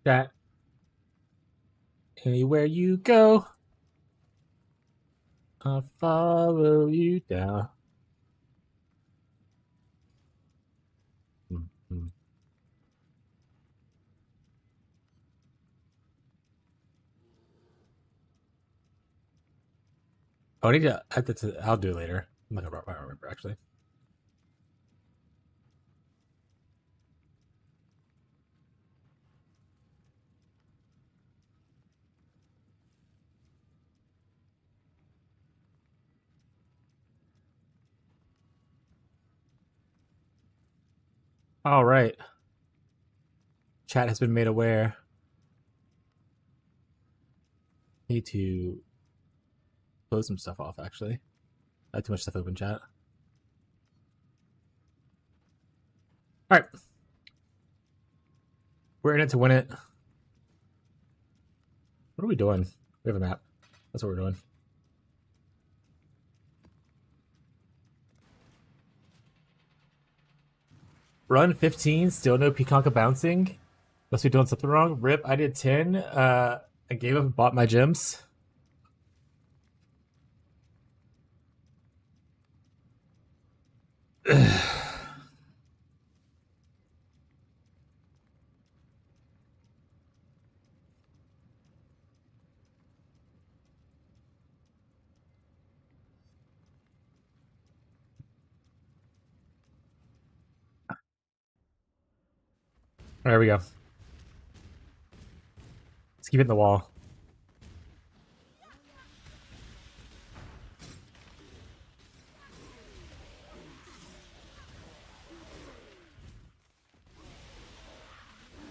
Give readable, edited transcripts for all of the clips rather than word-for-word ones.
Chat. Anywhere you go, I'll follow you down. Mm-hmm. Oh, I need to add that to. I'll do it later. I'm not gonna remember actually. All right. Chat has been made aware. Need to close some stuff off. Actually, I had too much stuff open. Chat. All right. We're in it to win it. What are we doing? We have a map. That's what we're doing. Run 15, still no Peaconka bouncing. Must be doing something wrong. Rip, I did 10. I gave up and bought my gems. There we go. Let's keep it in the wall.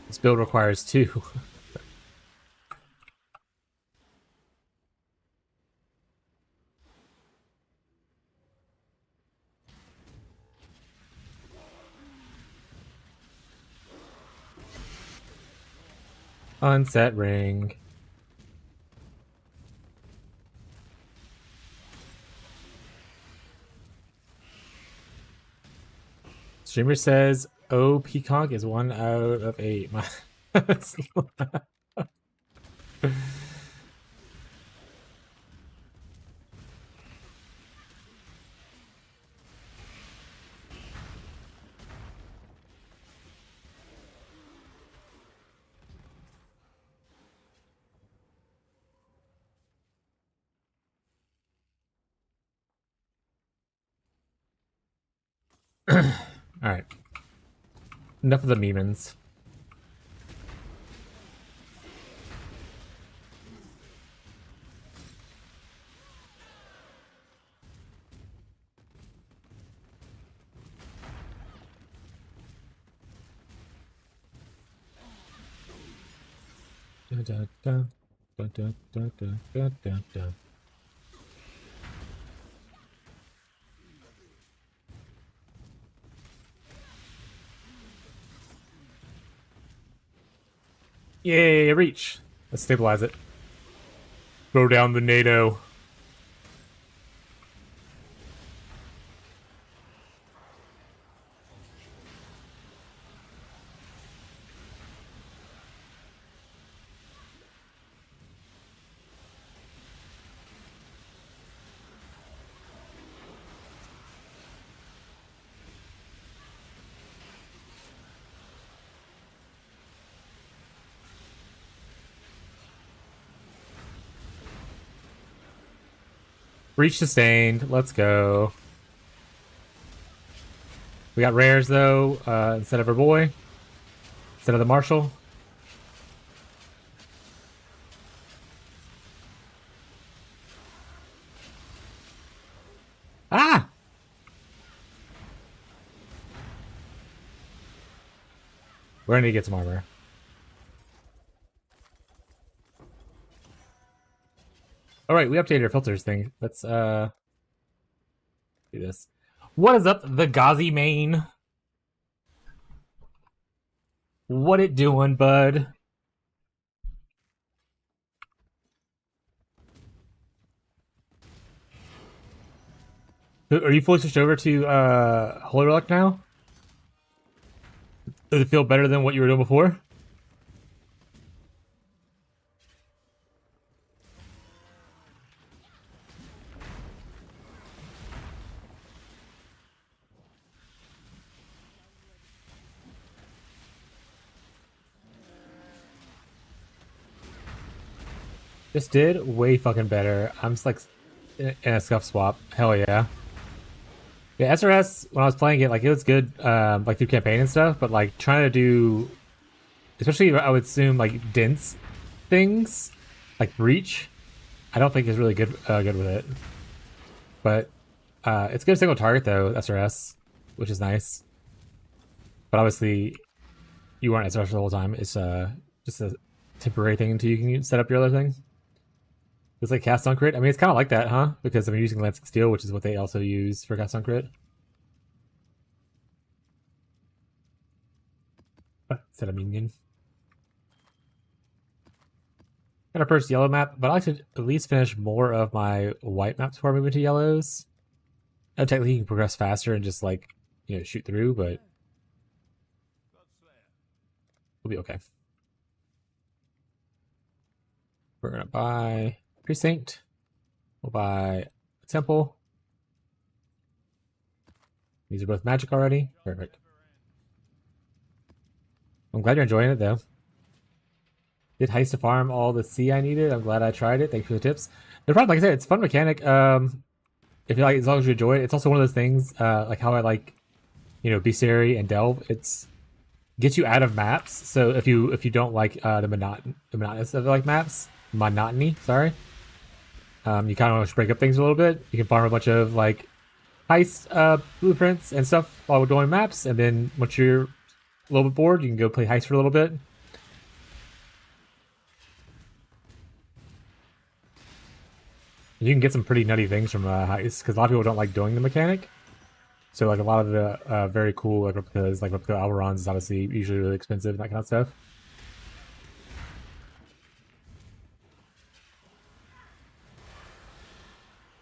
This build requires 2. Unset ring. Streamer says, "Oh, Peacock is 1 out of 8." All right. Enough of the memens. Da, da, da, da, da, da, da, da, da. Yay, reach. Let's stabilize it. Throw down the NATO. Reach sustained. Let's go. We got rares though, instead of our boy. Instead of the Marshal. Ah! We're gonna need to get some armor. Alright, we updated our filters thing. Let's do this. What is up, the Ghazi main? What it doing, bud? Are you fully switched over to Holy Relic now? Does it feel better than what you were doing before? Just did way fucking better. I'm just like in a scuff swap. Hell yeah. Yeah, SRS, when I was playing it, like it was good, like through campaign and stuff, but like trying to do, especially I would assume like dense things, like breach, I don't think is really good with it. But it's good single target though, SRS, which is nice. But obviously, you weren't SRS the whole time. It's just a temporary thing until you can set up your other thing. It's like cast on crit. I mean, it's kind of like that, huh? Because I'm using Lancing Steel, which is what they also use for cast on crit. Instead of minion. Got our first yellow map, but I like to at least finish more of my white maps before I move into yellows. Now, technically, you can progress faster and just like, you know, shoot through, but we'll be okay. We're gonna buy Precinct. We'll buy a Temple. These are both magic already. Perfect. I'm glad you're enjoying it though. Did heist to farm all the C I needed. I'm glad I tried it. Thanks for the tips. The problem, like I said, it's a fun mechanic. If you like, as long as you enjoy it, it's also one of those things. Like how I like, you know, Bestiary and Delve. It's gets you out of maps. So if you don't like the monotonous of like maps, monotony. Sorry. You kind of want to break up things a little bit. You can farm a bunch of like heist blueprints and stuff while we're doing maps, and then once you're a little bit bored, you can go play heist for a little bit. You can get some pretty nutty things from heist because a lot of people don't like doing the mechanic. So like a lot of the very cool like replicas, like replica Alberons, is obviously usually really expensive and that kind of stuff.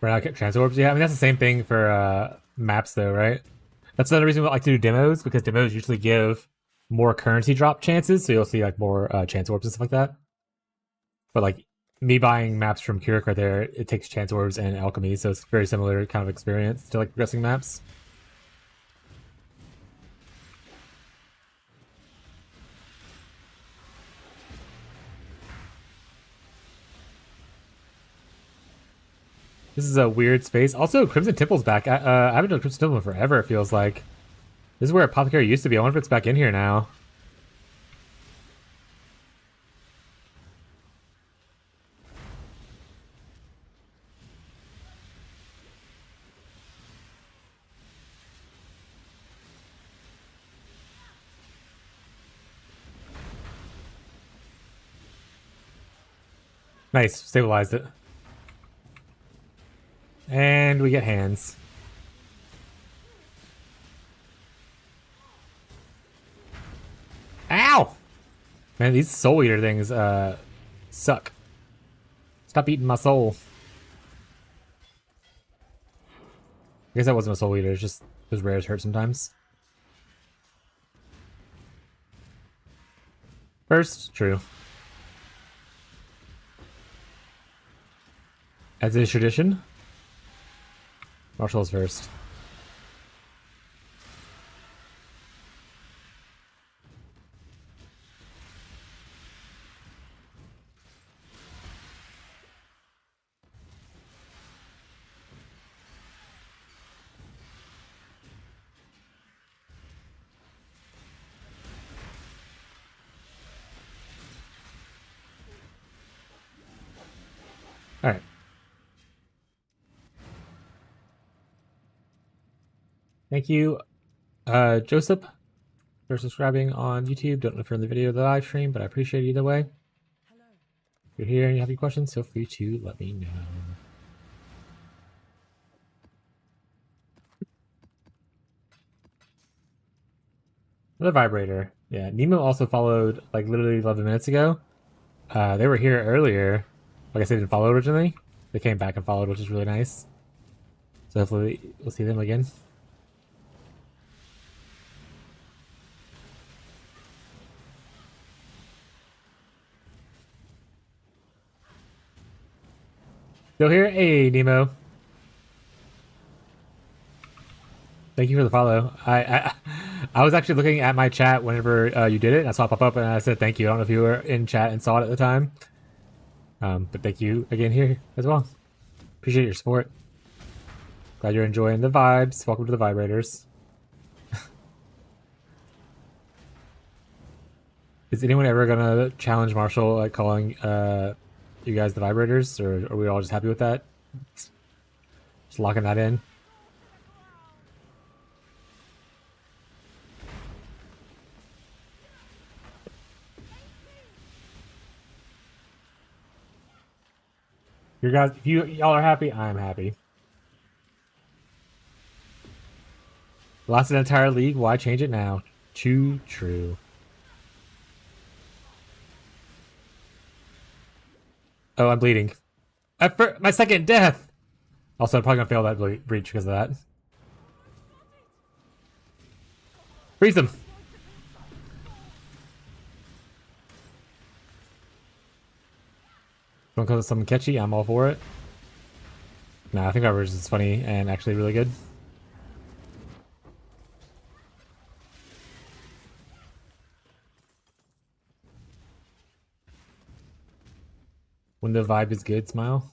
Right now, transorbs, yeah. I mean that's the same thing for maps though, right? That's another reason we like to do demos, because demos usually give more currency drop chances, so you'll see like more chance orbs and stuff like that. But like me buying maps from Keurig right there, it takes chance orbs and alchemy, so it's very similar kind of experience to like progressing maps. This is a weird space. Also, Crimson Temple's back. I haven't done Crimson Temple in forever, it feels like. This is where Apothecary used to be. I wonder if it's back in here now. Nice. Stabilized it. And we get hands. Ow! Man, these Soul Eater things suck. Stop eating my soul. I guess that wasn't a Soul Eater, it's just those rares hurt sometimes. First, true. As is tradition. Marshall's first. All right. Thank you, Joseph, for subscribing on YouTube. Don't know if you're in the video or the live stream, but I appreciate it either way. Hello. If you're here and you have any questions, feel free to let me know. Another vibrator. Yeah, Nemo also followed like literally 11 minutes ago. They were here earlier. Like I said, didn't follow originally. They came back and followed, which is really nice. So hopefully we'll see them again. Still here? Hey, Nemo. Thank you for the follow. I was actually looking at my chat whenever you did it. I saw it pop up and I said thank you. I don't know if you were in chat and saw it at the time. But thank you again here as well. Appreciate your support. Glad you're enjoying the vibes. Welcome to the Vibrators. Is anyone ever gonna challenge Marshall at calling you guys the Vibrators, or are we all just happy with that? Just locking that in. You guys, if y'all are happy, I'm happy. Lost an entire league. Why change it now? Too true. Oh, I'm bleeding. My second death. Also, I'm probably gonna fail that breach because of that. Freeze them. Want to call something catchy? I'm all for it. Nah, I think our version is funny and actually really good. When the vibe is good, smile.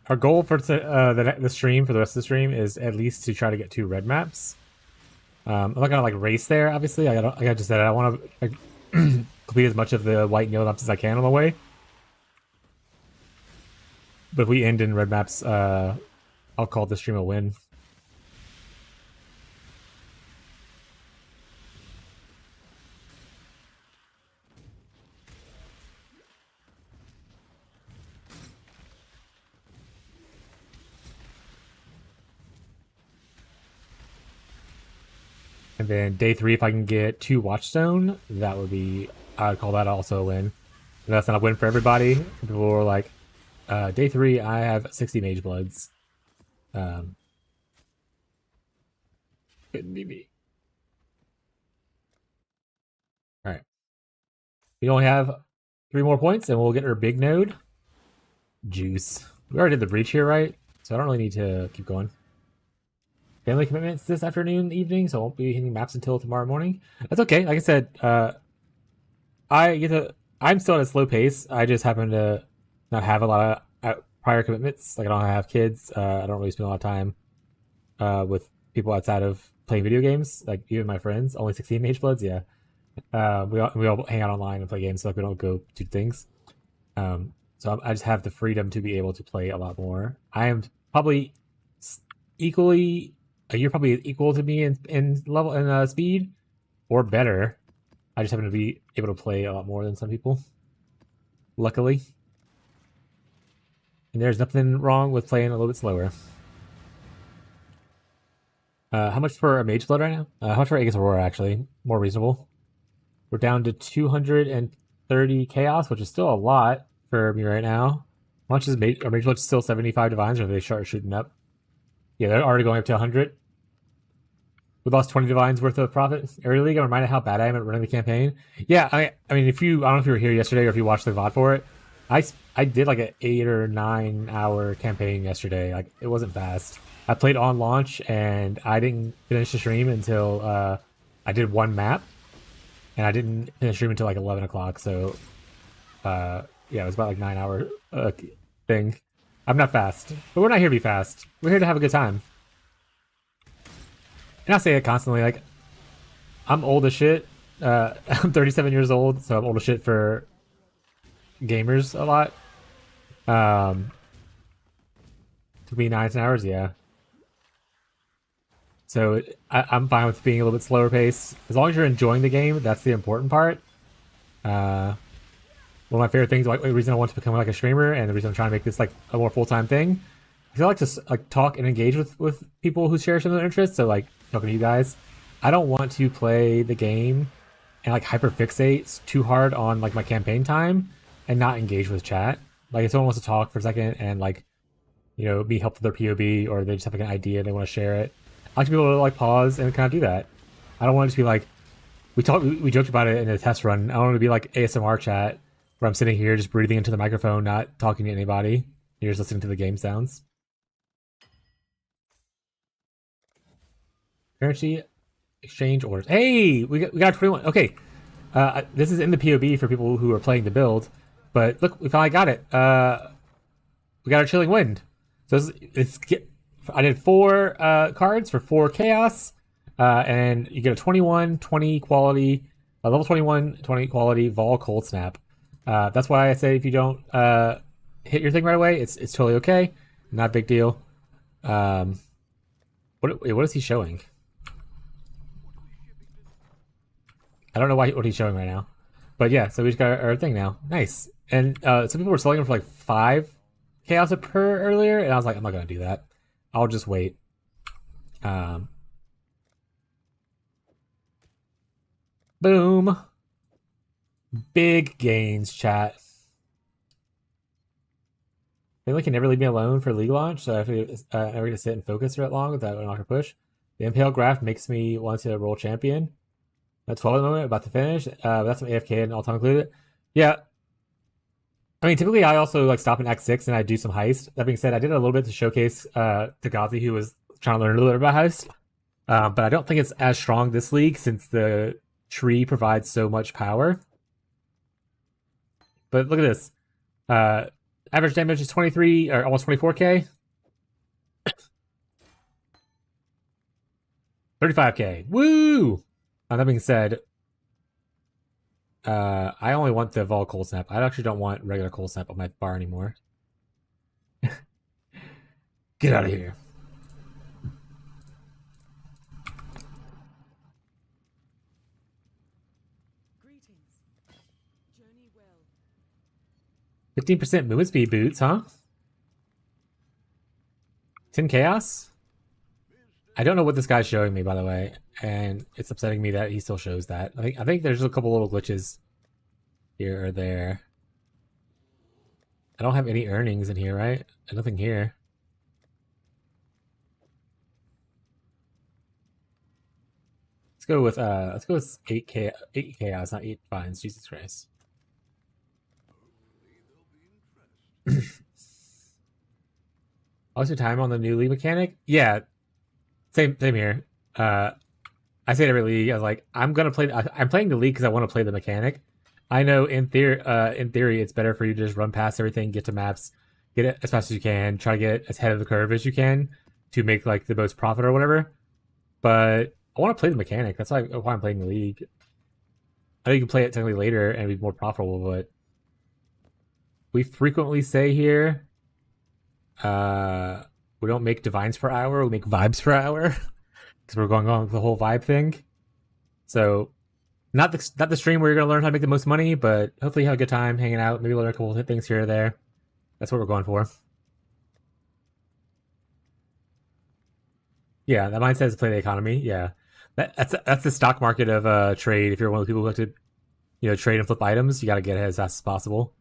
Our goal for the stream, for the rest of the stream, is at least to try to get 2 red maps. I'm not gonna like race there, obviously. Like I just said, I want to like, complete as much of the white and yellow maps as I can on the way. But if we end in red maps, I'll call the stream a win. And then day 3, if I can get 2 Watchstone, that would be, I would call that also a win. And that's not a win for everybody. People are like, day 3, I have 60 Mage Bloods. Couldn't be me. Alright. We only have 3 more points, and we'll get our big node. Juice. We already did the breach here, right? So I don't really need to keep going. Family commitments this afternoon, evening, so I won't be hitting maps until tomorrow morning. That's okay. Like I said, I'm still at a slow pace. I just happen to not have a lot of prior commitments. Like I don't have kids. I don't really spend a lot of time with people outside of playing video games. Like even my friends, only 16 Mage Bloods. Yeah, we all hang out online and play games, so like we don't go do things. So I just have the freedom to be able to play a lot more. I am probably equally. You're probably equal to me in level and speed, or better. I just happen to be able to play a lot more than some people. Luckily. And there's nothing wrong with playing a little bit slower. How much for a Mage Blood right now? How much for Aegis Aurora, actually? More reasonable. We're down to 230 Chaos, which is still a lot for me right now. How much is Mage Blood still 75 Divines, or are they start shooting up? Yeah, they're already going up to 100. We lost 20 divines worth of profit early league. I'm reminded how bad I am at running the campaign. Yeah, I mean, I don't know if you were here yesterday or if you watched the VOD for it. I did like an 8 or 9 hour campaign yesterday. Like it wasn't fast. I played on launch and I didn't finish the stream until I did 1 map, and I didn't finish the stream until like 11 o'clock. So yeah, it was about like 9 hour thing. I'm not fast, but we're not here to be fast. We're here to have a good time. And I say it constantly, like, I'm old as shit. I'm 37 years old, so I'm old as shit for gamers a lot. Took me 9 hours, yeah. So I'm fine with being a little bit slower pace. As long as you're enjoying the game, that's the important part. One of my favorite things, like the reason I want to become like a streamer, and the reason I'm trying to make this like a more full-time thing, because I like to like talk and engage with people who share similar interests. So like talking to you guys, I don't want to play the game and like hyper fixate too hard on like my campaign time and not engage with chat. Like if someone wants to talk for a second and like you know, be helpful to their POB, or they just have like an idea and they want to share it. I like to be able to like pause and kind of do that. I don't want to just be like, we joked about it in a test run. I don't want to be like ASMR chat where I'm sitting here just breathing into the microphone, not talking to anybody. You're just listening to the game sounds. Currency exchange orders. Hey, we got 21. Okay, this is in the POB for people who are playing the build, but look, we finally got it. We got our Chilling Wind. So I did 4 cards for 4 chaos, and you get a 21, 20 quality, level 21, 20 quality Vol Cold Snap. That's why I say if you don't hit your thing right away, it's totally okay, not a big deal. What is he showing? I don't know what he's showing right now, but yeah. So we just got our thing now. Nice. And some people were selling them for like 5 chaos per earlier, and I was like, I'm not gonna do that. I'll just wait. Boom. Big gains, chat. They can never leave me alone for league launch, so I have to never get to sit and focus for that long without an awkward push. The Impale graph makes me want to roll champion. At 12 at the moment, about to finish. That's some AFK and all-time included. Yeah. I mean, typically I also like stop in Act 6 and I do some heist. That being said, I did a little bit to showcase Tagazi, who was trying to learn a little bit about heist. But I don't think it's as strong this league since the tree provides so much power. But look at this. Average damage is 23 or almost 24k. 35k. Woo! That being said, I only want the Vol Cold Snap. I actually don't want regular Cold Snap on my bar anymore. Get out of here. Greetings. Journey well. 15% movement speed boots, huh? 10 chaos? I don't know what this guy's showing me, by the way, and it's upsetting me that he still shows that. I think there's a couple little glitches here or there. I don't have any earnings in here, right? Nothing here. Let's go with 8 chaos, not 8 fines. Jesus Christ. Also, time on the new league mechanic? Yeah. Same here. I say it every league. I was like, I'm playing the league because I want to play the mechanic. I know in theory, it's better for you to just run past everything, get to maps, get it as fast as you can, try to get as ahead of the curve as you can to make like the most profit or whatever. But I want to play the mechanic. That's why I'm playing the league. I know you can play it technically later and be more profitable, but we frequently say here, we don't make divines per hour, we make vibes per hour. Because we're going on with the whole vibe thing. So, not the stream where you're going to learn how to make the most money, but hopefully you have a good time hanging out, maybe learn a couple of things here or there. That's what we're going for. Yeah, that mindset is play the economy. Yeah. That's the stock market of trade. If you're one of the people who like to, you know, trade and flip items, you got to get ahead as fast as possible.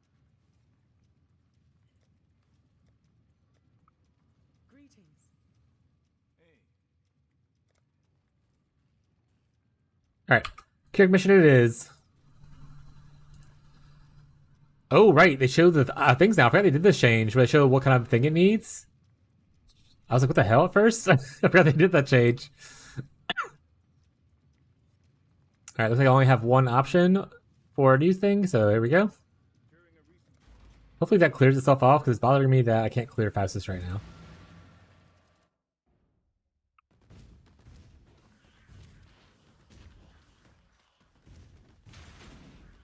Alright, character mission it is. Oh, right, they show the things now. I forgot they did this change, where they show what kind of thing it needs. I was like, what the hell at first? I forgot they did that change. Alright, looks like I only have one option for a new thing, so here we go. Hopefully that clears itself off, because it's bothering me that I can't clear fastest right now.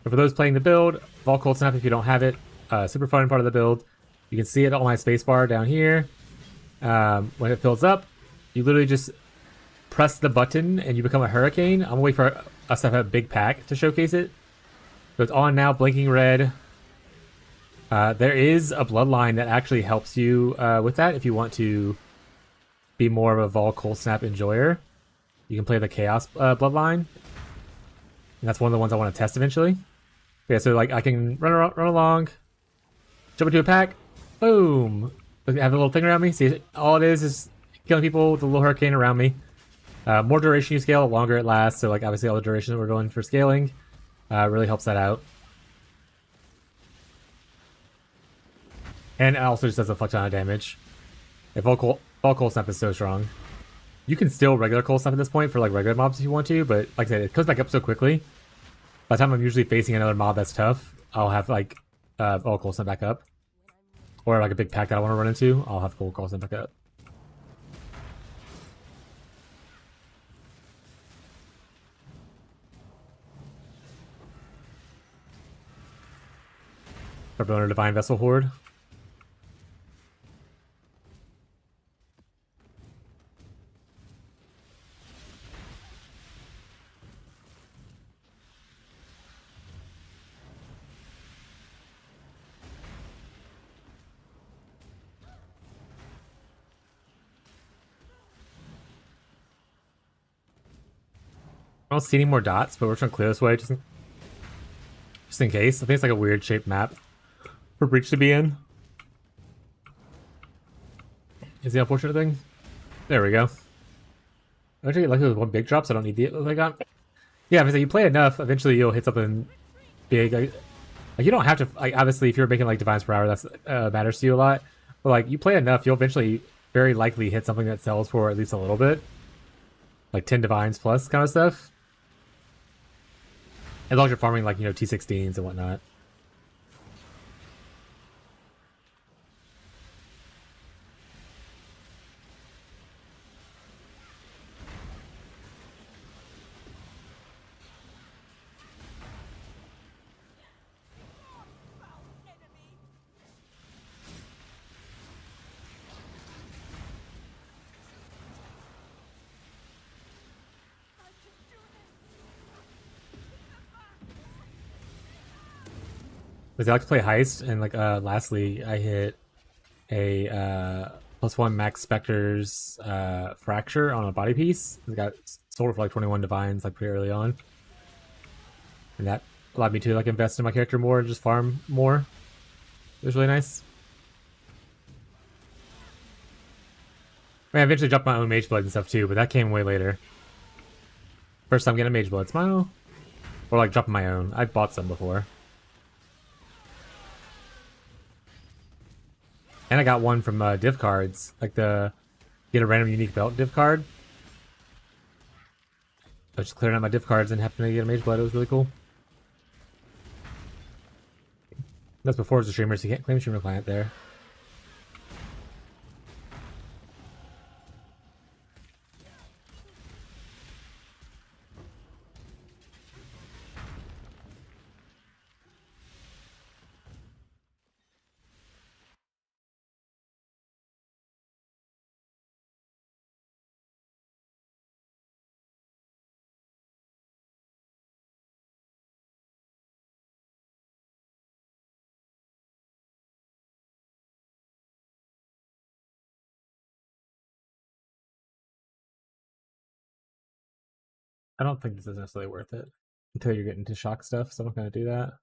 But for those playing the build, Vol Cold Snap if you don't have it, super fun part of the build. You can see it on my spacebar down here. When it fills up, you literally just press the button and you become a hurricane. I'm gonna wait for us to have a big pack to showcase it. So it's on now, blinking red. There is a bloodline that actually helps you with that if you want to be more of a Vol Cold Snap enjoyer. You can play the Chaos bloodline. And that's one of the ones I want to test eventually. Yeah, so like I can run along, jump into a pack, boom, Look, I have a little thing around me. See, all it is killing people with a little hurricane around me. More duration you scale, the longer it lasts. So like obviously all the duration that we're going for scaling really helps that out. And it also just does a fuck ton of damage. If all cold snap is so strong. You can still regular cold snap at this point for like regular mobs if you want to, but like I said, it comes back up so quickly. By the time I'm usually facing another mob that's tough, I'll have like all cold snap back up. Or like a big pack that I want to run into, I'll have cold snap back up. Start building a Divine Vessel Horde. I don't see any more dots, but we're trying to clear this way just in case. I think it's like a weird shaped map for Breach to be in. Is the unfortunate thing. There we go. I actually get lucky with one big drop, so I don't need the I got. Yeah, if you play enough, eventually you'll hit something big. Like you don't have to. Like obviously, if you're making like divines per hour, that's matters to you a lot. But like you play enough, you'll eventually very likely hit something that sells for at least a little bit, like 10 divines plus kind of stuff. As long as you're farming like T16s and whatnot. Because I like to play heist, and like lastly, I hit a +1 max specters fracture on a body piece. It got sold for like 21 divines like pretty early on, and that allowed me to like invest in my character more and just farm more. It was really nice. I mean, I eventually dropped my own mage blood and stuff too, but that came way later. First time getting a mage blood smile, or like dropping my own. I bought some before. And I got one from div cards, like get a random unique belt div card. I was just clearing out my div cards and happened to get a mage blood. It was really cool. That's before it was a streamer, so you can't claim a streamer client there. I don't think this is necessarily worth it until you're getting to shock stuff, so I'm not going to do that.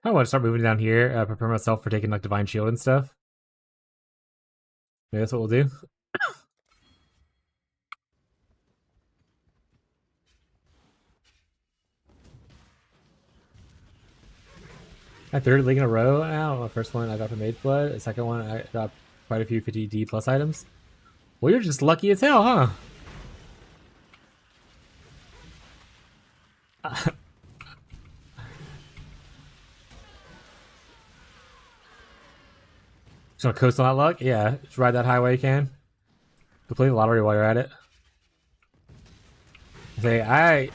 I want to start moving down here, prepare myself for taking like Divine Shield and stuff. Maybe that's what we'll do. My third league in a row now. My first one I got from Mage Blood. The second one I got quite a few 50D plus items. Well, you're just lucky as hell, huh? Just gonna coast on that luck? Yeah, just ride that highway you can. Go play the lottery while you're at it. Say, I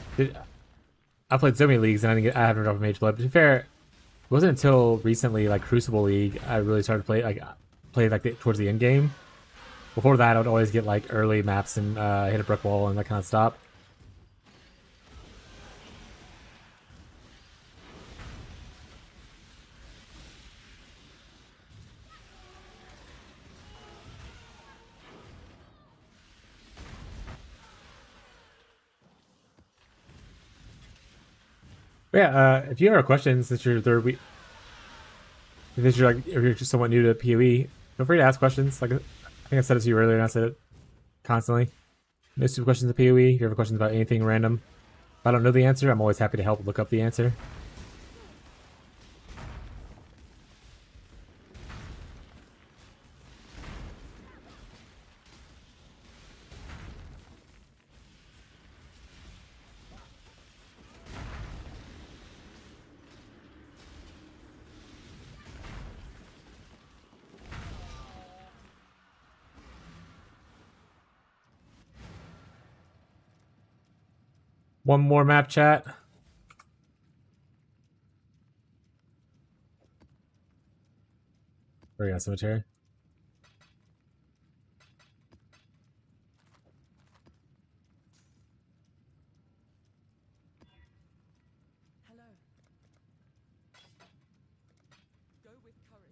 played so many leagues and I haven't dropped a Mage Blood. But to be fair, it wasn't until recently, like Crucible League, I really started to play towards the end game. Before that, I would always get like early maps and hit a brick wall and that kind of stop. Yeah, if you have questions since you're third week, if you're just somewhat new to PoE, feel free to ask questions. Like I think I said it to you earlier, and I said it constantly. No stupid questions of PoE. If you have questions about anything random, if I don't know the answer, I'm always happy to help look up the answer. One more map chat. Where you got cemetery? Hello. Go with courage.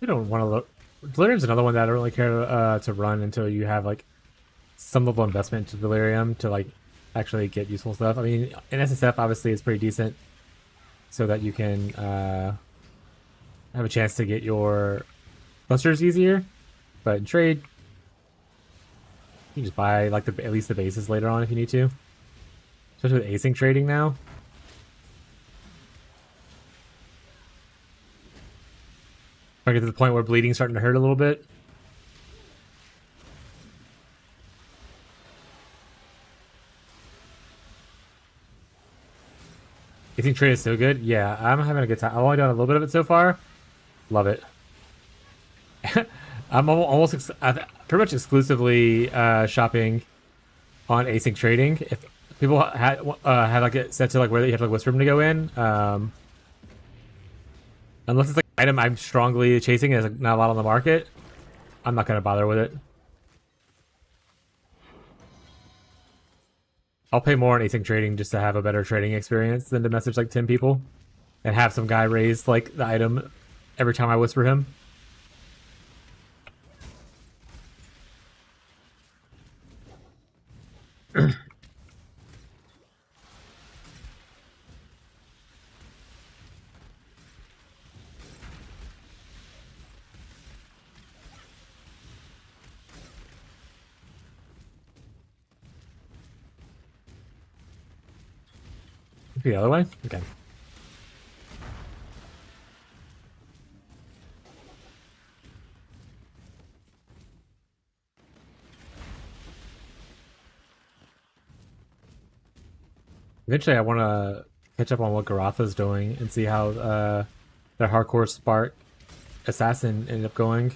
You don't want to look. Delirium's another one that I don't really care to run until you have like some level of investment into Delirium to like actually get useful stuff. I mean, in SSF obviously it's pretty decent, so that you can have a chance to get your busters easier. But in trade, you can just buy like at least the bases later on if you need to. Especially with async trading now. I get to the point where bleeding's starting to hurt a little bit. Async trade is so good. Yeah, I'm having a good time. I've only done a little bit of it so far. Love it. I'm almost pretty much exclusively shopping on async trading. If people have like it set to like where you have to like whisper them to go in, unless it's like an item I'm strongly chasing and there's like, not a lot on the market, I'm not gonna bother with it. I'll pay more on async trading just to have a better trading experience than to message like 10 people and have some guy raise like the item every time I whisper him. The other way? Okay. Eventually I want to catch up on what Garatha's doing and see how their hardcore Spark assassin ended up going.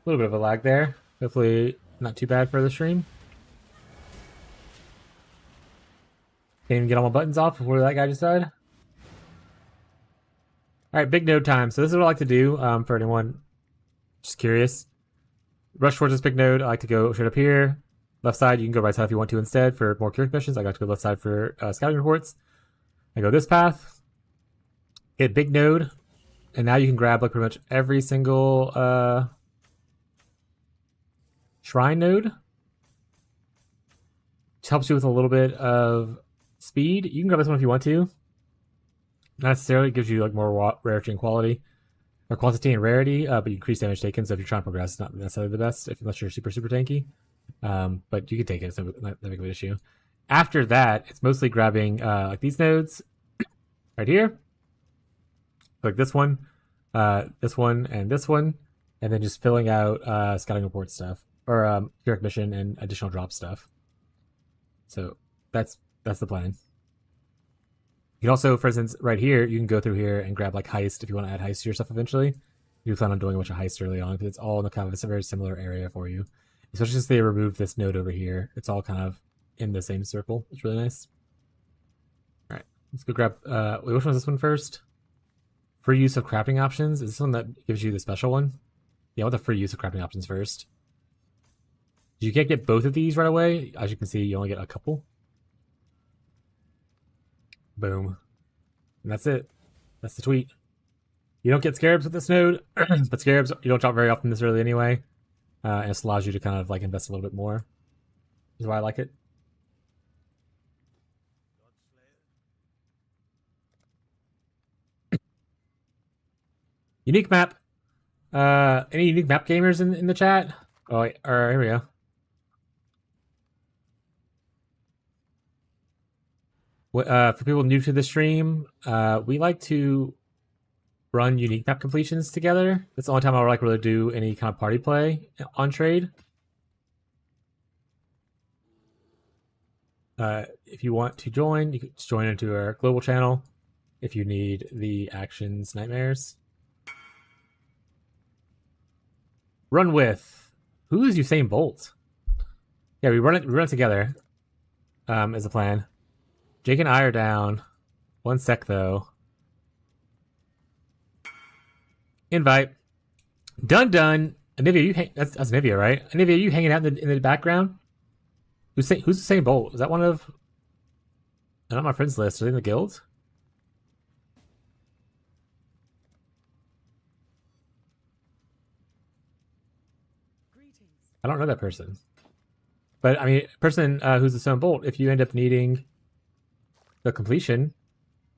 A little bit of a lag there. Hopefully not too bad for the stream. Can't even get all my buttons off before that guy just died. Alright, big node time. So this is what I like to do for anyone just curious. Rush towards this big node. I like to go straight up here. Left side, you can go right side if you want to instead for more Curic missions. I like to go left side for scouting reports. I go this path. Hit big node. And now you can grab like pretty much every single shrine node. Which helps you with a little bit of speed. You can grab this one if you want to. Not necessarily, it gives you like more rarity and quality. Or quantity and rarity, but you increase damage taken, so if you're trying to progress, it's not necessarily the best, unless you're super tanky. But you can take it, it's not that big of an issue. After that, it's mostly grabbing like these nodes right here. Like this one, and this one, and then just filling out scouting report stuff, or Curic mission and additional drop stuff. So that's the plan. You can also, for instance, right here, you can go through here and grab like heist if you want to add heist to your stuff eventually. You plan on doing a bunch of heist early on because it's all in the kind of a very similar area for you. Especially since they removed this node over here. It's all kind of in the same circle. It's really nice. All right, let's go grab. Wait, which one is this one first? Free use of crafting options. Is this one that gives you the special one? Yeah, I want the free use of crafting options first. You can't get both of these right away. As you can see, you only get a couple. Boom. And that's it. That's the tweet. You don't get scarabs with this node, but scarabs you don't drop very often this early anyway. And this allows you to kind of like invest a little bit more. Is why I like it. Unique map. Any unique map gamers in the chat? Oh, wait, or here we go. For people new to the stream, we like to run unique map completions together. That's the only time I'll like really do any kind of party play on trade. If you want to join, you can just join into our global channel. If you need the actions nightmares. Run with. Who is Usain Bolt? Yeah, we run it together. Is the plan. Jake and I are down. One sec though. Invite. Done. Anivia, that's Anivia, right? Anivia, you hanging out in the background? Who's Usain Bolt? Is that one of? Not on my friends list. Are they in the guild? I don't know that person. But I mean, person who's Usain Bolt. If you end up needing the completion,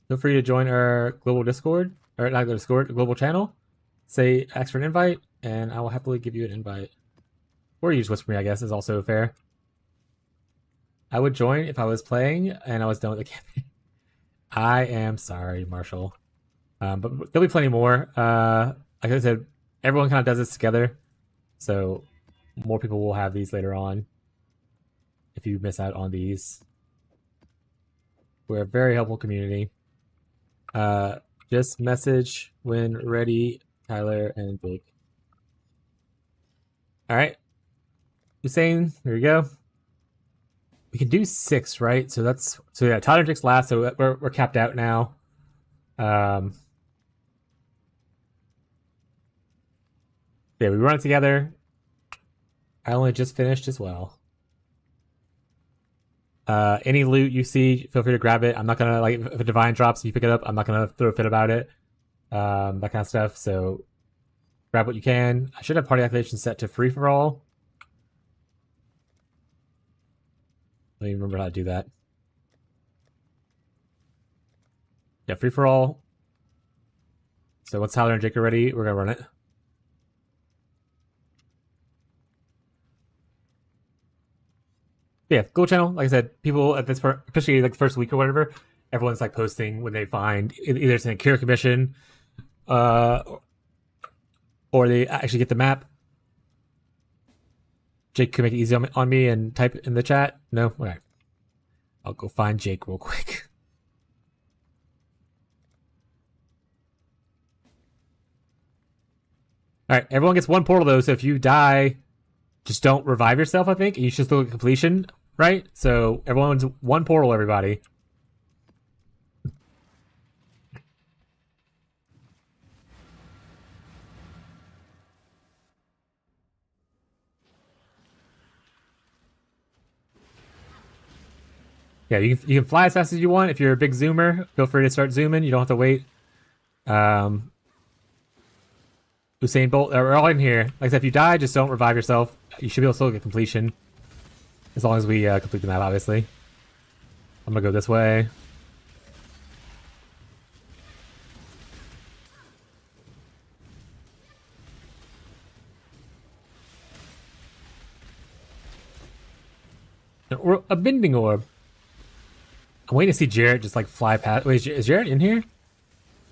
feel free to join our global Discord, or not the Discord, global channel. Say, ask for an invite, and I will happily give you an invite. Or you just whisper me, I guess, is also fair. I would join if I was playing and I was done with the campaign. I am sorry, Marshall. But there'll be plenty more. Like I said, everyone kind of does this together. So more people will have these later on if you miss out on these. We're a very helpful community. Just message when ready, Tyler and Jake. All right. Hussein, here we go. We can do 6, right? So yeah, Tyler and Jake's last, so we're capped out now. Yeah, we run it together. I only just finished as well. Any loot you see, feel free to grab it. I'm not gonna, like, if a divine drops, you pick it up, I'm not gonna throw a fit about it. That kind of stuff. So grab what you can. I should have party activation set to free for all. Let me remember how to do that. Yeah, free for all. So once Tyler and Jake are ready, we're gonna run it. Yeah, Google channel. Like I said, people at this part, especially like the first week or whatever, everyone's like posting when they find either it's in a cure commission, or they actually get the map. Jake can make it easy on me and type in the chat. No, all right. I'll go find Jake real quick. All right, everyone gets one portal though. So if you die, just don't revive yourself. I think you should still get completion, right? So everyone's one portal. Everybody. Yeah, you can fly as fast as you want. If you're a big zoomer, feel free to start zooming. You don't have to wait. Usain Bolt, we're all in here. Like I said, if you die, just don't revive yourself. You should be able to still get completion. As long as we complete the map, obviously. I'm gonna go this way. Or a bending orb. I'm waiting to see Jarrett just like fly past. Wait, is Jarrett in here?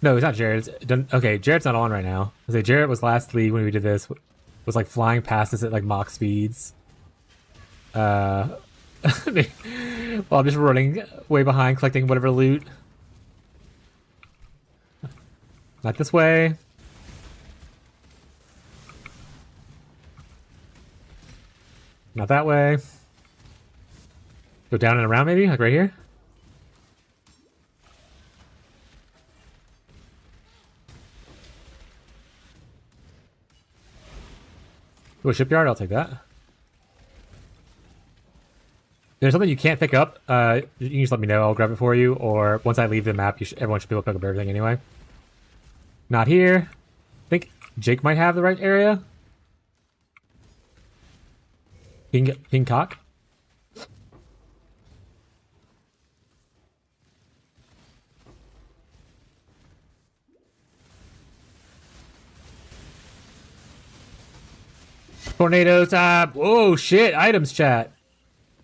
No, he's not Jarrett. Okay, Jarrett's not on right now. I say Jarrett was lastly when we did this, was like flying past us at like Mach speeds. Well, I'm just running way behind, collecting whatever loot. Not this way. Not that way. Go down and around maybe, like right here. Oh, a shipyard? I'll take that. There's something you can't pick up. You can just let me know. I'll grab it for you. Or once I leave the map, everyone should be able to pick up everything anyway. Not here. I think Jake might have the right area. King Cock. Tornado time. Whoa, shit. Items, chat.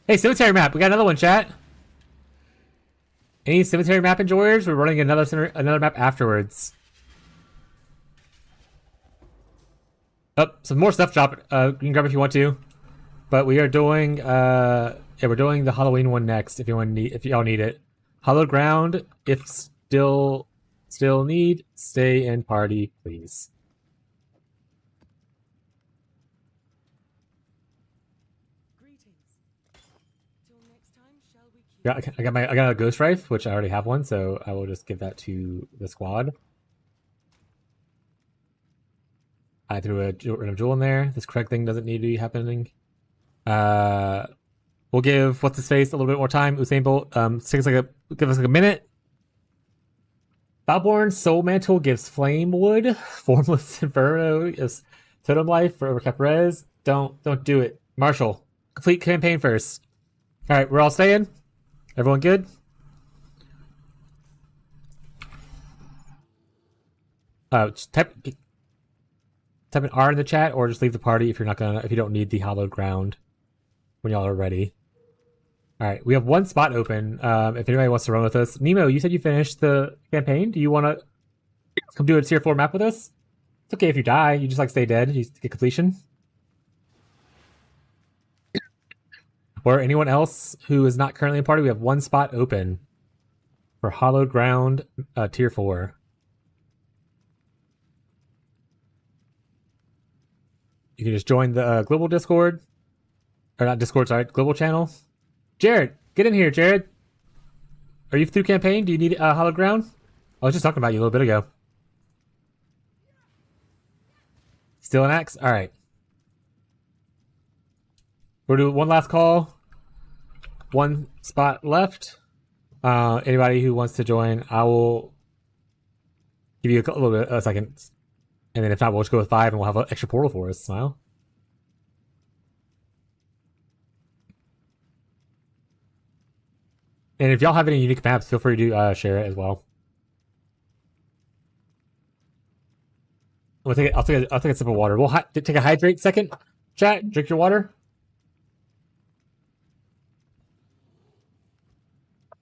Hey, cemetery map. We got another one, chat. Any cemetery map enjoyers? We're running another map afterwards. Oh, some more stuff drop. You can grab if you want to. But we are doing yeah, we're doing the Halloween one next if y'all need it. Hallowed ground, if still need, stay and party, please. Yeah, I got a ghost rife, which I already have one, so I will just give that to the squad. I threw a random jewel in there. This correct thing doesn't need to be happening. We'll give what's his face a little bit more time. Usain Bolt, give us like a minute. Balborn Soul Mantle gives Flame Wood. Formless Inferno is Totem Life for Overcap Res. Don't do it. Marshall, complete campaign first. All right, we're all staying. Everyone good? Just type an R in the chat, or just leave the party if you don't need the hallowed ground when y'all are ready. All right, we have one spot open. If anybody wants to run with us, Nemo, you said you finished the campaign. Do you want to come do a tier 4 map with us? It's okay if you die. You just stay dead. You get completion. Or anyone else who is not currently in party, we have one spot open for hallowed ground tier 4. You can just join the global Discord. Or not Discord, sorry, global channel. Jared, get in here, Jared. Are you through campaign? Do you need hallowed ground? I was just talking about you a little bit ago. Still an axe? Alright. We'll do one last call. One spot left. Anybody who wants to join, I will give you a second. And then if not, we'll just go with 5 and we'll have an extra portal for us. Smile. And if y'all have any unique maps, feel free to share it as well. I'll take a sip of water. We'll take a hydrate second. Chat, drink your water.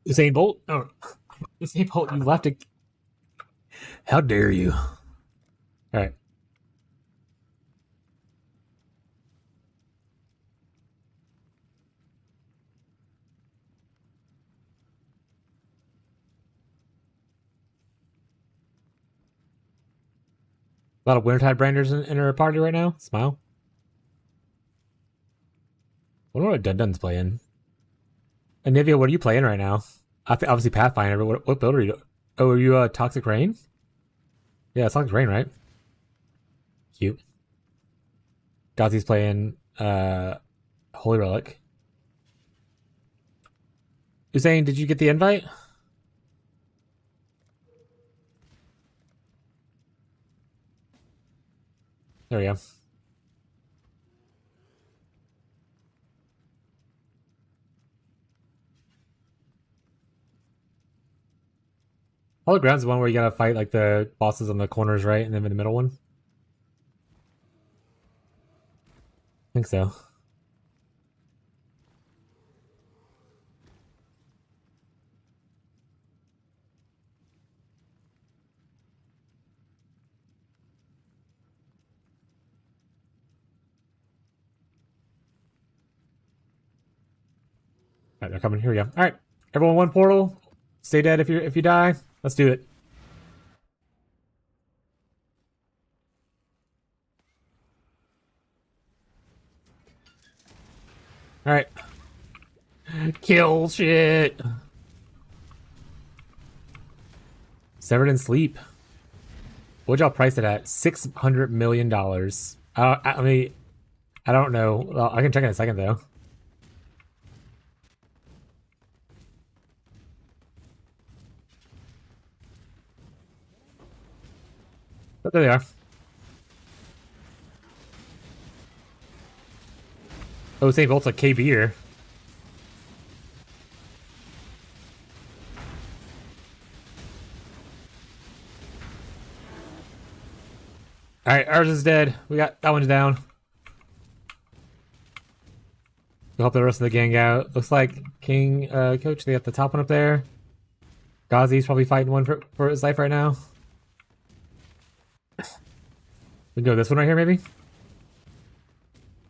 Usain Bolt? Oh, Usain Bolt, you left it. How dare you? All right. A lot of Wintertide Branders in our party right now. Smile. I wonder what Dun-Dun's playing. And Nivea, what are you playing right now? Obviously Pathfinder, but what build are you? Oh, are you Toxic Rain? Yeah, it's Toxic Rain, right? Cute. Gazi's playing Holy Relic. Usain, did you get the invite? There we go. Holy Ground's the one where you gotta fight the bosses on the corners, right? And then in the middle one? I think so. Alright, they're coming. Here we go. Alright. Everyone one portal. Stay dead if you die. Let's do it. Alright. Kill shit. Severed in Sleep. What'd y'all price it at? $600 million. I mean, I don't know. Well, I can check in a second though. But there they are. Oh, St. Bolt's a KB here. Alright, ours is dead. We got that one's down. We'll help the rest of the gang out. Looks like King Coach, they got the top one up there. Ghazi's probably fighting one for his life right now. We can go this one right here, maybe?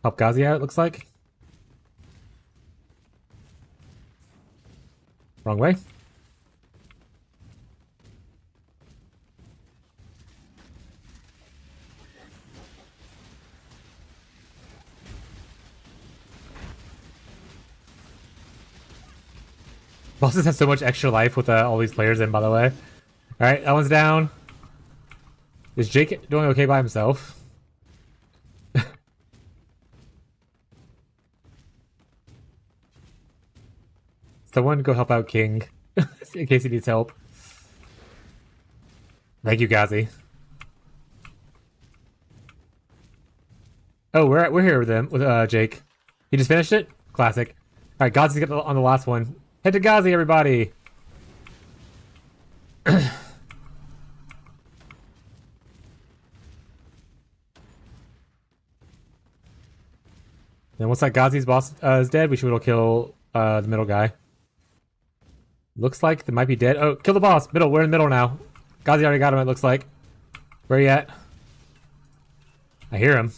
Help Ghazi out, it looks like. Wrong way. Bosses have so much extra life with all these players in, by the way. Alright, that one's down. Is Jake doing okay by himself? Someone go help out King. In case he needs help. Thank you, Ghazi. Oh, we're here with him, with Jake. He just finished it? Classic. Alright, Ghazi's got on the last one. Head to Ghazi, everybody! And once that Ghazi's boss is dead, we should be able to kill the middle guy. Looks like they might be dead. Oh, kill the boss! Middle, we're in the middle now. Ghazi already got him, it looks like. Where are you at? I hear him.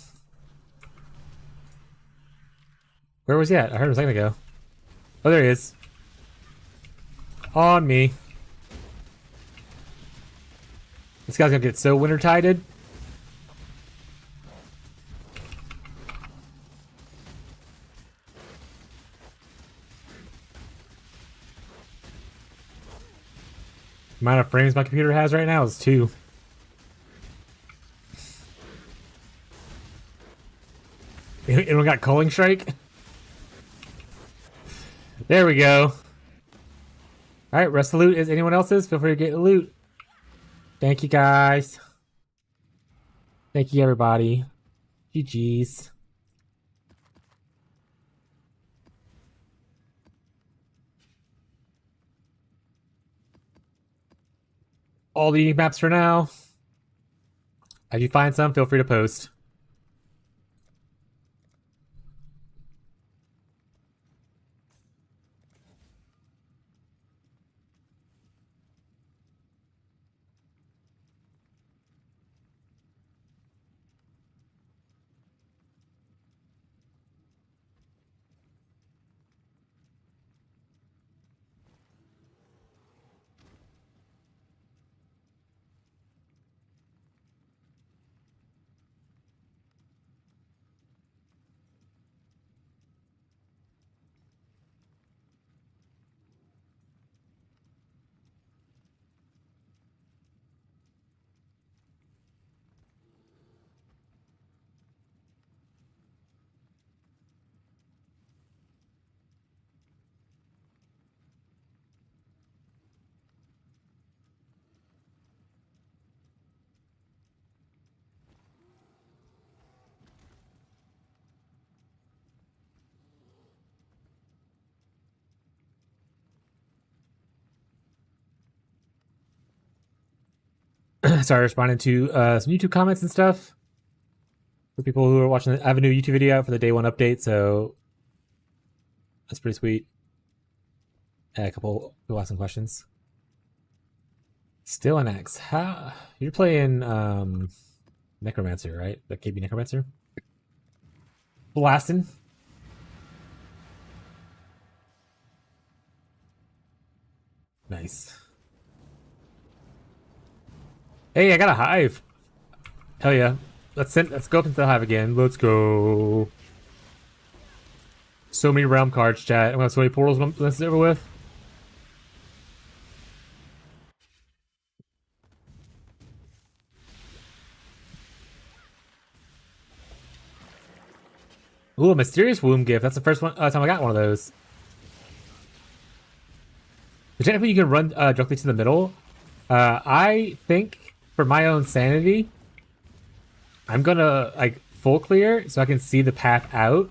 Where was he at? I heard him a second ago. Oh, there he is. On me. This guy's gonna get so winter-tided. The amount of frames my computer has right now is 2. Anyone got culling strike? There we go. Alright, rest of the loot is anyone else's. Feel free to get the loot. Thank you, guys. Thank you, everybody. GG's. All the unique maps for now. If you find some, feel free to post. Sorry, responding to some YouTube comments and stuff. For people who are watching, I have a new YouTube video out for the day 1 update, so that's pretty sweet. And a couple people asking questions. Still an X. How you're playing Necromancer, right? The KB Necromancer. Blasting. Nice. Hey, I got a hive. Hell yeah. Let's go up into the hive again. Let's go. So many realm cards, chat. I'm gonna have so many portals when this is over with. Ooh, a mysterious womb gift. That's the first one time I got one of those. But technically, you can run directly to the middle. I think for my own sanity, I'm gonna like full clear so I can see the path out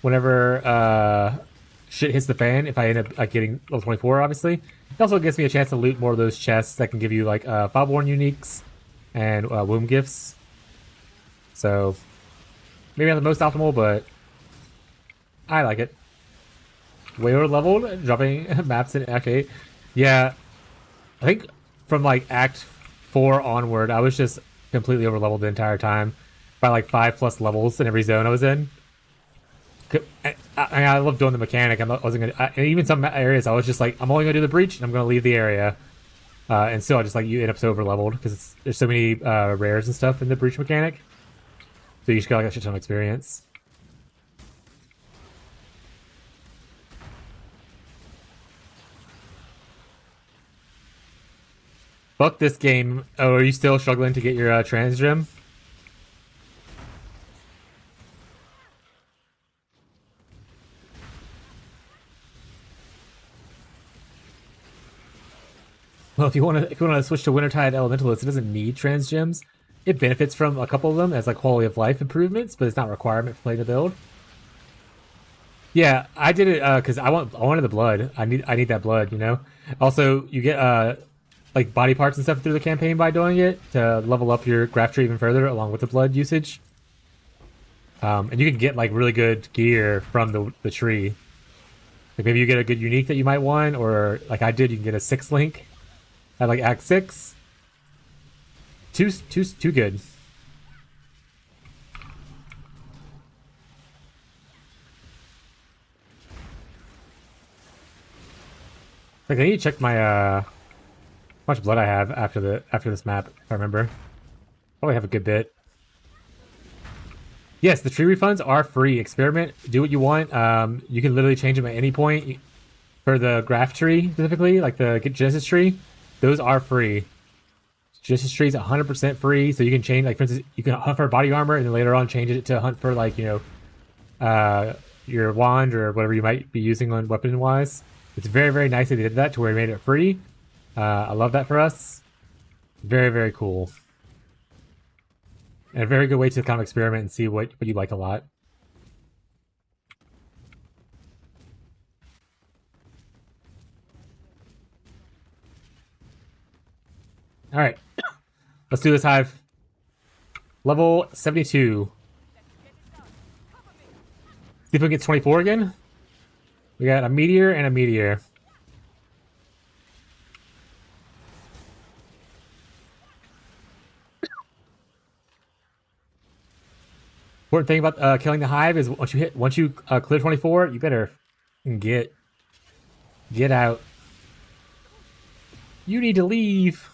whenever shit hits the fan. If I end up like getting level 24, obviously, it also gives me a chance to loot more of those chests that can give you like Foulborn uniques and womb gifts. So maybe not the most optimal, but I like it. Way over leveled, dropping maps in Act 8. Yeah, I think from like Act 4 onward, I was just completely over leveled the entire time by like 5+ levels in every zone I was in. I love doing the mechanic. I wasn't gonna, and even some areas I was just like, I'm only gonna do the breach and I'm gonna leave the area. And still, I just like you end up so over leveled because there's so many rares and stuff in the breach mechanic. So you just got like a shit ton of experience. Fuck this game. Oh, are you still struggling to get your trans gem? Well, if you want to switch to Wintertide Elementalist, it doesn't need trans gems. It benefits from a couple of them as like quality of life improvements, but it's not a requirement for playing the build. Yeah, I did it because I wanted the blood. I need that blood, you know. Also, you get like body parts and stuff through the campaign by doing it to level up your graph tree even further, along with the blood usage. And you can get like really good gear from the tree. Like maybe you get a good unique that you might want, or like I did, you can get a 6 link at like Act 6. Too good. Like I need to check my how much blood I have after this map, if I remember. Probably have a good bit. Yes, the tree refunds are free. Experiment, do what you want. You can literally change them at any point. For the graph tree specifically, like the Genesis tree, those are free. Genesis tree is 100% free, so you can change. Like for instance, you can hunt for body armor, and then later on change it to hunt for like your wand or whatever you might be using on weapon wise. It's very, very nice that they did that to where they made it free. I love that for us. Very, very cool. And a very good way to kind of experiment and see what you like a lot. Alright. Let's do this hive. Level 72. See if we can get 24 again. We got a meteor and a meteor. Important thing about killing the hive is once you clear 24, you better get out. You need to leave.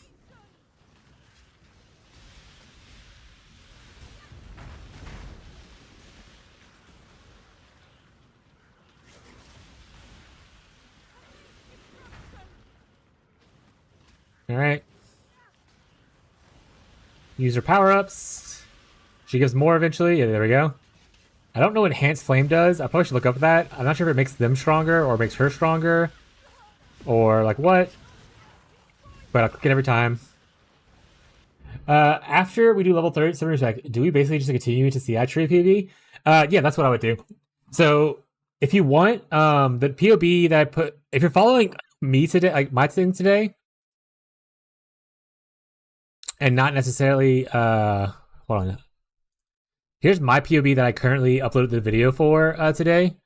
Alright. Use her power-ups. She gives more eventually. Yeah, there we go. I don't know what Enhanced Flame does. I probably should look up that. I'm not sure if it makes them stronger or makes her stronger. Or like what. But I'll click it every time. After we do level 37, like, do we basically just continue to CI tree PvP? Yeah, that's what I would do. So if you want, the POB that I put, if you're following me today, like my thing today, and not necessarily, hold on. Here's my POB that I currently uploaded the video for today.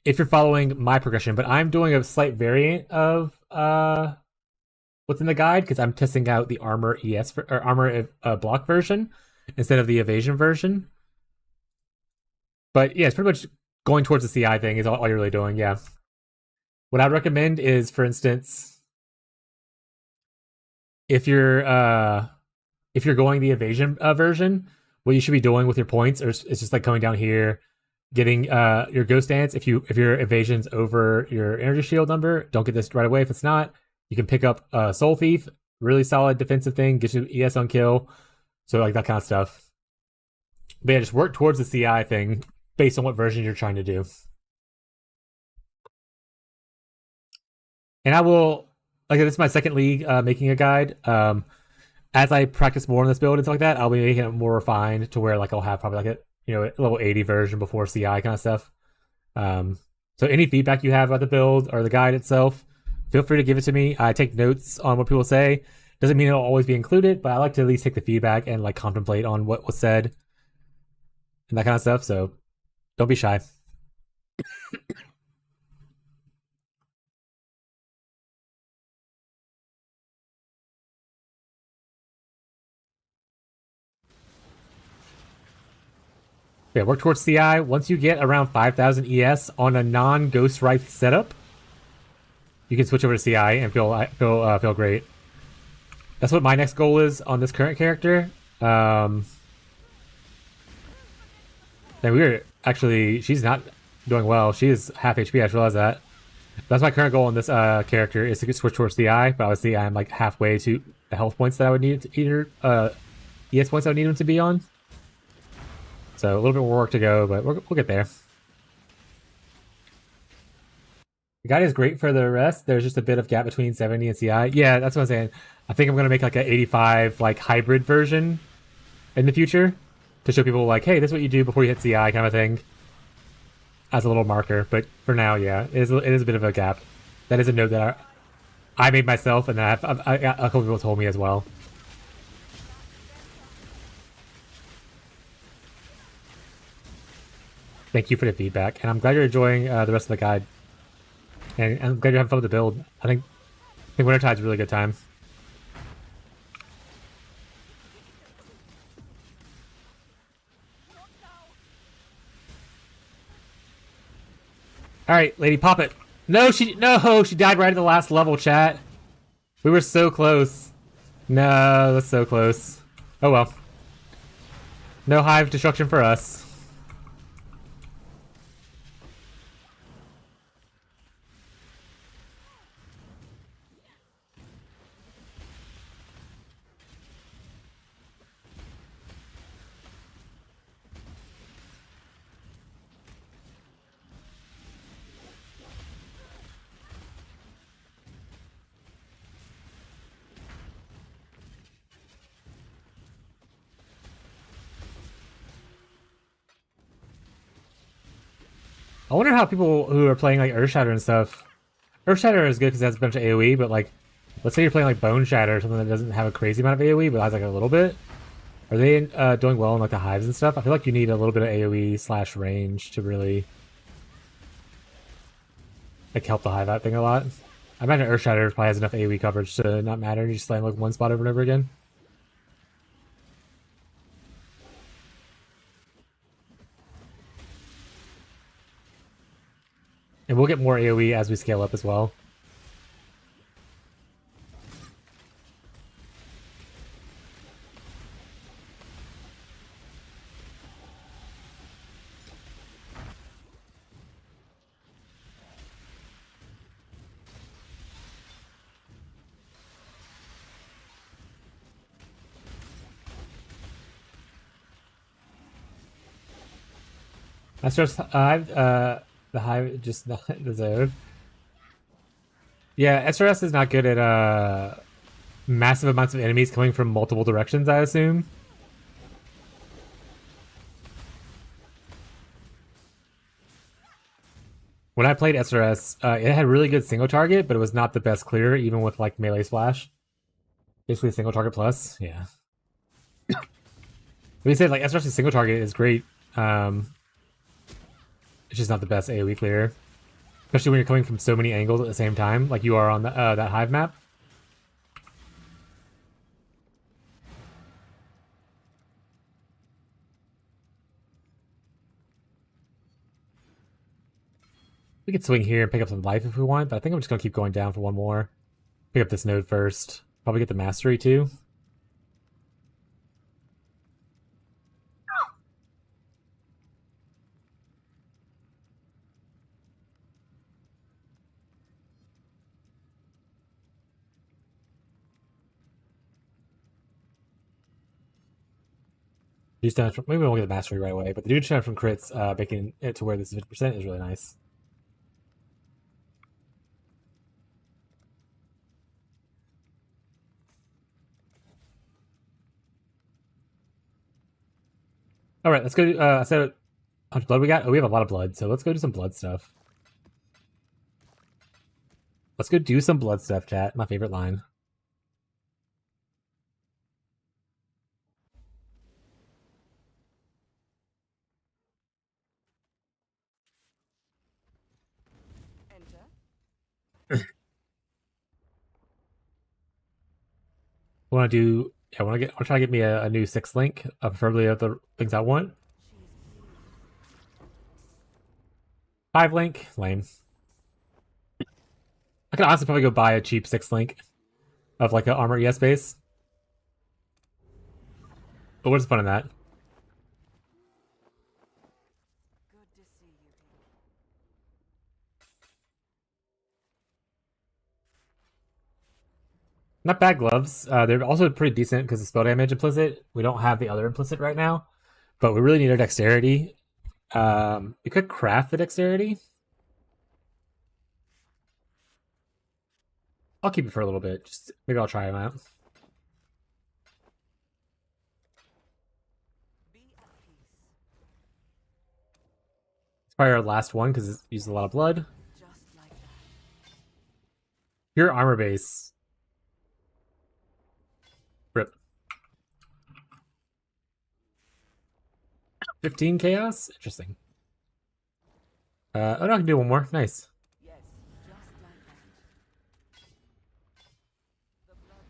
If you're following my progression, but I'm doing a slight variant of what's in the guide because I'm testing out the armor ES or armor block version instead of the evasion version. But yeah, it's pretty much going towards the CI thing is all you're really doing. Yeah. What I'd recommend is, for instance, if you're going the evasion version, what you should be doing with your points is just like coming down here, getting your ghost dance. If your evasion's over your energy shield number, don't get this right away. If it's not, you can pick up Soul Thief, really solid defensive thing, gets you ES on kill, so like that kind of stuff. But yeah, just work towards the CI thing based on what version you're trying to do. And I will, like, this is my second league making a guide. As I practice more on this build and stuff like that, I'll be making it more refined to where like I'll have probably like a level 80 version before CI kind of stuff. So any feedback you have about the build or the guide itself, feel free to give it to me. I take notes on what people say. Doesn't mean it'll always be included, but I like to at least take the feedback and like contemplate on what was said and that kind of stuff. So don't be shy. Yeah, work towards CI. Once you get around 5,000 ES on a non-Ghost Wraith setup, you can switch over to CI and feel great. That's what my next goal is on this current character. And we're actually, she's not doing well. She is half HP. I just realized that. That's my current goal on this character is to get switch towards CI. But obviously, I'm like halfway to the health points that I would need to either ES points I would need them to be on. So a little bit more work to go, but we'll get there. The guide is great for the rest. There's just a bit of gap between 70 and CI. Yeah, that's what I'm saying. I think I'm gonna make like an 85 like hybrid version in the future to show people like, hey, this is what you do before you hit CI kind of thing, as a little marker. But for now, yeah, it is a bit of a gap. That is a note that I made myself, and that a couple people told me as well. Thank you for the feedback, and I'm glad you're enjoying the rest of the guide. And I'm glad you're having fun with the build. I think Wintertide's a really good time. All right, lady, pop it. No, she died right at the last level. Chat. We were so close. No, that's so close. Oh well. No hive destruction for us. I wonder how people who are playing like Earthshatter and stuff. Earthshatter is good because it has a bunch of AoE, but like, let's say you're playing like Bone Shatter or something that doesn't have a crazy amount of AoE, but has like a little bit. Are they doing well in like the hives and stuff? I feel like you need a little bit of AoE / range to really like help the hive out thing a lot. I imagine Earthshatter probably has enough AoE coverage to not matter. You just land like one spot over and over again. And we'll get more AoE as we scale up as well. That's just the hive just not the zone. Yeah, SRS is not good at massive amounts of enemies coming from multiple directions, I assume. When I played SRS, it had really good single target, but it was not the best clear, even with like melee splash. Basically, single target plus. Yeah. But you said like SRS's single target is great. It's just not the best AoE clear, especially when you're coming from so many angles at the same time, like you are on the, that hive map. We could swing here and pick up some life if we want, but I think I'm just gonna keep going down for one more. Pick up this node first. Probably get the mastery too. Reduce damage from, maybe we won't get the mastery right away, but the reduce damage from crits, making it to where this is 50% is really nice. All right, let's go. So how much blood we got? Oh, we have a lot of blood, so let's go do some blood stuff. Let's go do some blood stuff, chat. My favorite line. Enter. I want to do. Yeah, I'll try to get me a new 6 link, preferably of the things I want. 5 link, lame. I could honestly probably go buy a cheap 6 link of like an armor ES base. But what's the fun in that? Good to see you here. Not bad gloves. They're also pretty decent because the spell damage implicit. We don't have the other implicit right now, but we really need our dexterity. We could craft the dexterity. I'll keep it for a little bit. Just maybe I'll try them out. Be at peace. It's probably our last one because it used a lot of blood. Just like that. Pure armor base. Rip. 15 chaos? Interesting. Oh no, I can do one more. Nice. Yes, just like that. The blood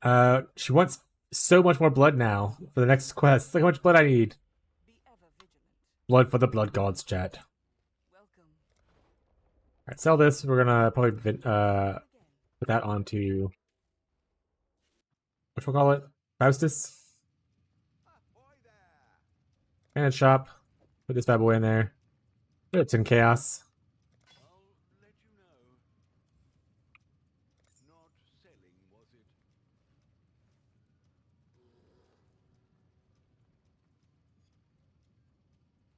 bond. She wants so much more blood now for the next quest. Look how much blood I need. Be ever vigilant. Blood for the blood gods, chat. Welcome. Alright, sell this. We're gonna probably Again. put that onto what we'll call it? Faustus. And shop. Put this bad boy in there. It's in chaos. I'll let you know. Not selling, was it?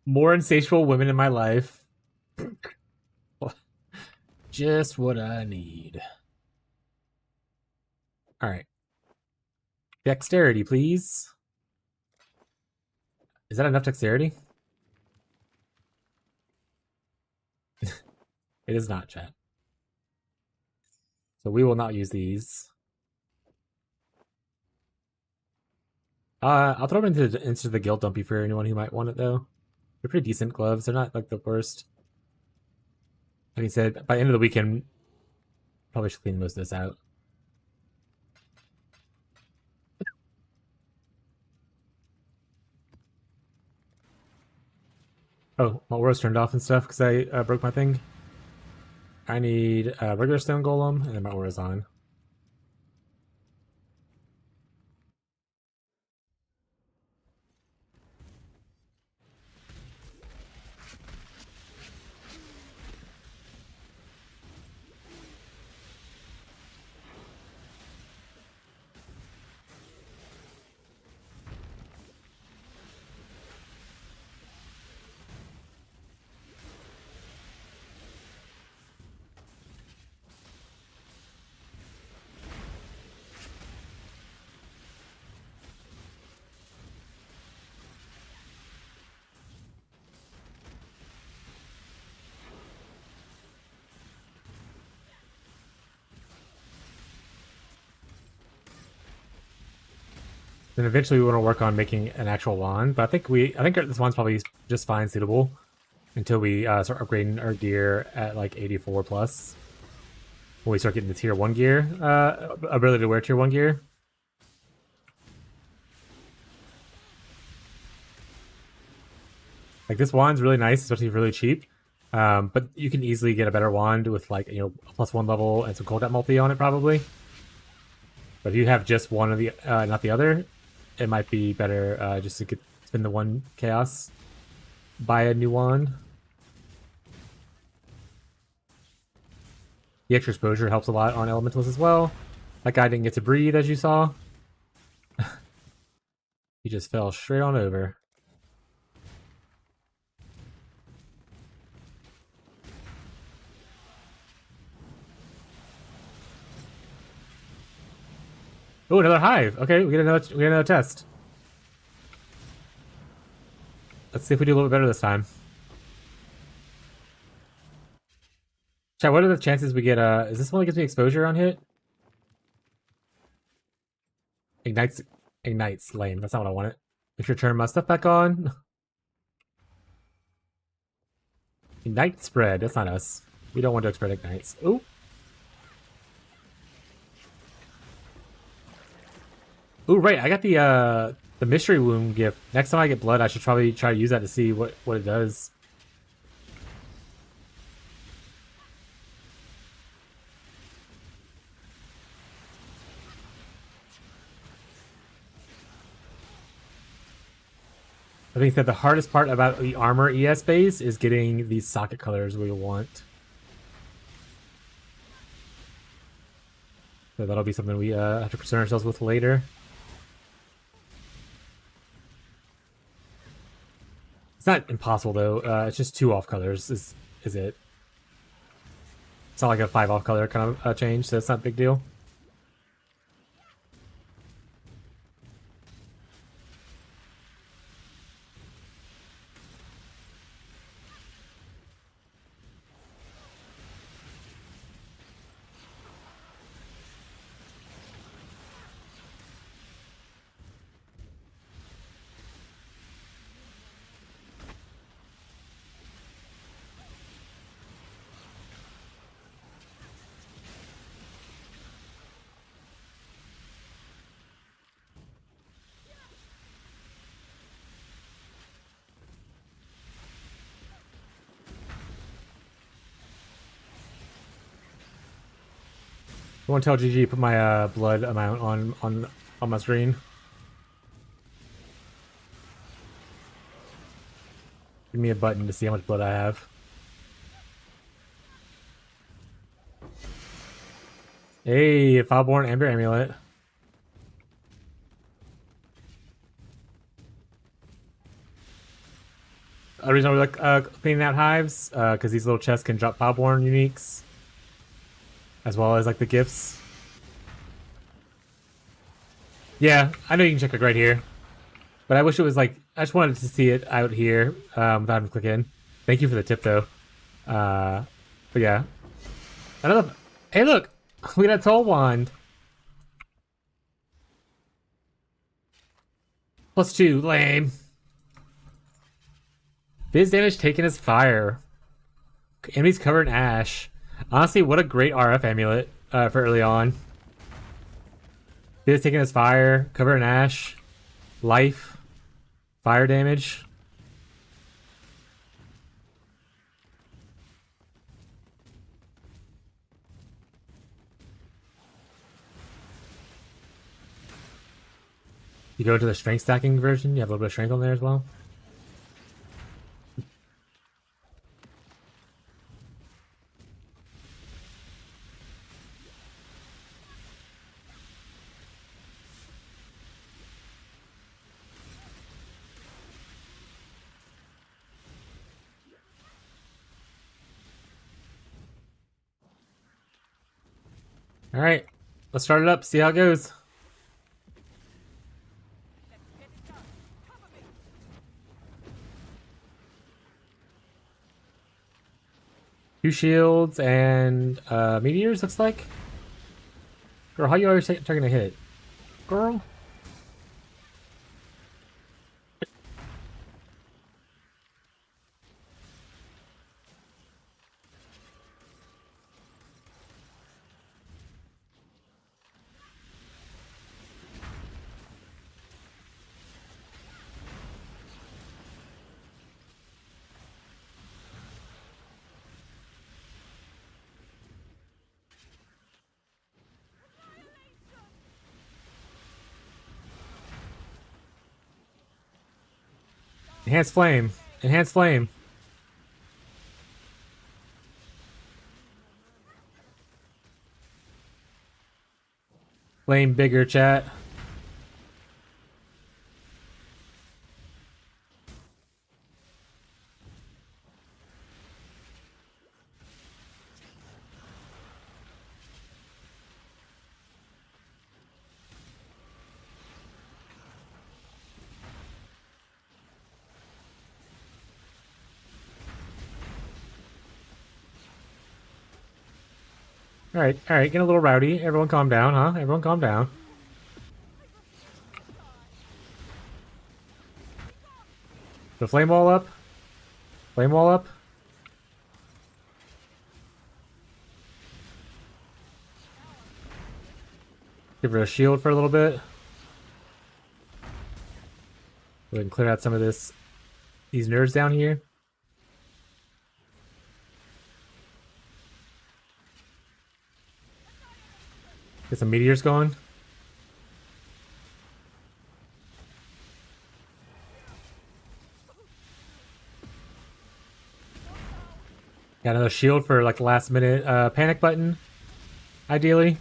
More insatiable women in my life. Just what I need. Alright. Dexterity, please. Is that enough dexterity? It is not, chat. So we will not use these. I'll throw them into the guild dumpy for anyone who might want it, though. They're pretty decent gloves. They're not, like, the worst. Like I said, by the end of the weekend, probably should clean most of this out. Oh, my aura's turned off and stuff because I broke my thing. I need a regular stone golem, and then my aura's on. Then eventually we want to work on making an actual wand, but I think this wand's probably just fine suitable until we start upgrading our gear at like 84 plus. When we start getting the tier 1 gear, ability to wear tier 1 gear. Like this wand's really nice, especially really cheap. But you can easily get a better wand with like, a +1 level and some cooldown multi on it probably. But if you have just one of the, not the other, it might be better just to spend the 1 chaos, buy a new wand. The extra exposure helps a lot on Elementalist as well. That guy didn't get to breathe, as you saw. He just fell straight on over. Oh, another hive. Okay, we get another test. Let's see if we do a little bit better this time. Chat, what are the chances we get is this one that gives me exposure on hit? Ignites lame. That's not what I wanted. Make sure to turn my stuff back on. Ignite spread. That's not us. We don't want to spread ignites. Ooh. Ooh, right. I got the mystery wound gift. Next time I get blood, I should probably try to use that to see what it does. I think that the hardest part about the armor ES base is getting these socket colors we want. So that'll be something we have to concern ourselves with later. It's not impossible though. It's just 2 off colors is it. It's not like a 5 off color kind of change, so it's not a big deal. I want to tell GG put my blood amount on my screen. Give me a button to see how much blood I have. Hey, Foulborn Amber Amulet. The reason we like cleaning out hives, because these little chests can drop Foulborn uniques, as well as like the gifts. Yeah, I know you can check it right here, but I wish it was like I just wanted to see it out here without having to click in. Thank you for the tip though. But yeah, another. Hey, look, we got a toll wand. +2, lame. Biz damage taken as fire. Enemies covered in ash. Honestly, what a great RF amulet for early on. Biz taken as fire, covered in ash, life, fire damage. You go to the strength stacking version, you have a little bit of strength on there as well. All right, let's start it up. See how it goes. Two shields and meteors. Looks like. Girl, how you always taking a hit, girl? Enhanced flame. Enhanced flame. Flame bigger, chat. Alright, getting a little rowdy. Everyone calm down, huh? Everyone calm down. The flame wall up. Flame wall up. Give her a shield for a little bit. We can clear out some of these nerds down here. Get some meteors going. Got another shield for like the last minute panic button. Ideally.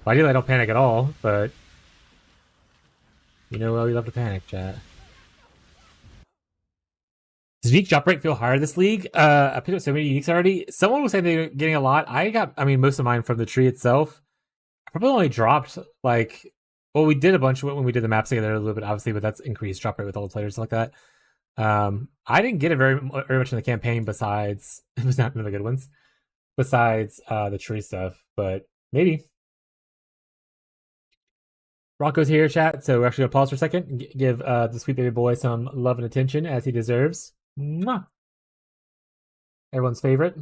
Well, ideally I don't panic at all, but you know we love to panic, chat. Does unique drop rate feel higher this league? I picked up so many uniques already. Someone was saying they're getting a lot. I mean, most of mine from the tree itself. I probably only dropped like, well, we did a bunch when we did the maps together a little bit, obviously, but that's increased drop rate with all the players like that. I didn't get it very much in the campaign. Besides, it was not one of the good ones. Besides the tree stuff, but maybe. Rocco's here, chat. So we're actually gonna pause for a second and give the sweet baby boy some love and attention as he deserves. Mwah. Everyone's favorite.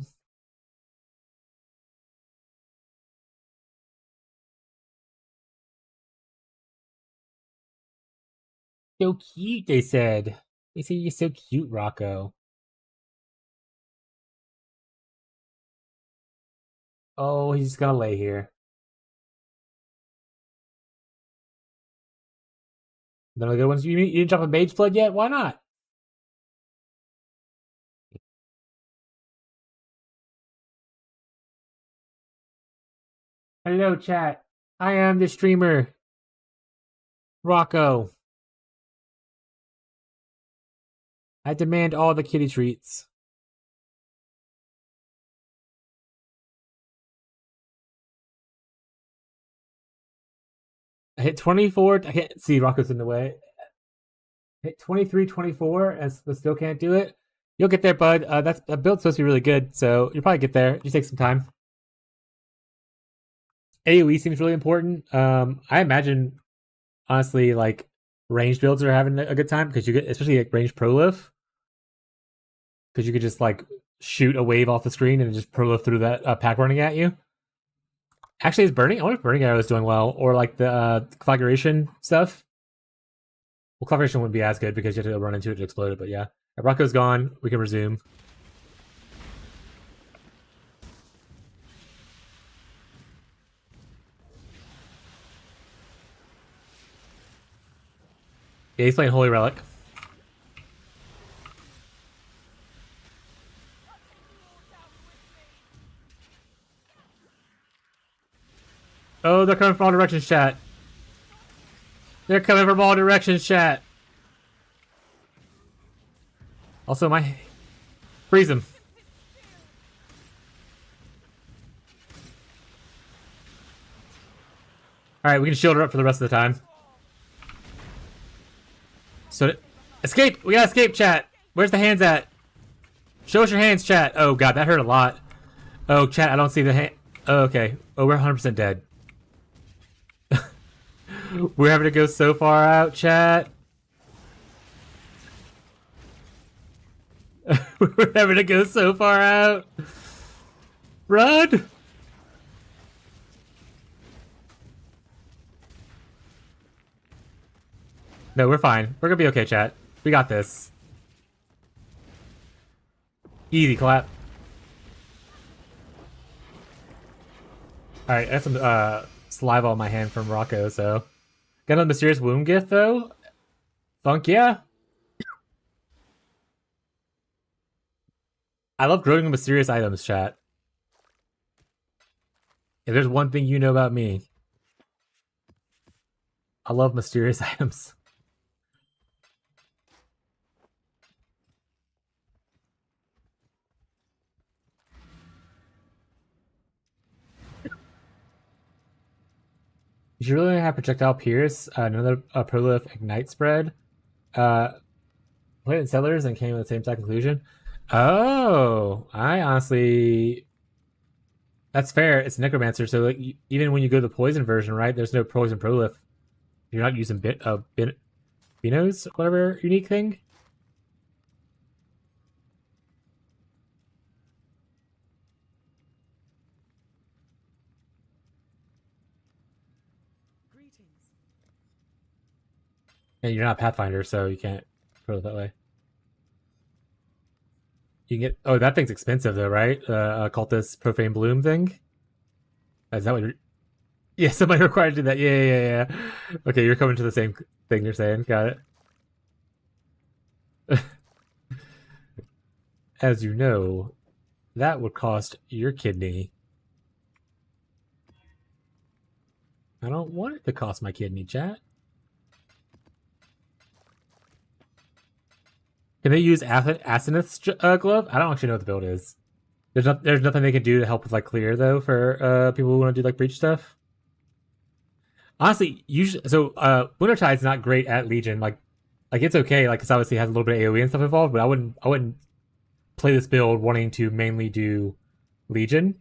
So cute, they said. They say you're so cute, Rocco. Oh, he's just gonna lay here. None of the good ones. You didn't drop a Mage Blood yet? Why not? Hello, chat. I am the streamer, Rocco. I demand all the kitty treats. I hit 24. I can't see. Rocco's in the way. Hit 23, 24, but still can't do it. You'll get there, bud. That build's supposed to be really good, so you'll probably get there. Just take some time. AoE seems really important. I imagine, honestly, like ranged builds are having a good time because you get, especially like ranged prolif, because you could just like shoot a wave off the screen and just prolif through that pack running at you. Actually, is burning? I wonder if burning arrow is doing well, or like the conflagration stuff. Well, conflagration wouldn't be as good because you have to run into it to explode it. But yeah, Rocco's gone. We can resume. Yeah, he's playing Holy Relic. Oh, they're coming from all directions, chat. They're coming from all directions, chat. Also, freeze him. Alright, we can shield her up for the rest of the time. So, escape! We gotta escape, chat! Where's the hands at? Show us your hands, chat! Oh god, that hurt a lot. Oh, chat, I don't see the hand. Oh, okay. Oh, we're 100% dead. We're having to go so far out, chat. We're having to go so far out. Run! No, we're fine. We're gonna be okay, chat. We got this. Easy clap. Alright, I got some saliva on my hand from Rocco, so. Got a mysterious wound gift, though? Funk, yeah. I love growing mysterious items, chat. If there's one thing you know about me, I love mysterious items. You should really have projectile pierce, another prolif ignite spread. Put it in settlers and came to the same exact conclusion. Oh, I honestly That's fair. It's necromancer, so like even when you go the poison version, right? There's no poison prolif. You're not using Binos, whatever unique thing. Greetings. And you're not Pathfinder, so you can't prolif that way. You can get. Oh, that thing's expensive though, right? Cultist Profane Bloom thing. Is that what you're? Yeah, somebody required to do that. Yeah. Okay, you're coming to the same thing you're saying. Got it. As you know, that would cost your kidney. I don't want it to cost my kidney, chat. Can they use Asinith's glove? I don't actually know what the build is. There's nothing they can do to help with like clear though for people who want to do like breach stuff. Honestly, usually Wintertide's not great at Legion. Like it's okay, like because obviously it has a little bit of AoE and stuff involved, but I wouldn't play this build wanting to mainly do Legion.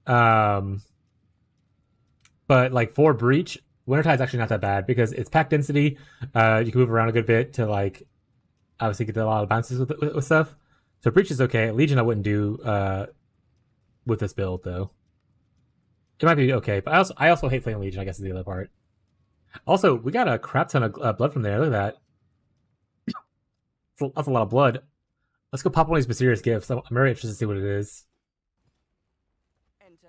But like for breach, Wintertide's actually not that bad because it's pack density. You can move around a good bit to like obviously get a lot of bounces with stuff. So breach is okay. Legion I wouldn't do with this build though. It might be okay, but I also hate playing Legion, I guess is the other part. Also, we got a crap ton of blood from there. Look at that. That's a lot of blood. Let's go pop one of these mysterious gifts. I'm very interested to see what it is. Enter.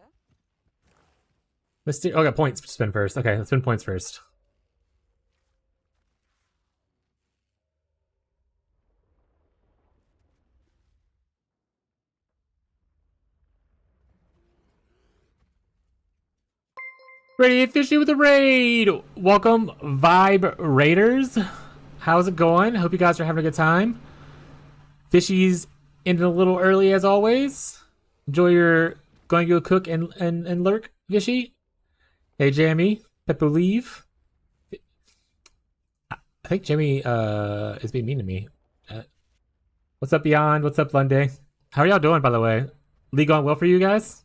I got points to spend first. Okay, let's spend points first. Ready Fishy with a raid! Welcome, Vibe Raiders. How's it going? Hope you guys are having a good time. Fishy's ended a little early as always. Enjoy your going to go cook and lurk, Fishy. Hey, Jamie. Pepper leave. I think Jamie is being mean to me. What's up, Beyond? What's up, Lunday? How are y'all doing, by the way? League going well for you guys?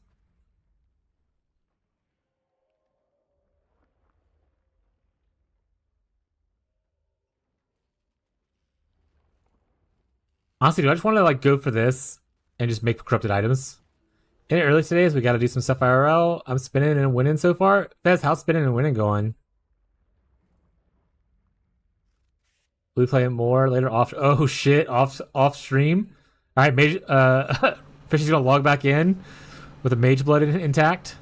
Honestly, do I just want to like go for this and just make corrupted items? In the early days, we got to do some stuff IRL. I'm spinning and winning so far. Fez, how's spinning and winning going? We play more later off. Oh shit, off stream. All right, mage. Fishy's gonna log back in with a mage blood intact.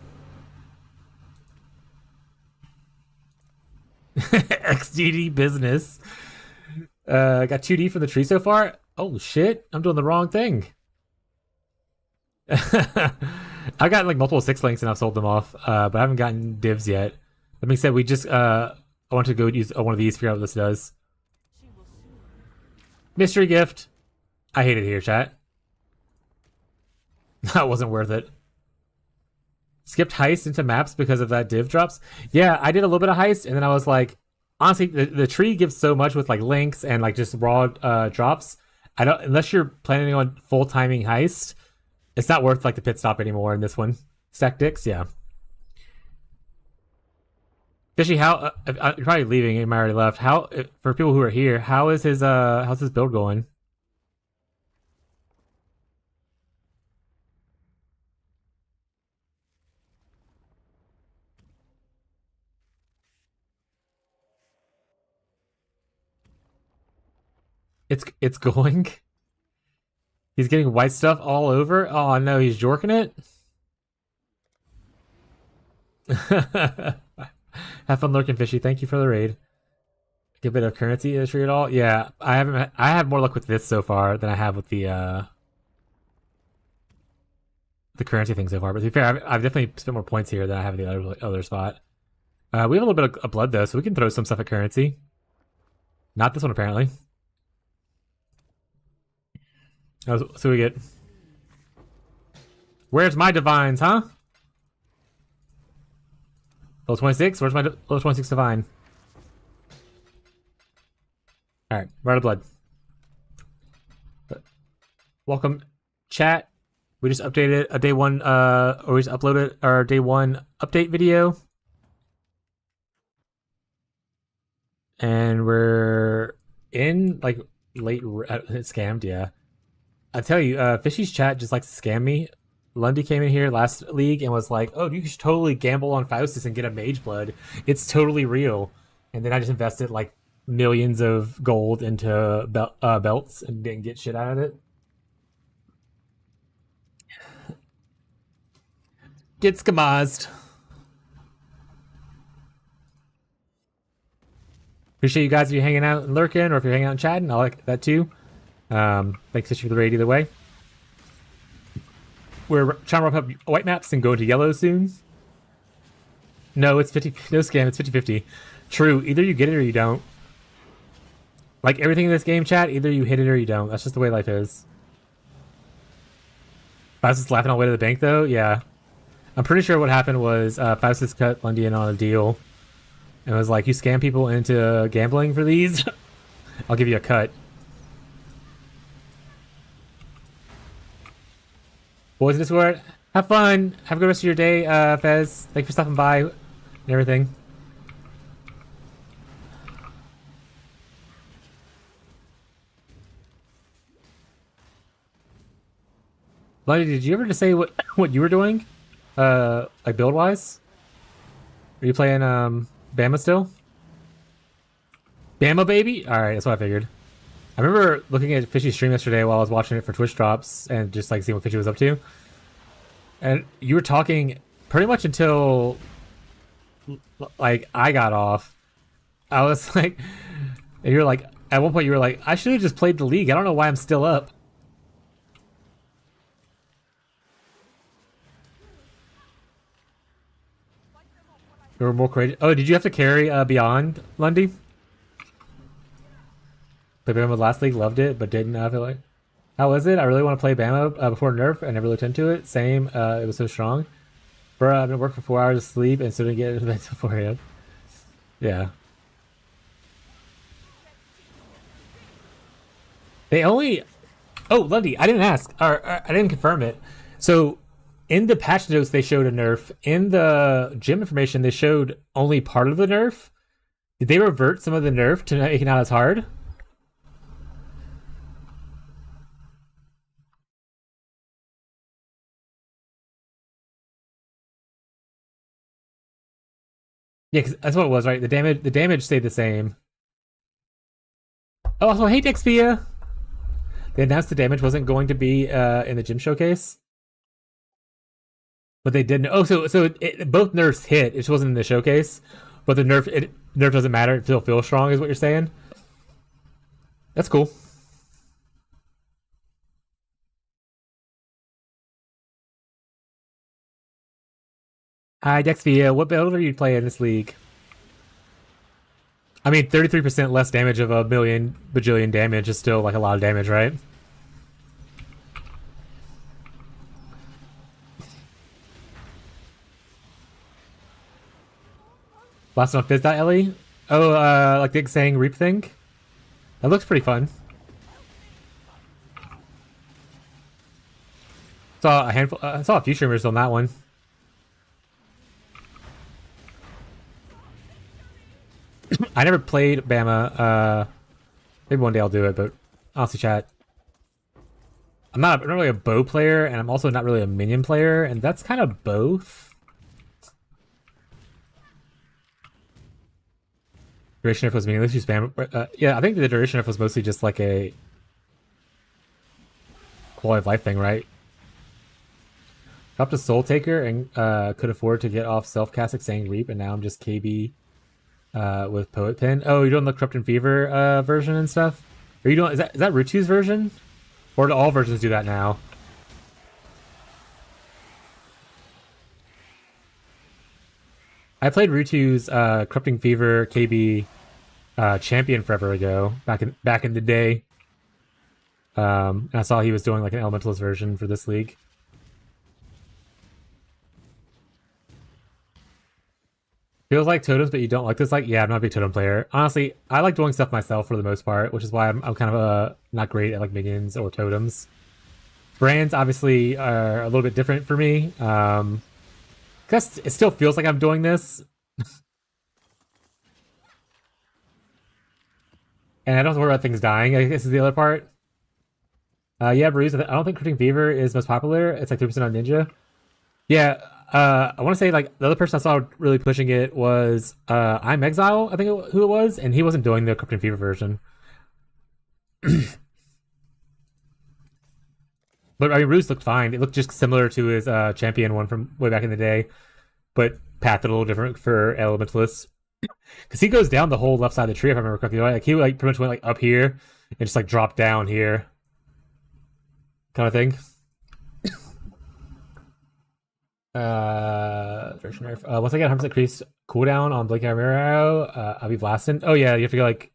XDD business. Got 2D from the tree so far. Oh shit, I'm doing the wrong thing. I got like multiple 6 links and I've sold them off, but I haven't gotten divs yet. That being said, we just I want to go use one of these, figure out what this does. Mystery gift. I hate it here, chat. That wasn't worth it. Skipped heist into maps because of that div drops. Yeah, I did a little bit of heist, and then I was like, honestly, the tree gives so much with like links and like just raw drops. I don't, unless you're planning on full timing heist, it's not worth like the pit stop anymore in this one. Stack dicks, yeah. Fishy, how you're probably leaving? You might already left. How for people who are here? How's his build going? It's going. He's getting white stuff all over. Oh no, he's jorking it. Have fun lurking, Fishy. Thank you for the raid. Get a bit of currency issue at all? Yeah, I have more luck with this so far than I have with the currency thing so far. But to be fair, I've definitely spent more points here than I have in the other spot. We have a little bit of blood though, so we can throw some stuff at currency. Not this one apparently. So we get. Where's my divines, huh? Level 26? Where's my level 26 divine? Alright, we're out of blood. Welcome, chat. We just updated a day one, or we just uploaded our day one update video. And we're in, like, late, scammed, yeah. I tell you, Fishy's chat just likes to scam me. Lundy came in here last league and was like, oh, you should totally gamble on Faustus and get a Mage Blood. It's totally real. And then I just invested, like, millions of gold into belts and didn't get shit out of it. Get skamazed. Appreciate you guys if you're hanging out and lurking, or if you're hanging out and chatting. I like that too. Thanks Fishy for the raid either way. We're trying to wrap up white maps and go into yellow soon. No, it's 50. No scam. It's 50-50. True. Either you get it or you don't. Like everything in this game, chat. Either you hit it or you don't. That's just the way life is. Faustus laughing all the way to the bank, though. Yeah, I'm pretty sure what happened was Faustus cut Lundy in on a deal, and was like, "You scam people into gambling for these. I'll give you a cut." Boys in Discord, have fun. Have a good rest of your day, Fez. Thanks for stopping by and everything. Lundy, did you ever just say what you were doing? Like build wise? Are you playing Bama still? Bama baby? Alright, that's what I figured. I remember looking at Fishy's stream yesterday while I was watching it for Twitch drops and just like seeing what Fishy was up to. And you were talking pretty much until like I got off. I was like, and you're like, at one point you were like, I should have just played the league. I don't know why I'm still up. You were more courageous. Oh, did you have to carry Beyond, Lundy? Played Bama last league, loved it, but didn't feel like. How was it? I really want to play Bama before nerf. I never looked into it. Same. It was so strong. Bro, I've been working for 4 hours of sleep and still didn't get into bed beforehand. Yeah. They only. Oh, Lundy, I didn't ask. Or I didn't confirm it. So, in the patch notes, they showed a nerf. In the gym information, they showed only part of the nerf. Did they revert some of the nerf to make it not as hard? Yeah, cause that's what it was, right? The damage stayed the same. Oh, also, hey, Dexpia! They announced the damage wasn't going to be in the gym showcase. But they didn't. Oh, so both nerfs hit. It just wasn't in the showcase. But the nerf doesn't matter. It still feels strong, is what you're saying. That's cool. Hi, Dexvia. What build are you playing in this league? I mean, 33% less damage of a million bajillion damage is still like a lot of damage, right? Last on Fizz.le? Oh, like the saying Reap thing? That looks pretty fun. Saw a handful. I saw a few streamers on that one. I never played Bama. Maybe one day I'll do it, but honestly, chat. I'm not really a bow player, and I'm also not really a minion player, and that's kind of both. Duration nerf was meaningless. You spam. Yeah, I think the duration nerf was mostly just like a quality of life thing, right? Dropped a Soul Taker and could afford to get off self-casting saying Reap, and now I'm just KB with Poet Pin. Oh, you're doing the Corrupt and Fever version and stuff? Are you doing? Is that Rutu's version? Or do all versions do that now? I played Rutu's Corrupting Fever KB champion forever ago, back in the day. And I saw he was doing like an Elementalist version for this league. Feels like totems, but you don't like this. Like, yeah, I'm not a big totem player. Honestly, I like doing stuff myself for the most part, which is why I'm kind of not great at like minions or totems. Brands obviously are a little bit different for me. Because it still feels like I'm doing this, and I don't have to worry about things dying. I guess is the other part. Yeah, Bruce. I don't think Critting Fever is most popular. It's like 3% on Ninja. Yeah, I want to say like the other person I saw really pushing it was I'm Exile. I think who it was, and he wasn't doing the Critting Fever version. But I mean, Ruse looked fine. It looked just similar to his champion one from way back in the day, but pathed a little different for Elementalist. Because he goes down the whole left side of the tree, if I remember correctly. Like he like pretty much went like up here and just like dropped down here, kind of thing. Direction nerf. Once I get 100% increased cooldown on Blink Arrow, I'll be blasting. Oh yeah, you have to go like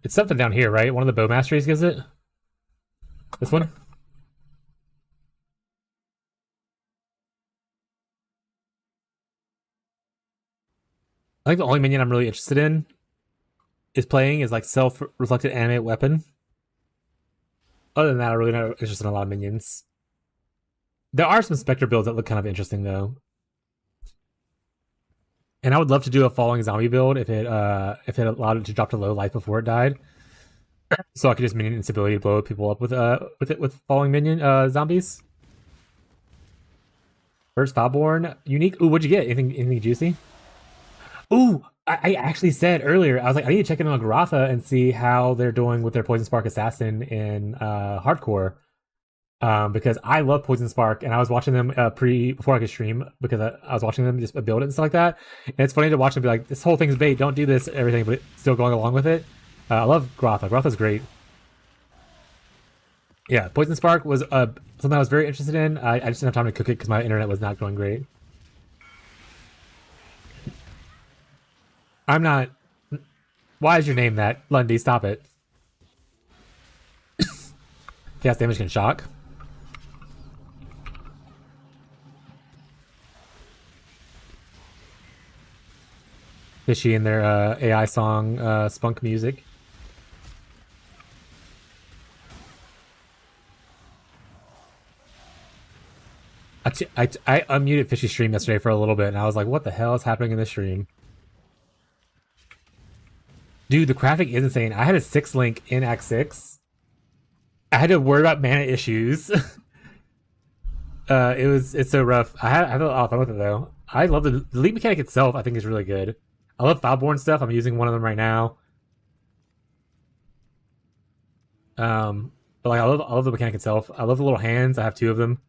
it's something down here, right? One of the bow masteries gives it. This one. I think the only minion I'm really interested in is playing is like self-reflected animate weapon. Other than that, I'm really not interested in a lot of minions. There are some Spectre builds that look kind of interesting though. And I would love to do a falling zombie build if it allowed it to drop to low life before it died. So I could just minion instability to blow people up with falling minion zombies. First Foulborn unique. Ooh, what'd you get? Anything juicy? Ooh, I actually said earlier, I was like, I need to check in on Garotha and see how they're doing with their Poison Spark Assassin in hardcore. Because I love Poison Spark, and I was watching them before I could stream because I was watching them just build it and stuff like that. And it's funny to watch them be like, "This whole thing's bait. Don't do this, everything," but it's still going along with it. I love Garotha. Garotha's great. Yeah, Poison Spark was something I was very interested in. I just didn't have time to cook it because my internet was not going great. I'm not. Why is your name that? Lundy, stop it. Chaos damage can shock. Fishy in their AI song spunk music. I unmuted Fishy's stream yesterday for a little bit, and I was like, what the hell is happening in this stream? Dude, the crafting is insane. I had a 6-link in Act 6. I had to worry about mana issues. It's so rough. I had a lot of fun with it though. I love the leap mechanic itself. I think is really good. I love Foulborn stuff. I'm using one of them right now. But like I love the mechanic itself. I love the little hands. I have 2 of them.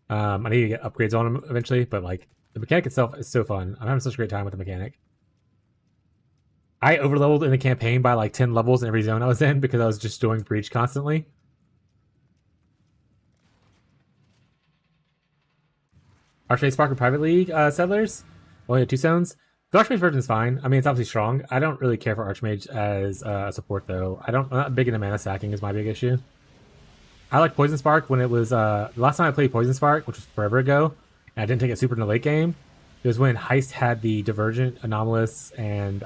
I need to get upgrades on them eventually, but like the mechanic itself is so fun. I'm having such a great time with the mechanic. I overleveled in the campaign by like 10 levels in every zone I was in because I was just doing Breach constantly. Archmage Spark and Private League Settlers. Only had 2 zones. The Archmage version is fine. I mean, it's obviously strong. I don't really care for Archmage as a support though. I'm not big into mana sacking is my big issue. I like Poison Spark when it was the last time I played Poison Spark, which was forever ago, and I didn't take it super in the late game. It was when Heist had the Divergent, Anomalous, and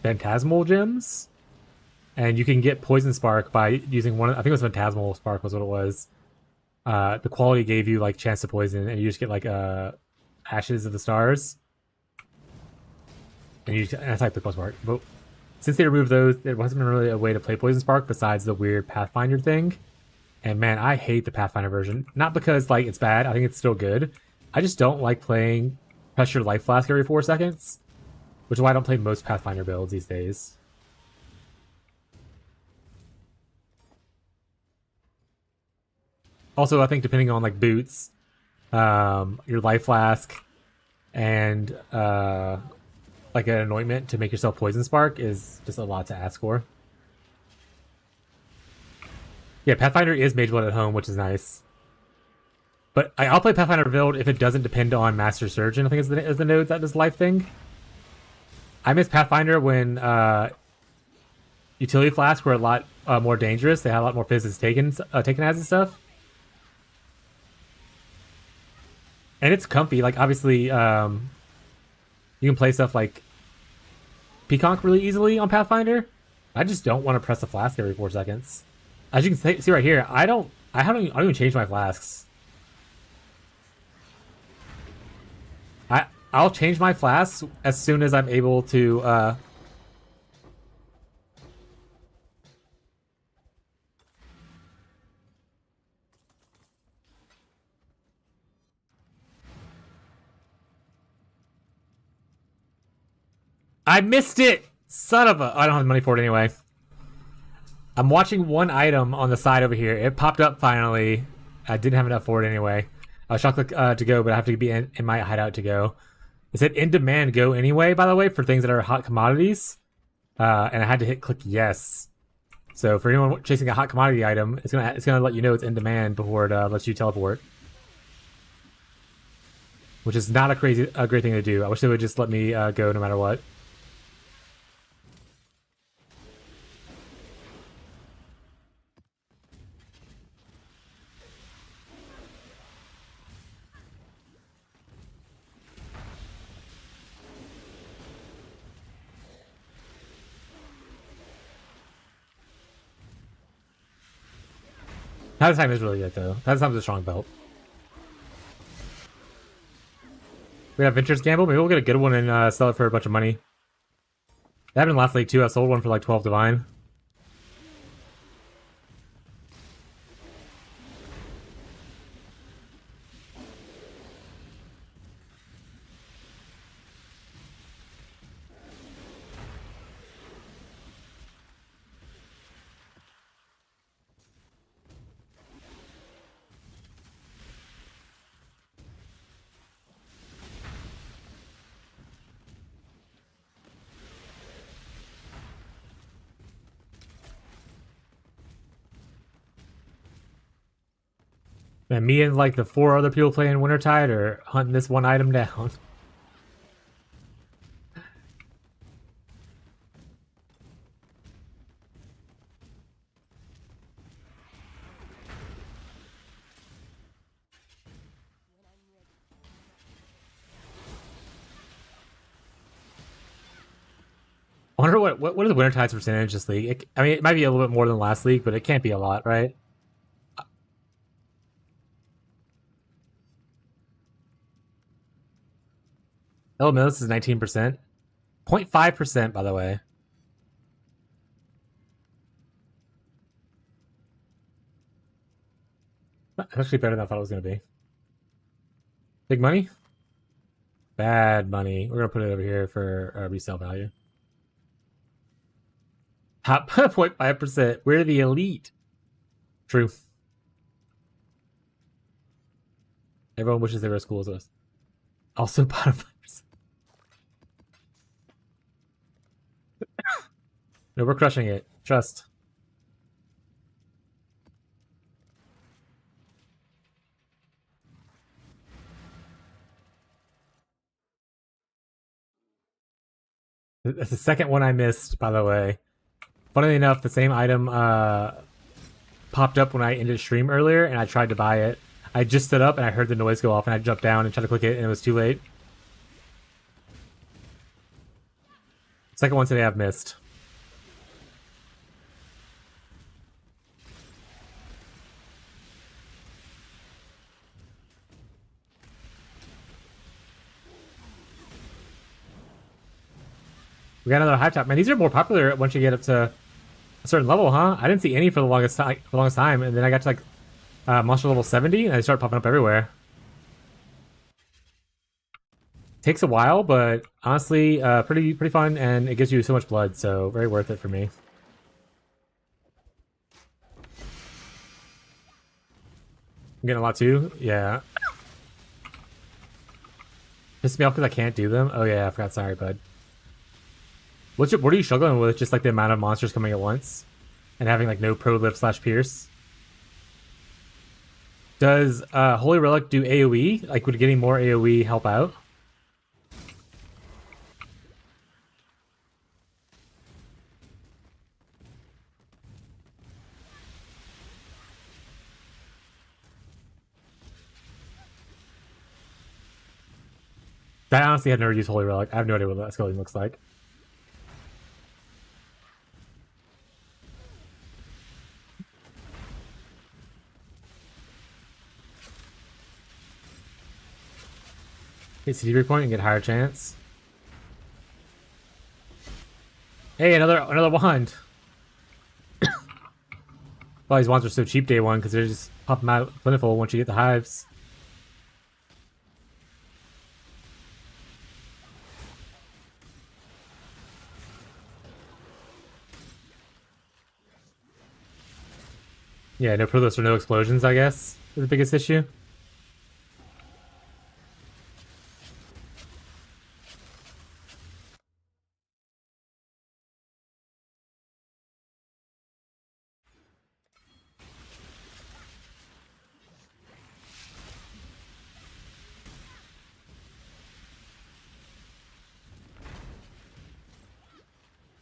Phantasmal gems. And you can get Poison Spark by using one. I think it was Phantasmal Spark was what it was. The quality gave you like chance to poison, and you just get like Ashes of the Stars. And I typed the Poison Spark. But since they removed those, there wasn't really a way to play Poison Spark besides the weird Pathfinder thing. And man, I hate the Pathfinder version. Not because like it's bad, I think it's still good. I just don't like playing Pressure Life Flask every 4 seconds. Which is why I don't play most Pathfinder builds these days. Also, I think depending on like boots, your Life Flask, and like an anointment to make yourself Poison Spark is just a lot to ask for. Yeah, Pathfinder is Mage Blood at home, which is nice. But I'll play Pathfinder build if it doesn't depend on Master Surgeon, I think is the node that does life thing. I miss Pathfinder when Utility Flasks were a lot more dangerous. They had a lot more physics taken as and stuff. And it's comfy. Like, obviously, you can play stuff like Peaconk really easily on Pathfinder. I just don't want to press the flask every 4 seconds. As you can see right here, I don't even change my flasks. I'll change my flasks as soon as I'm able to. I missed it, son of a! I don't have the money for it anyway. I'm watching one item on the side over here. It popped up finally. I didn't have enough for it anyway. I was chocolate to go, but I have to be in my hideout to go. It said in demand go anyway, by the way, for things that are hot commodities. And I had to hit click yes. So for anyone chasing a hot commodity item, it's gonna let you know it's in demand before it lets you teleport. Which is not a great thing to do. I wish they would just let me go no matter what. That time is really good though. That time's a strong belt. We have Ventures Gamble. Maybe we'll get a good one and sell it for a bunch of money. That happened last league too. I sold one for like 12 divine. And me and like the 4 other people playing Wintertide are hunting this one item down. I wonder what are the Wintertide's percentage this league? I mean, it might be a little bit more than last league, but it can't be a lot, right? Elementalist is 19%. 0.5%, by the way. That's actually better than I thought it was going to be. Big money? Bad money. We're going to put it over here for resale value. Top 0.5%. We're the elite. True. Everyone wishes they were as cool as us. Also bottom 5%. No, we're crushing it. Trust. That's the second one I missed, by the way. Funnily enough, the same item popped up when I ended stream earlier, and I tried to buy it. I just stood up, and I heard the noise go off, and I jumped down and tried to click it, and it was too late. Second one today I've missed. We got another high top. Man, these are more popular once you get up to a certain level, huh? I didn't see any for the longest time, and then I got to like monster level 70, and they start popping up everywhere. Takes a while, but honestly, pretty fun, and it gives you so much blood, so very worth it for me. I'm getting a lot too. Yeah. Pissed me off because I can't do them. Oh yeah, I forgot. Sorry, bud. What are you struggling with? Just like the amount of monsters coming at once, and having like no pro lift / pierce. Does Holy Relic do AoE? Like, would getting more AoE help out? I honestly have never used Holy Relic. I have no idea what that skeleton looks like. Hit CD breakpoint and get higher chance. Hey, another wand. Well, these wands are so cheap day one because they're just popping out plentiful once you get the hives. Yeah, no Protoss or no explosions, I guess, is the biggest issue.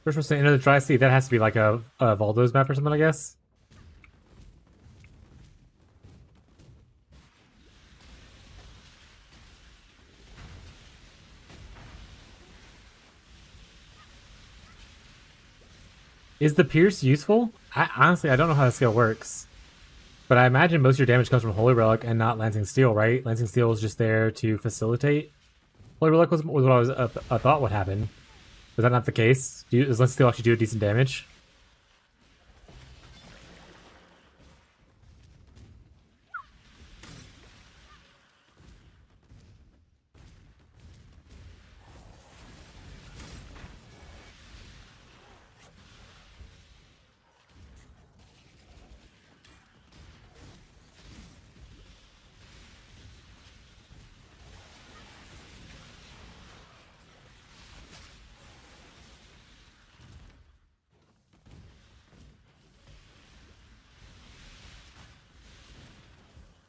First we're saying Enter the Dry Sea, that has to be like a Valdo's map or something, I guess. Is the Pierce useful? Honestly, I don't know how the skill works. But I imagine most of your damage comes from Holy Relic and not Lancing Steel, right? Lancing Steel is just there to facilitate. Holy Relic was what I thought would happen. Is that not the case? Does Lancing Steel actually do decent damage?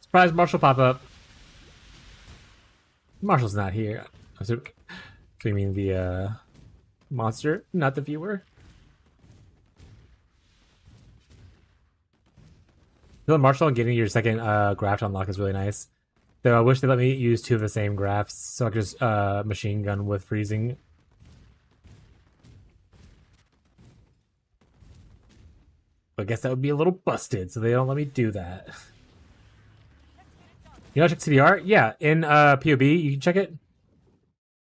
Surprise Marshall pop up. Marshall's not here. So you mean the monster, not the viewer? Killing Marshall and getting your second graft unlock is really nice. Though I wish they let me use two of the same grafts so I could just machine gun with freezing. But I guess that would be a little busted, so they don't let me do that. You know, check CDR? Yeah, in POB, you can check it.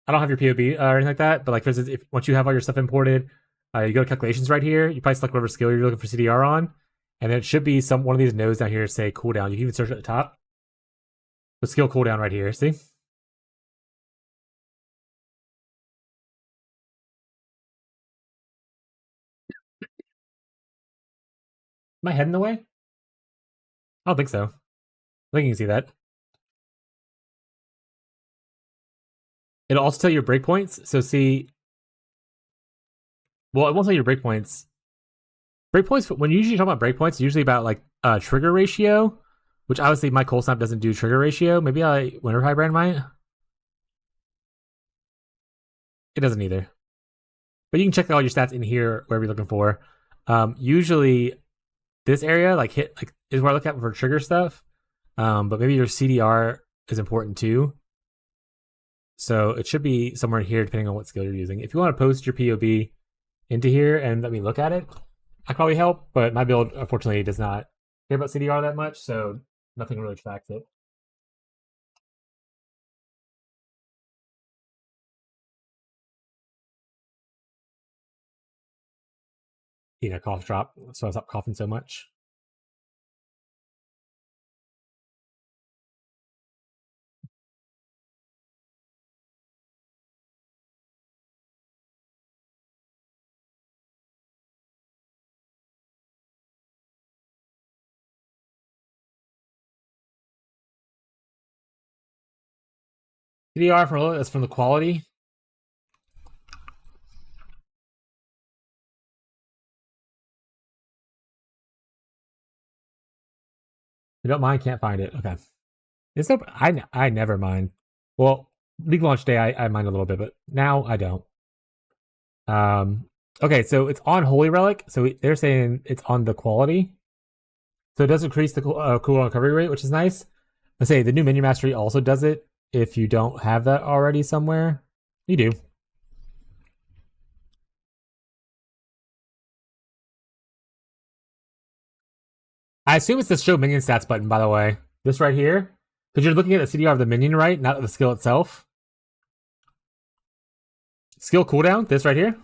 I don't have your POB or anything like that, but like, for instance, if once you have all your stuff imported, you go to calculations right here. You probably select whatever skill you're looking for CDR on, and then it should be one of these nodes down here say cooldown. You can even search at the top. The skill cooldown right here. See? Am I head in the way? I don't think so. I think you can see that. It'll also tell you your breakpoints. So see, well, it won't tell you your breakpoints. Breakpoints, when you usually talk about breakpoints, it's usually about like trigger ratio, which obviously my cold snap doesn't do trigger ratio. Maybe Wintertide Brand might. It doesn't either. But you can check all your stats in here, wherever you're looking for. Usually, this area is where I look at for trigger stuff. But maybe your CDR is important too. So it should be somewhere in here, depending on what skill you're using. If you want to post your POB into here and let me look at it, I could probably help. But my build, unfortunately, does not care about CDR that much, so nothing really tracks it. Cough drop, so I stop coughing so much. CDR that's from the quality. You don't mind, can't find it. Okay. It's no, I never mind. Well, League launch day I mind a little bit, but now I don't. Okay, so it's on Holy Relic, so they're saying it's on the quality. So it does increase the cooldown recovery rate, which is nice. Let's say the new menu mastery also does it if you don't have that already somewhere. You do. I assume it's the show minion stats button, by the way. This right here. Because you're looking at the CDR of the minion, right? Not the skill itself. skill cooldown, this right here.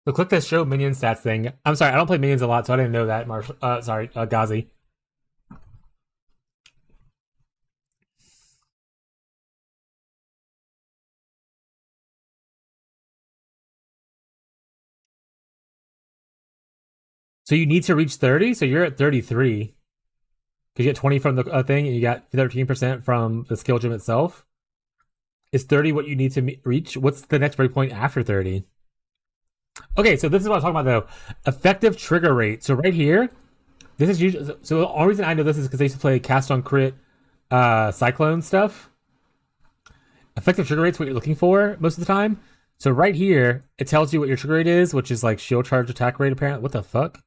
So click this show minion stats thing. I'm sorry, I don't play minions a lot, so I didn't know that, Marshall. Ghazi. So you need to reach 30, so you're at 33. Because you get 20 from the thing, and you got 13% from the skill gem itself. Is 30 what you need to reach? What's the next breakpoint after 30? Okay, so this is what I'm talking about, though. Effective trigger rate. So right here, this is usually... So the only reason I know this is because I used to play cast on crit Cyclone stuff. Effective trigger rate's what you're looking for most of the time. So right here, it tells you what your trigger rate is, which is like shield charge attack rate, apparently. What the fuck?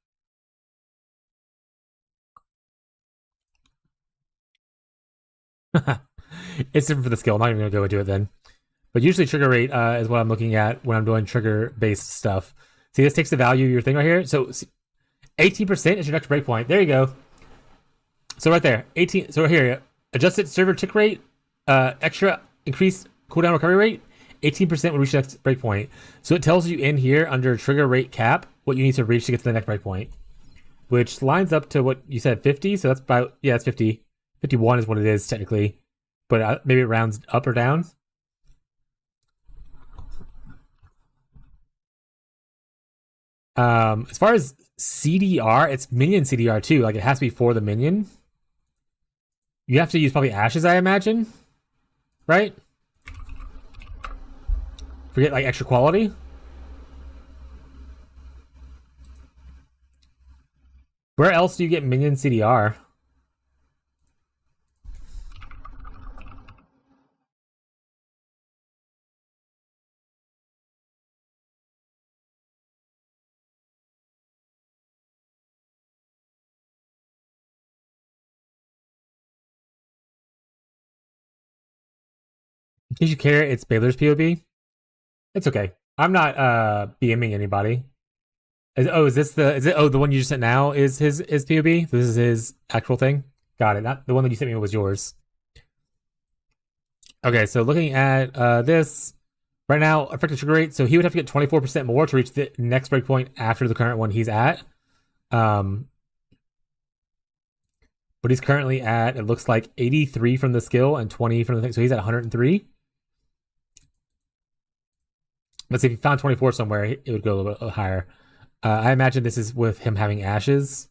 It's different for the skill. I'm not even going to go into it then. But usually trigger rate is what I'm looking at when I'm doing trigger-based stuff. See, this takes the value of your thing right here. So 18% is your next breakpoint. There you go. So right there, 18. So right here, adjusted server tick rate, extra increased cooldown recovery rate, 18% will reach the next breakpoint. So it tells you in here under trigger rate cap what you need to reach to get to the next breakpoint, which lines up to what you said, 50. So that's about, yeah, it's 50. 51 is what it is technically, but maybe it rounds up or down. As far as CDR, it's minion CDR too. Like it has to be for the minion. You have to use probably ashes, I imagine, right? Forget like extra quality. Where else do you get minion CDR? In case you care, it's Baylor's POB. It's okay. I'm not BMing anybody. Is this the one you just sent now is his POB? This is his actual thing? Got it. Not the one that you sent me was yours. Okay, so looking at this right now, effective trigger rate. So he would have to get 24% more to reach the next breakpoint after the current one he's at. But he's currently at, it looks like 83 from the skill and 20 from the thing. So he's at 103. Let's see if he found 24 somewhere, it would go a little bit higher. I imagine this is with him having ashes.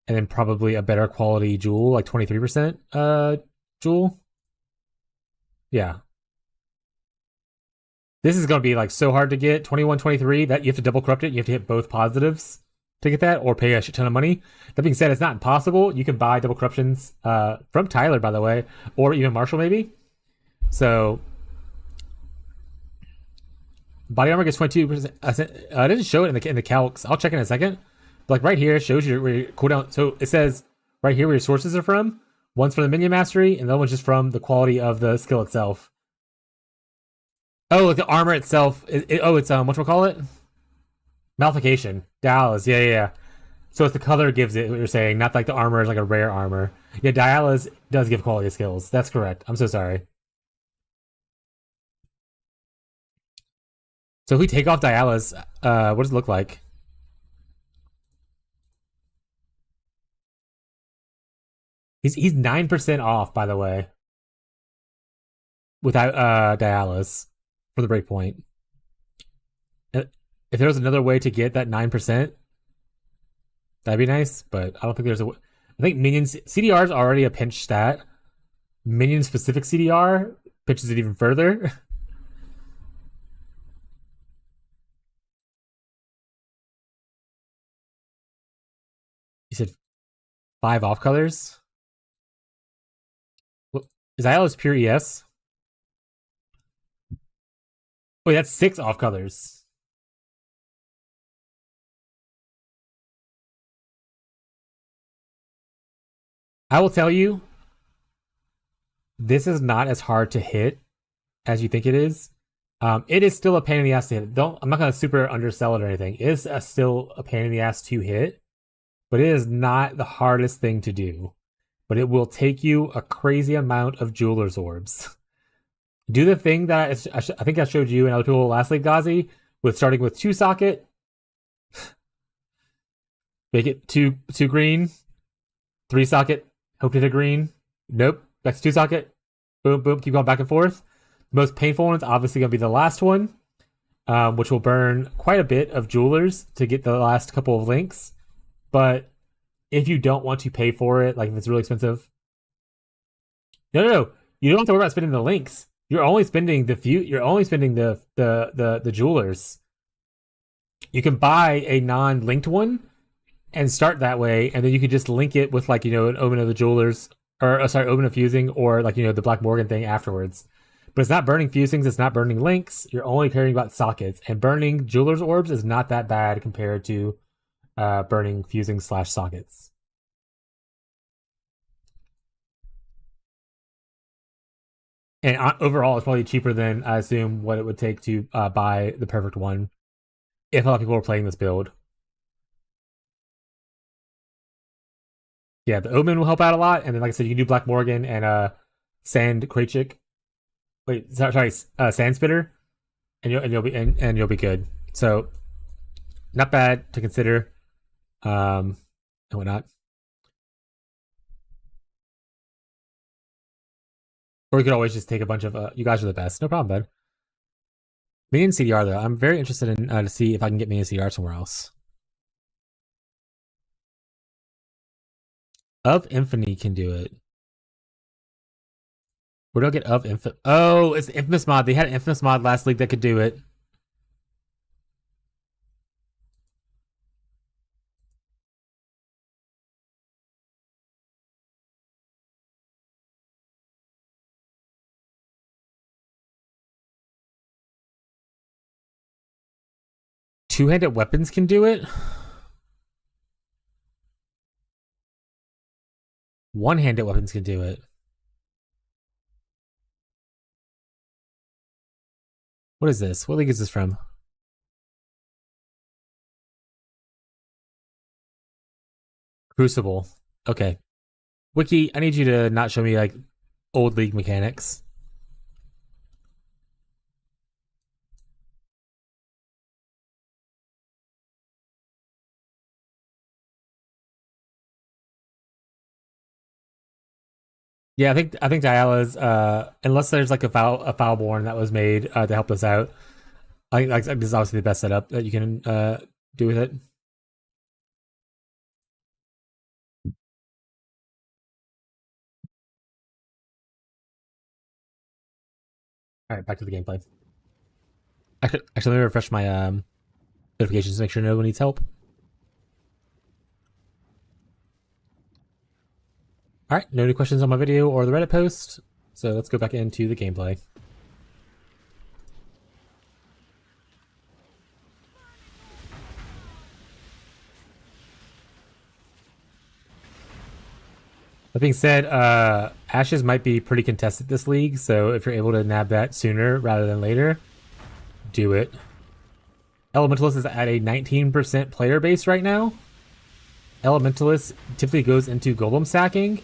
And then probably a better quality jewel, like 23% jewel. Yeah. This is going to be like so hard to get. 21, 23, that you have to double corrupt it. You have to hit both positives to get that or pay a shit ton of money. That being said, it's not impossible. You can buy double corruptions from Tyler, by the way, or even Marshall maybe. So body armor gets 22%. I didn't show it in the calcs. I'll check in a second. But like right here, it shows you where your cooldown. So it says right here where your sources are from. One's from the minion mastery, and the other one's just from the quality of the skill itself. Oh, like the armor itself. It's whatchamacallit? Malification. Dialysis. Yeah. So it's the color gives it what you're saying, not like the armor is like a rare armor. Yeah, Dialysis does give quality of skills. That's correct. I'm so sorry. So if we take off Dialysis, what does it look like? He's 9% off, by the way. Without Dialysis for the breakpoint. If there was another way to get that 9%, that'd be nice, but I don't think there's a... I think minions... CDR is already a pinch stat. Minion-specific CDR pitches it even further. You said 5 off colors? Is Dialysis pure ES? Wait, that's 6 off colors. I will tell you, this is not as hard to hit as you think it is. It is still a pain in the ass to hit. I'm not going to super undersell it or anything. It is still a pain in the ass to hit, but it is not the hardest thing to do. but it will take you a crazy amount of jeweler's orbs. Do the thing that I think I showed you and other people last league, Gazi, with starting with 2 socket, make it two green, 3 socket, hope to hit a green. Nope, back to 2 socket, boom, boom, keep going back and forth. The most painful one is obviously going to be the last one, which will burn quite a bit of jewelers to get the last couple of links. But if you don't want to pay for it, like if it's really expensive, no, you don't have to worry about spending the links. You're only spending You're only spending the jewelers. You can buy a non-linked one and start that way, and then you can just link it with an Omen of the Jewelers, or Omen of Fusing, or the Black Morgan thing afterwards. But it's not burning fusings, it's not burning links. You're only caring about sockets, and burning Jewelers orbs is not that bad compared to burning fusing / sockets. And overall, it's probably cheaper than I assume what it would take to buy the perfect one if a lot of people are playing this build. Yeah, the Omen will help out a lot, and then like I said, you can do Black Morgan and Sand Krachik. Wait, sorry, Sand Spitter, and you'll be good. So, not bad to consider, and whatnot. Or you could always just take a bunch of. You guys are the best. No problem, bud. Minion CDR though, I'm very interested in to see if I can get Minion CDR somewhere else. Of Infamy can do it. Where do I get Of Infamy? Oh, it's the Infamous mod. They had an Infamous mod last league that could do it. Two-handed weapons can do it. One-handed weapons can do it. What is this? What league is this from? Crucible. Okay. Wiki, I need you to not show me old league mechanics. Yeah, I think Diala's unless there's a Foulborn that was made to help us out. I think this is obviously the best setup that you can do with it. All right, back to the gameplay. Actually, let me refresh my notifications to make sure no one needs help. All right, no new questions on my video or the Reddit post, so let's go back into the gameplay. That being said, Ashes might be pretty contested this league, so if you're able to nab that sooner rather than later, do it. Elementalist is at a 19% player base right now. Elementalist typically goes into Golem stacking.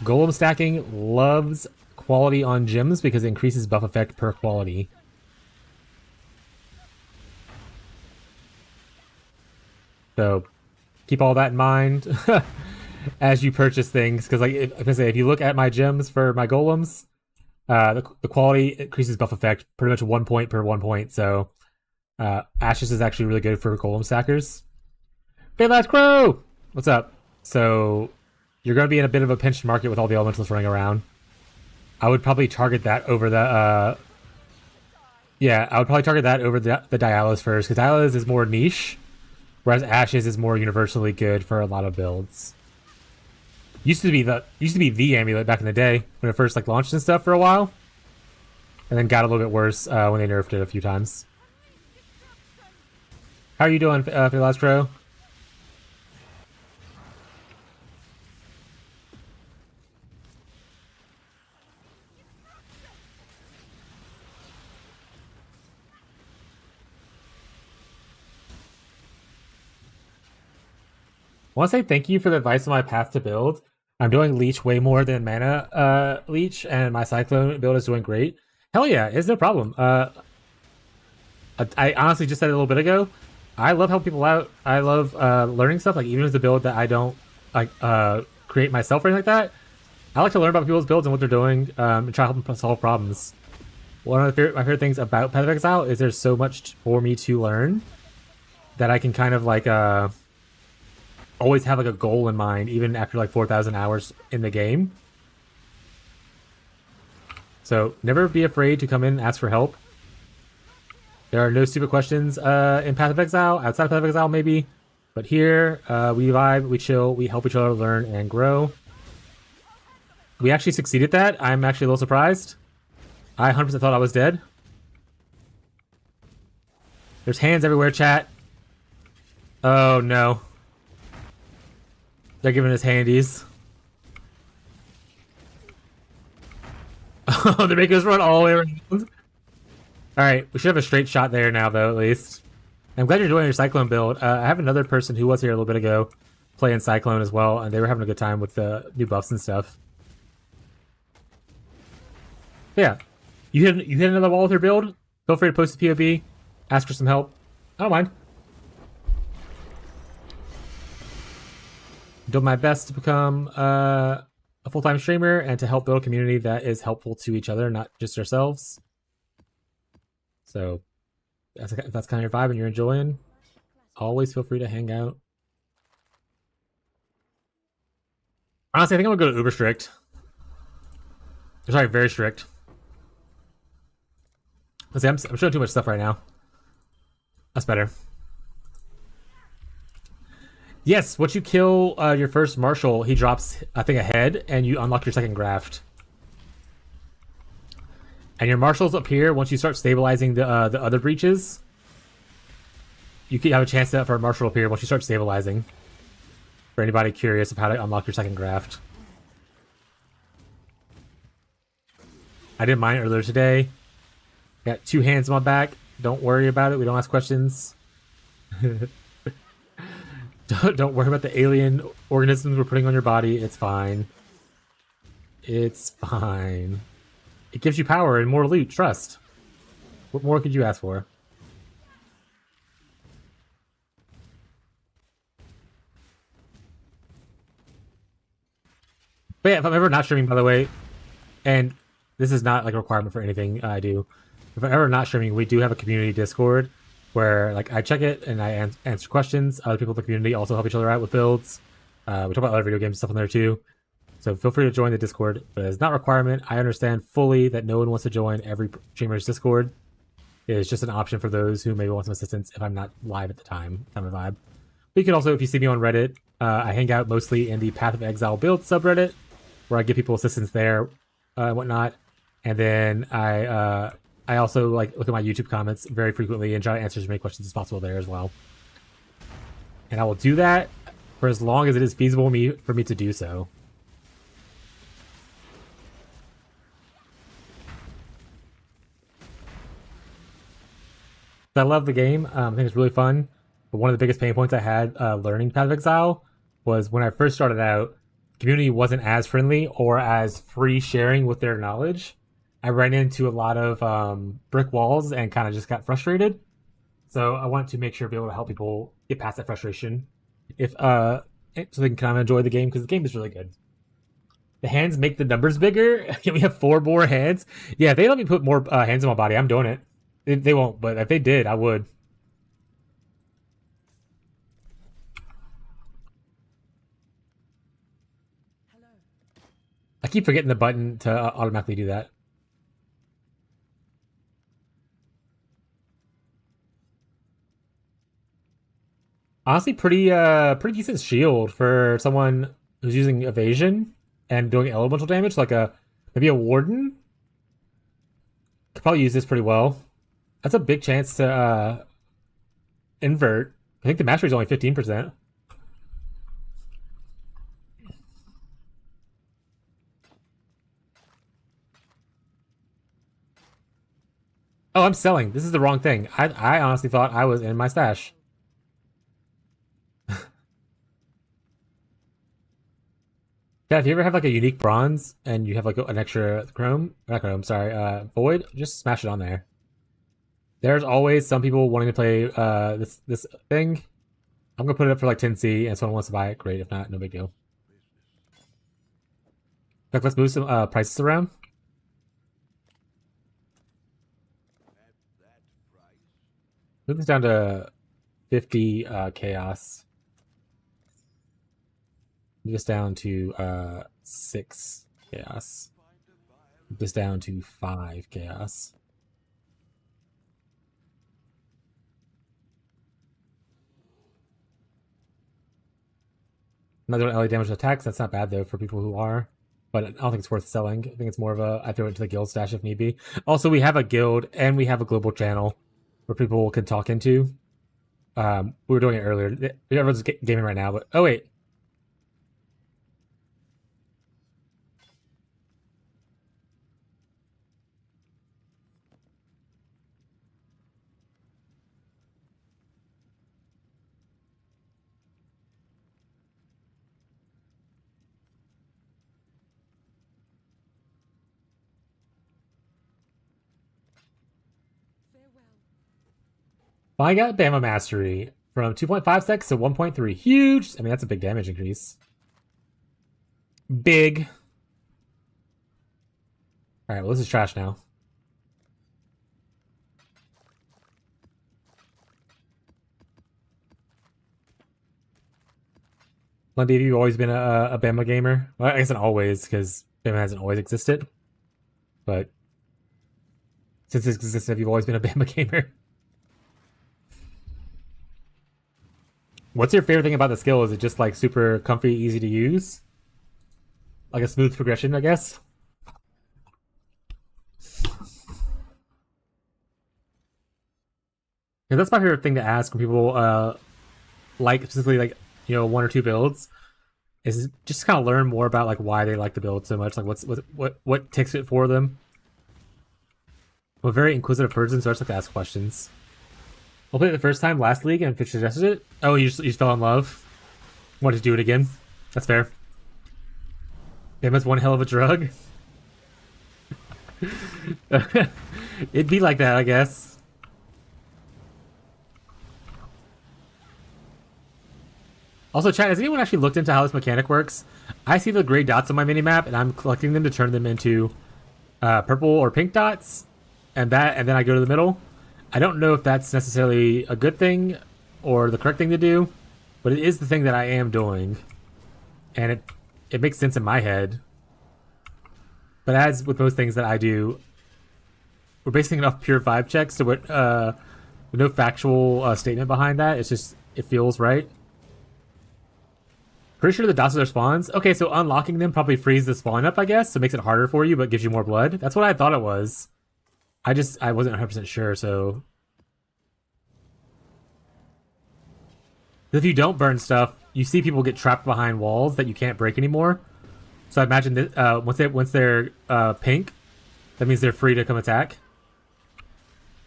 Golem stacking loves quality on gems because it increases buff effect per quality. So keep all that in mind as you purchase things, because if you look at my gems for my golems, the quality increases buff effect pretty much 1 point per 1 point. So Ashes is actually really good for golem stackers. Hey, Last Crow! What's up? So you're going to be in a bit of a pinched market with all the elementals running around. I would probably target that over the I would probably target that over the Dialis first, because Dialis is more niche, whereas Ashes is more universally good for a lot of builds. Used to be the amulet back in the day when it first launched and stuff for a while, and then got a little bit worse when they nerfed it a few times. How are you doing, Philastro? I want to say thank you for the advice on my path to build. I'm doing leech way more than mana leech, and my cyclone build is doing great. Hell yeah, it's no problem. I honestly just said it a little bit ago. I love helping people out. I love learning stuff. Like even if it's a build that I don't like create myself or anything like that, I like to learn about people's builds and what they're doing and try to help them solve problems. One of my favorite things about Path of Exile is there's so much for me to learn that I can kind of like always have like a goal in mind, even after like 4,000 hours in the game. So never be afraid to come in and ask for help. There are no stupid questions in Path of Exile, outside of Path of Exile maybe. But here, we vibe, we chill, we help each other learn and grow. We actually succeeded that. I'm actually a little surprised. I 100% thought I was dead. There's hands everywhere, chat. Oh no. They're giving us handies. Oh, they're making us run all the way around. Alright, we should have a straight shot there now, though, at least. I'm glad you're doing your Cyclone build. I have another person who was here a little bit ago playing Cyclone as well, and they were having a good time with the new buffs and stuff. But yeah, you hit another wall with your build. Feel free to post a POB, ask for some help. I don't mind. Doing my best to become a full-time streamer and to help build a community that is helpful to each other, not just ourselves. So if that's kind of your vibe and you're enjoying, always feel free to hang out. Honestly, I think I'm gonna go to uber strict. Sorry, very strict. Let's see, I'm showing too much stuff right now. That's better. Yes, once you kill your first marshal, he drops, I think, a head, and you unlock your second graft. And your marshals appear once you start stabilizing the other breaches. You can have a chance for a marshal to appear once you start stabilizing. For anybody curious of how to unlock your second graft. I did mine earlier today. Got 2 hands on my back. Don't worry about it. We don't ask questions. Don't worry about the alien organisms we're putting on your body. It's fine. It's fine. It gives you power and more loot. Trust. What more could you ask for? But yeah, if I'm ever not streaming, by the way, and this is not like a requirement for anything I do. If I'm ever not streaming, we do have a community Discord where like I check it and I answer questions. Other people in the community also help each other out with builds. We talk about other video games and stuff on there too. So feel free to join the Discord, but it's not a requirement. I understand fully that no one wants to join every streamer's Discord. It's just an option for those who maybe want some assistance if I'm not live at the time. Kind of vibe. But you can also, if you see me on Reddit, I hang out mostly in the Path of Exile build subreddit, where I give people assistance there and whatnot. And then I also like look at my YouTube comments very frequently and try to answer as many questions as possible there as well. And I will do that for as long as it is feasible for me to do so. I love the game. I think it's really fun. But one of the biggest pain points I had learning Path of Exile was when I first started out, the community wasn't as friendly or as free sharing with their knowledge. I ran into a lot of brick walls and kind of just got frustrated. So I want to make sure to be able to help people get past that frustration, so they can kind of enjoy the game, because the game is really good. The hands make the numbers bigger. Can we have 4 more hands? Yeah, if they let me put more hands on my body, I'm doing it. They won't, but if they did, I would. Hello. I keep forgetting the button to automatically do that. Honestly, pretty decent shield for someone who's using evasion and doing elemental damage, like maybe a warden. Could probably use this pretty well. That's a big chance to invert. I think the mastery is only 15%. Oh, I'm selling. This is the wrong thing. I honestly thought I was in my stash. Chad, if you ever have like a unique bronze and you have like an extra chrome, not chrome, sorry, void, just smash it on there. There's always some people wanting to play this thing. I'm gonna put it up for like 10C, and if someone wants to buy it, great. If not, no big deal. Look, let's move some prices around. Move this down to 50 chaos. Move this down to 6 chaos. Move this down to 5 chaos. Not doing LA damage to attacks. That's not bad though for people who are, but I don't think it's worth selling. I think it's more of a I throw it to the guild stash if need be. Also, we have a guild and we have a global channel where people can talk into. We were doing it earlier. Everyone's gaming right now, but oh wait. Farewell. Well, I got Bama Mastery from 2.5 seconds to 1.3. Huge. I mean, that's a big damage increase. Big. All right, well, this is trash now. Lundy, have you always been a Bama gamer? Well, I guess not always, because Bama hasn't always existed. But since it's existed, have you always been a Bama gamer? What's your favorite thing about the skill? Is it just like super comfy, easy to use? Like a smooth progression, I guess? Yeah, that's my favorite thing to ask when people like specifically like one or two builds is just kind of learn more about like why they like the build so much, like what ticks it for them. I'm a very inquisitive person, so I just like to ask questions. I played it the first time last league and Fitch suggested it. Oh, you just fell in love. Wanted to do it again. That's fair. Bama's one hell of a drug. It'd be like that, I guess. Also, chat, has anyone actually looked into how this mechanic works? I see the gray dots on my minimap, and I'm collecting them to turn them into purple or pink dots, and then I go to the middle. I don't know if that's necessarily a good thing or the correct thing to do, but it is the thing that I am doing, and it makes sense in my head. But as with most things that I do, we're basing it off pure vibe checks, so with no factual statement behind that. It's just it feels right. Pretty sure the dots are their spawns. Okay, so unlocking them probably frees the spawn up, I guess, so it makes it harder for you, but gives you more blood. That's what I thought it was. I wasn't 100% sure, so... If you don't burn stuff, you see people get trapped behind walls that you can't break anymore. So I imagine that once they're pink, that means they're free to come attack.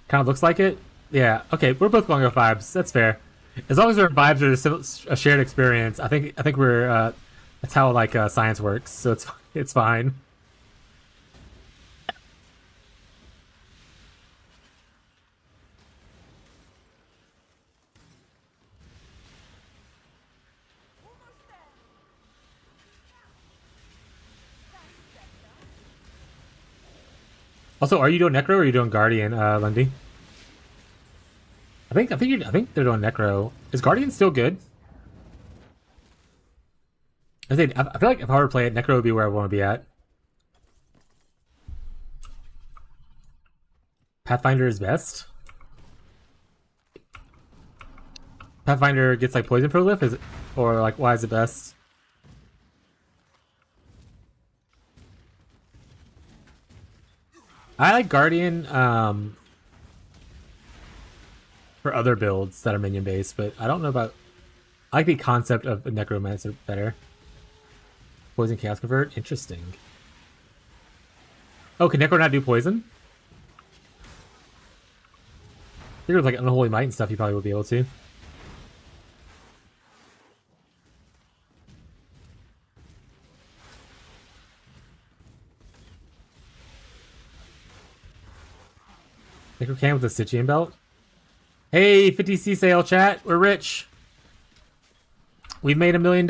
Kind of looks like it. Yeah, okay, we're both going off vibes. That's fair. As long as our vibes are a shared experience, I think we're that's how like science works. So it's fine. Also, are you doing Necro or are you doing Guardian, Lundy? I think they're doing Necro. Is Guardian still good? I feel like if I were to play it, Necro would be where I want to be at. Pathfinder is best. Pathfinder gets like poison proliff, is it, or like why is it best? I like Guardian for other builds that are minion based, but I don't know about. I like the concept of a Necromancer better. Poison Chaos Convert, interesting. Oh, can Necro not do poison? I figured with like Unholy Might and stuff, you probably would be able to. Nickel can with a Stygian belt. Hey, 50C sale chat. We're rich. We've made $1 million.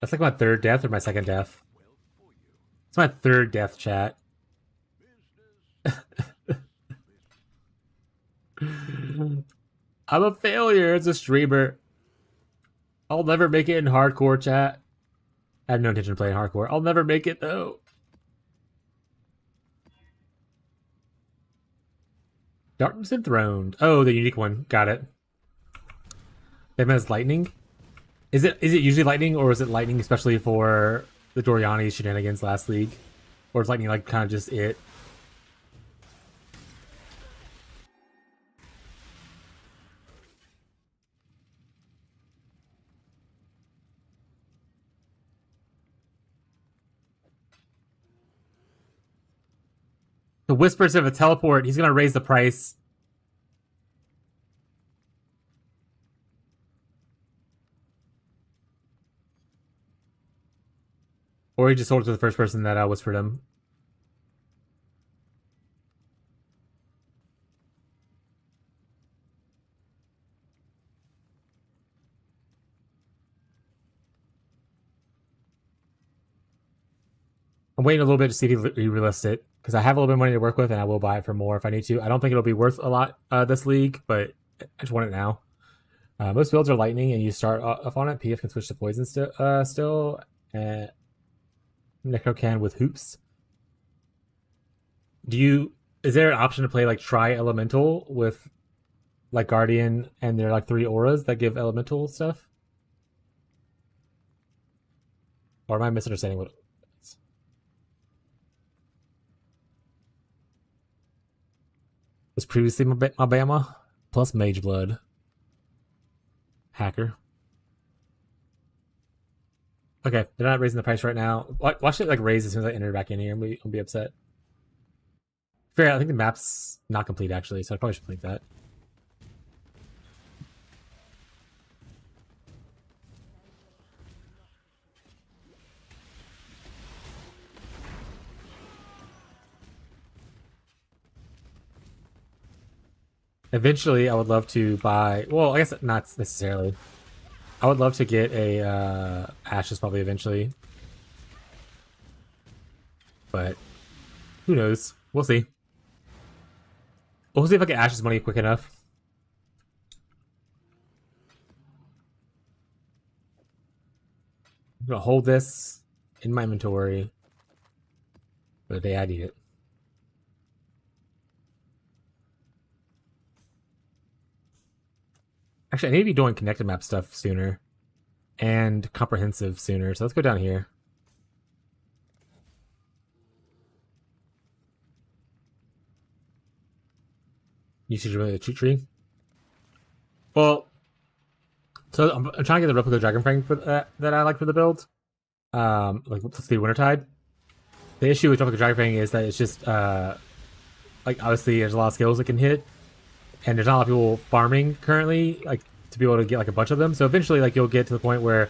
That's like my third death or my second death. It's my third death, chat. I'm a failure as a streamer. I'll never make it in hardcore, chat. I have no intention of playing hardcore. I'll never make it, though. Darkness Enthroned. Oh, the unique one. Got it. Them as lightning. Is it usually lightning, or is it lightning especially for the Doriani shenanigans last league? Or is lightning like kind of just it? The whispers of a teleport. He's gonna raise the price. Or he just sold it to the first person that whispered him. I'm waiting a little bit to see if he relists it, because I have a little bit of money to work with, and I will buy it for more if I need to. I don't think it'll be worth a lot this league, but I just want it now. Most builds are lightning, and you start off on it. PF can switch to poison still. Necro can with hoops. Is there an option to play like tri-elemental with like Guardian, and there are like 3 auras that give elemental stuff? Or am I misunderstanding what? Was previously Mabama plus Mage Blood. Hacker. Okay, they're not raising the price right now. Watch it like raise as soon as I enter back in here, and we'll be upset. Fair, I think the map's not complete actually, so I probably should link that. Eventually, I would love to buy. Well, I guess not necessarily. I would love to get a Ashes probably eventually, but who knows? We'll see. We'll see if I get Ashes money quick enough. I'm gonna hold this in my inventory for the day I need it. Actually, I need to be doing connected map stuff sooner and comprehensive sooner. So let's go down here. Usage really the cheat tree. Well, so I'm trying to get the replica Dragonfang for that I like for the build. Like let's see, Wintertide. The issue with replica Dragonfang is that it's just like obviously there's a lot of skills it can hit, and there's not a lot of people farming currently, like to be able to get like a bunch of them. So eventually, like you'll get to the point where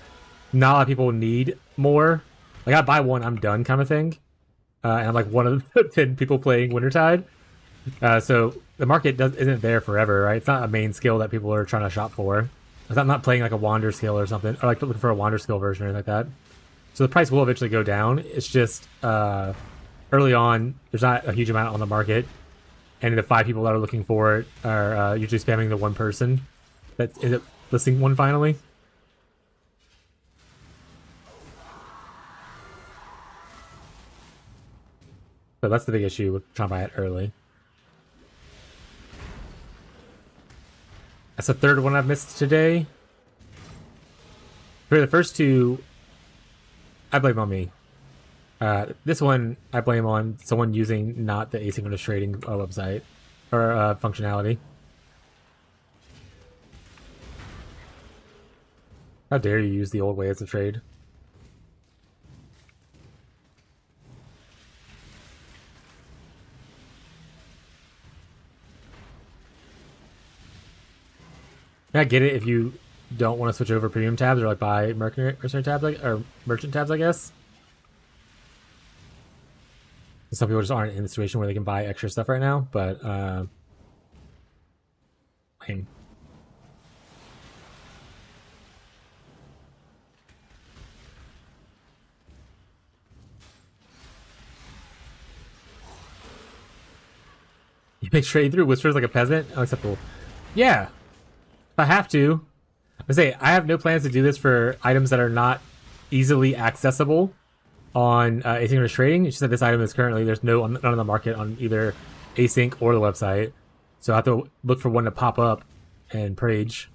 not a lot of people need more. Like I buy one, I'm done, kind of thing. And I'm like one of the 10 people playing Wintertide. So the market isn't there forever, right? It's not a main skill that people are trying to shop for. I'm not playing like a Wander skill or something, or like looking for a Wander skill version or anything like that. So the price will eventually go down. It's just early on, there's not a huge amount on the market. And the 5 people that are looking for it are usually spamming the one person that ends up listing one finally. So that's the big issue with trying to buy it early. That's the third one I've missed today. For the first 2, I blame on me. This one, I blame on someone using not the asynchronous trading website or functionality. How dare you use the old ways of trade? I get it if you don't want to switch over premium tabs or like buy mercenary tabs, or merchant tabs, I guess. Some people just aren't in the situation where they can buy extra stuff right now, but I mean, you make trade through whispers like a peasant? Unacceptable. Yeah, if I have to. I say I have no plans to do this for items that are not easily accessible on asynchronous trading. It's just that this item is currently there's none on the market on either async or the website, so I have to look for one to pop up and prage.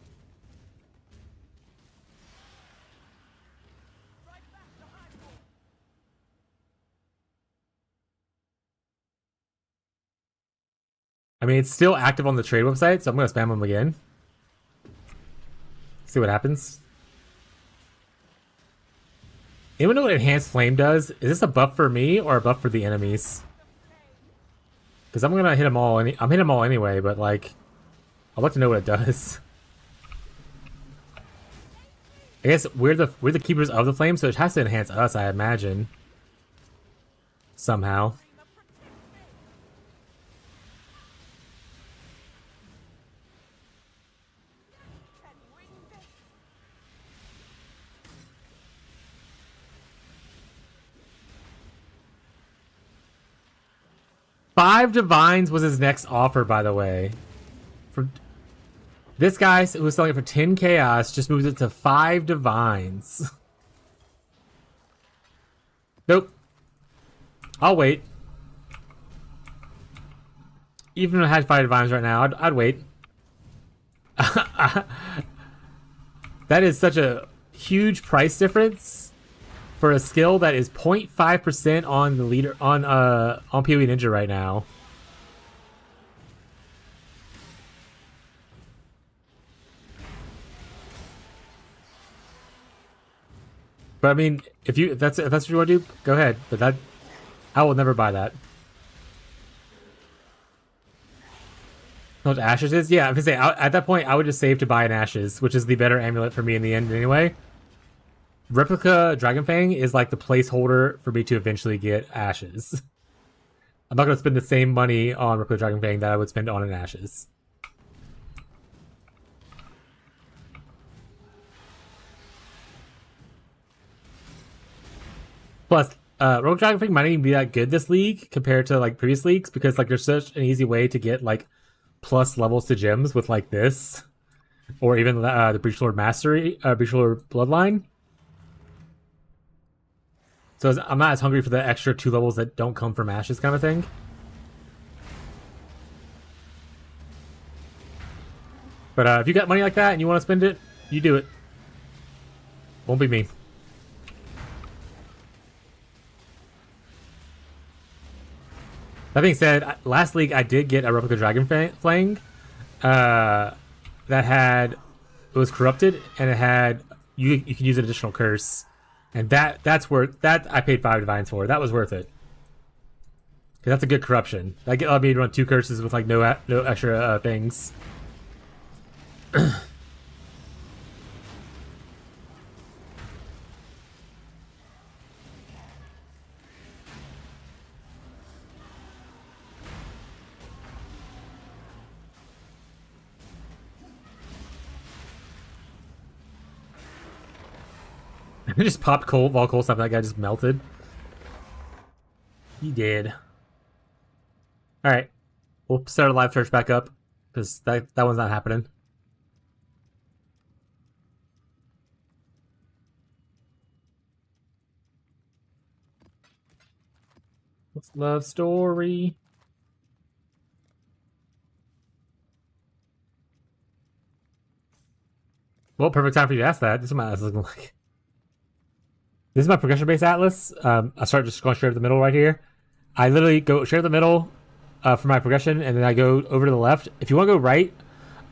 I mean, it's still active on the trade website, so I'm gonna spam them again. See what happens. Anyone know what Enhanced Flame does? Is this a buff for me or a buff for the enemies? Because I'm gonna hit them all. I'm hitting them all anyway, but like, I'd like to know what it does. I guess we're the keepers of the flame, so it has to enhance us, I imagine. Somehow. Five divines was his next offer, by the way. For this guy who was selling it for 10 chaos just moved it to 5 divines. Nope. I'll wait. Even if I had 5 divines right now, I'd wait. That is such a huge price difference for a skill that is 0.5% on the leader on PoE Ninja right now. But I mean, if that's what you want to do, go ahead. But that I will never buy that. Know what Ashes is? Yeah, I'm gonna say at that point I would just save to buy an Ashes, which is the better amulet for me in the end anyway. Replica Dragonfang is like the placeholder for me to eventually get Ashes. I'm not going to spend the same money on Replica Dragonfang that I would spend on an Ashes. Plus, Replica Dragonfang might not even be that good this league compared to like previous leagues because like there's such an easy way to get like plus levels to gems with like this, or even the Breach Lord Mastery, Breach Lord Bloodline. So I'm not as hungry for the extra 2 levels that don't come from Ashes kind of thing. But if you got money like that and you want to spend it, you do it. Won't be me. That being said, last league I did get a Replica Dragonfang that had... It was corrupted, and it had... You can use an additional curse. And that's worth that. I paid 5 divines for. That was worth it. Cause that's a good corruption. That allowed me to run 2 curses with like no extra things. I just popped Vol Cold stuff and that guy just melted. He did. Alright. We'll start a live search back up. Because that one's not happening. What's love story? Well, perfect time for you to ask that. This is what my atlas looking like. This is my progression-based atlas. I start just going straight up the middle right here. I literally go straight up the middle for my progression, and then I go over to the left. If you want to go right,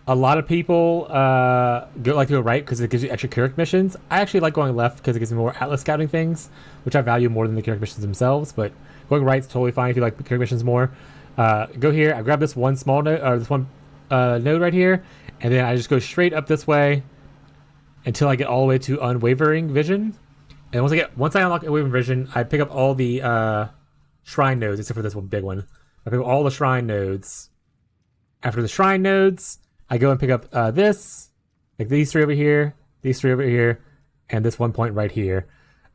a lot of people like to go right because it gives you extra Keurig missions. I actually like going left because it gives me more atlas scouting things, which I value more than the Keurig missions themselves. But going right is totally fine if you like Keurig missions more. Go here. I grab this one small node, or this one node right here, and then I just go straight up this way until I get all the way to Unwavering Vision. And once I unlock Unwavering Vision, I pick up all the shrine nodes except for this one big one. I pick up all the shrine nodes. After the shrine nodes, I go and pick up this, like these three over here, these three over here, and this one point right here.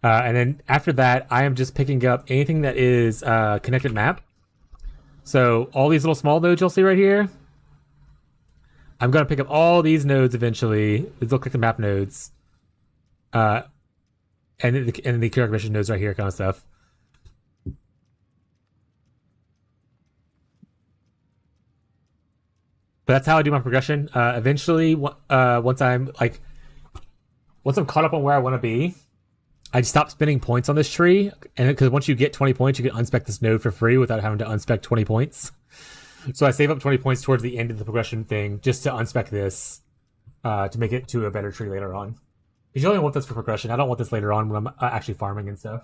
And then after that, I am just picking up anything that is connected map. So all these little small nodes you'll see right here, I'm going to pick up all these nodes eventually, these little connected map nodes. And the character mission nodes right here, kind of stuff. But that's how I do my progression. Eventually, once I'm caught up on where I want to be, I stop spending points on this tree, and because once you get 20 points, you can unspec this node for free without having to unspec 20 points. So I save up 20 points towards the end of the progression thing just to unspec this to make it to a better tree later on. Because you only want this for progression. I don't want this later on when I'm actually farming and stuff.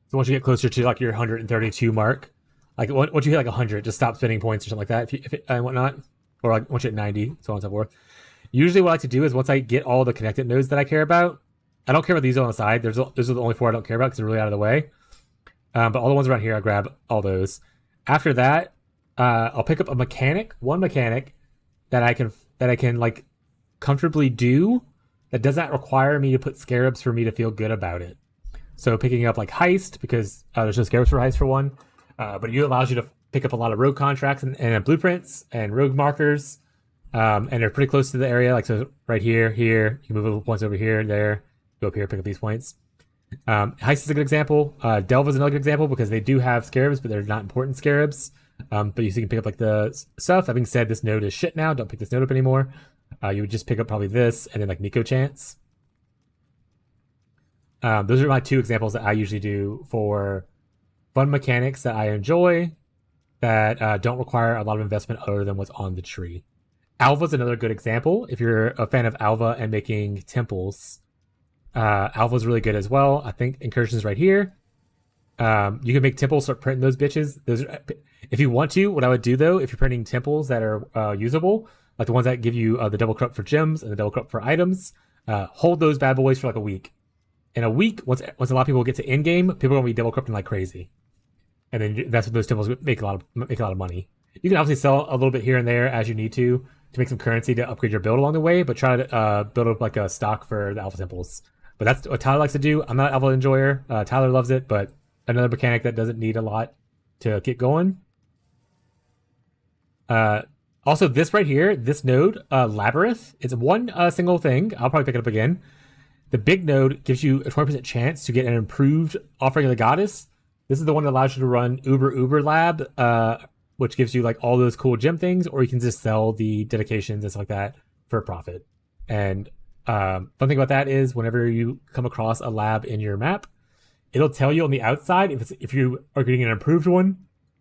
So once you get closer to like your 132 mark, like once you hit like 100, just stop spending points or something like that, and whatnot, or like once you hit 90, so on and so forth. Usually, what I like to do is once I get all the connected nodes that I care about, I don't care about these on the side. Those are the only 4 I don't care about because they're really out of the way. But all the ones around here, I grab all those. After that, I'll pick up one mechanic that I can like comfortably do that does not require me to put scarabs for me to feel good about it. So picking up like heist, because there's no scarabs for heist for one, but it allows you to pick up a lot of rogue contracts and blueprints and rogue markers, and they're pretty close to the area. Like so, right here, you can move a little points over here, there, go up here, pick up these points. Heist is a good example. Delve is another good example because they do have scarabs, but they're not important scarabs. But you can pick up like the stuff. That being said, this node is shit now. Don't pick this node up anymore. You would just pick up probably this and then like Nico Chance. Those are my 2 examples that I usually do for fun mechanics that I enjoy that don't require a lot of investment other than what's on the tree. Alva's another good example. If you're a fan of Alva and making temples, Alva's really good as well. I think Incursion's right here. You can make temples, start printing those bitches. If you want to, what I would do though, if you're printing temples that are usable, like the ones that give you the double corrupt for gems and the double corrupt for items, hold those bad boys for like a week. In a week, once a lot of people get to end game, people are gonna be double corrupting like crazy, and then that's when those temples make a lot of money. You can obviously sell a little bit here and there as you need to make some currency to upgrade your build along the way, but try to build up like a stock for the alpha temples. But that's what Tyler likes to do. I'm not an alpha enjoyer. Tyler loves it, but another mechanic that doesn't need a lot to get going. Also, this right here, this node, Labyrinth, it's one single thing. I'll probably pick it up again. The big node gives you a 20% chance to get an improved Offering of the Goddess. This is the one that allows you to run Uber Lab, which gives you like all those cool gem things, or you can just sell the dedications and stuff like that for a profit. And fun thing about that is whenever you come across a lab in your map, it'll tell you on the outside if you are getting an improved one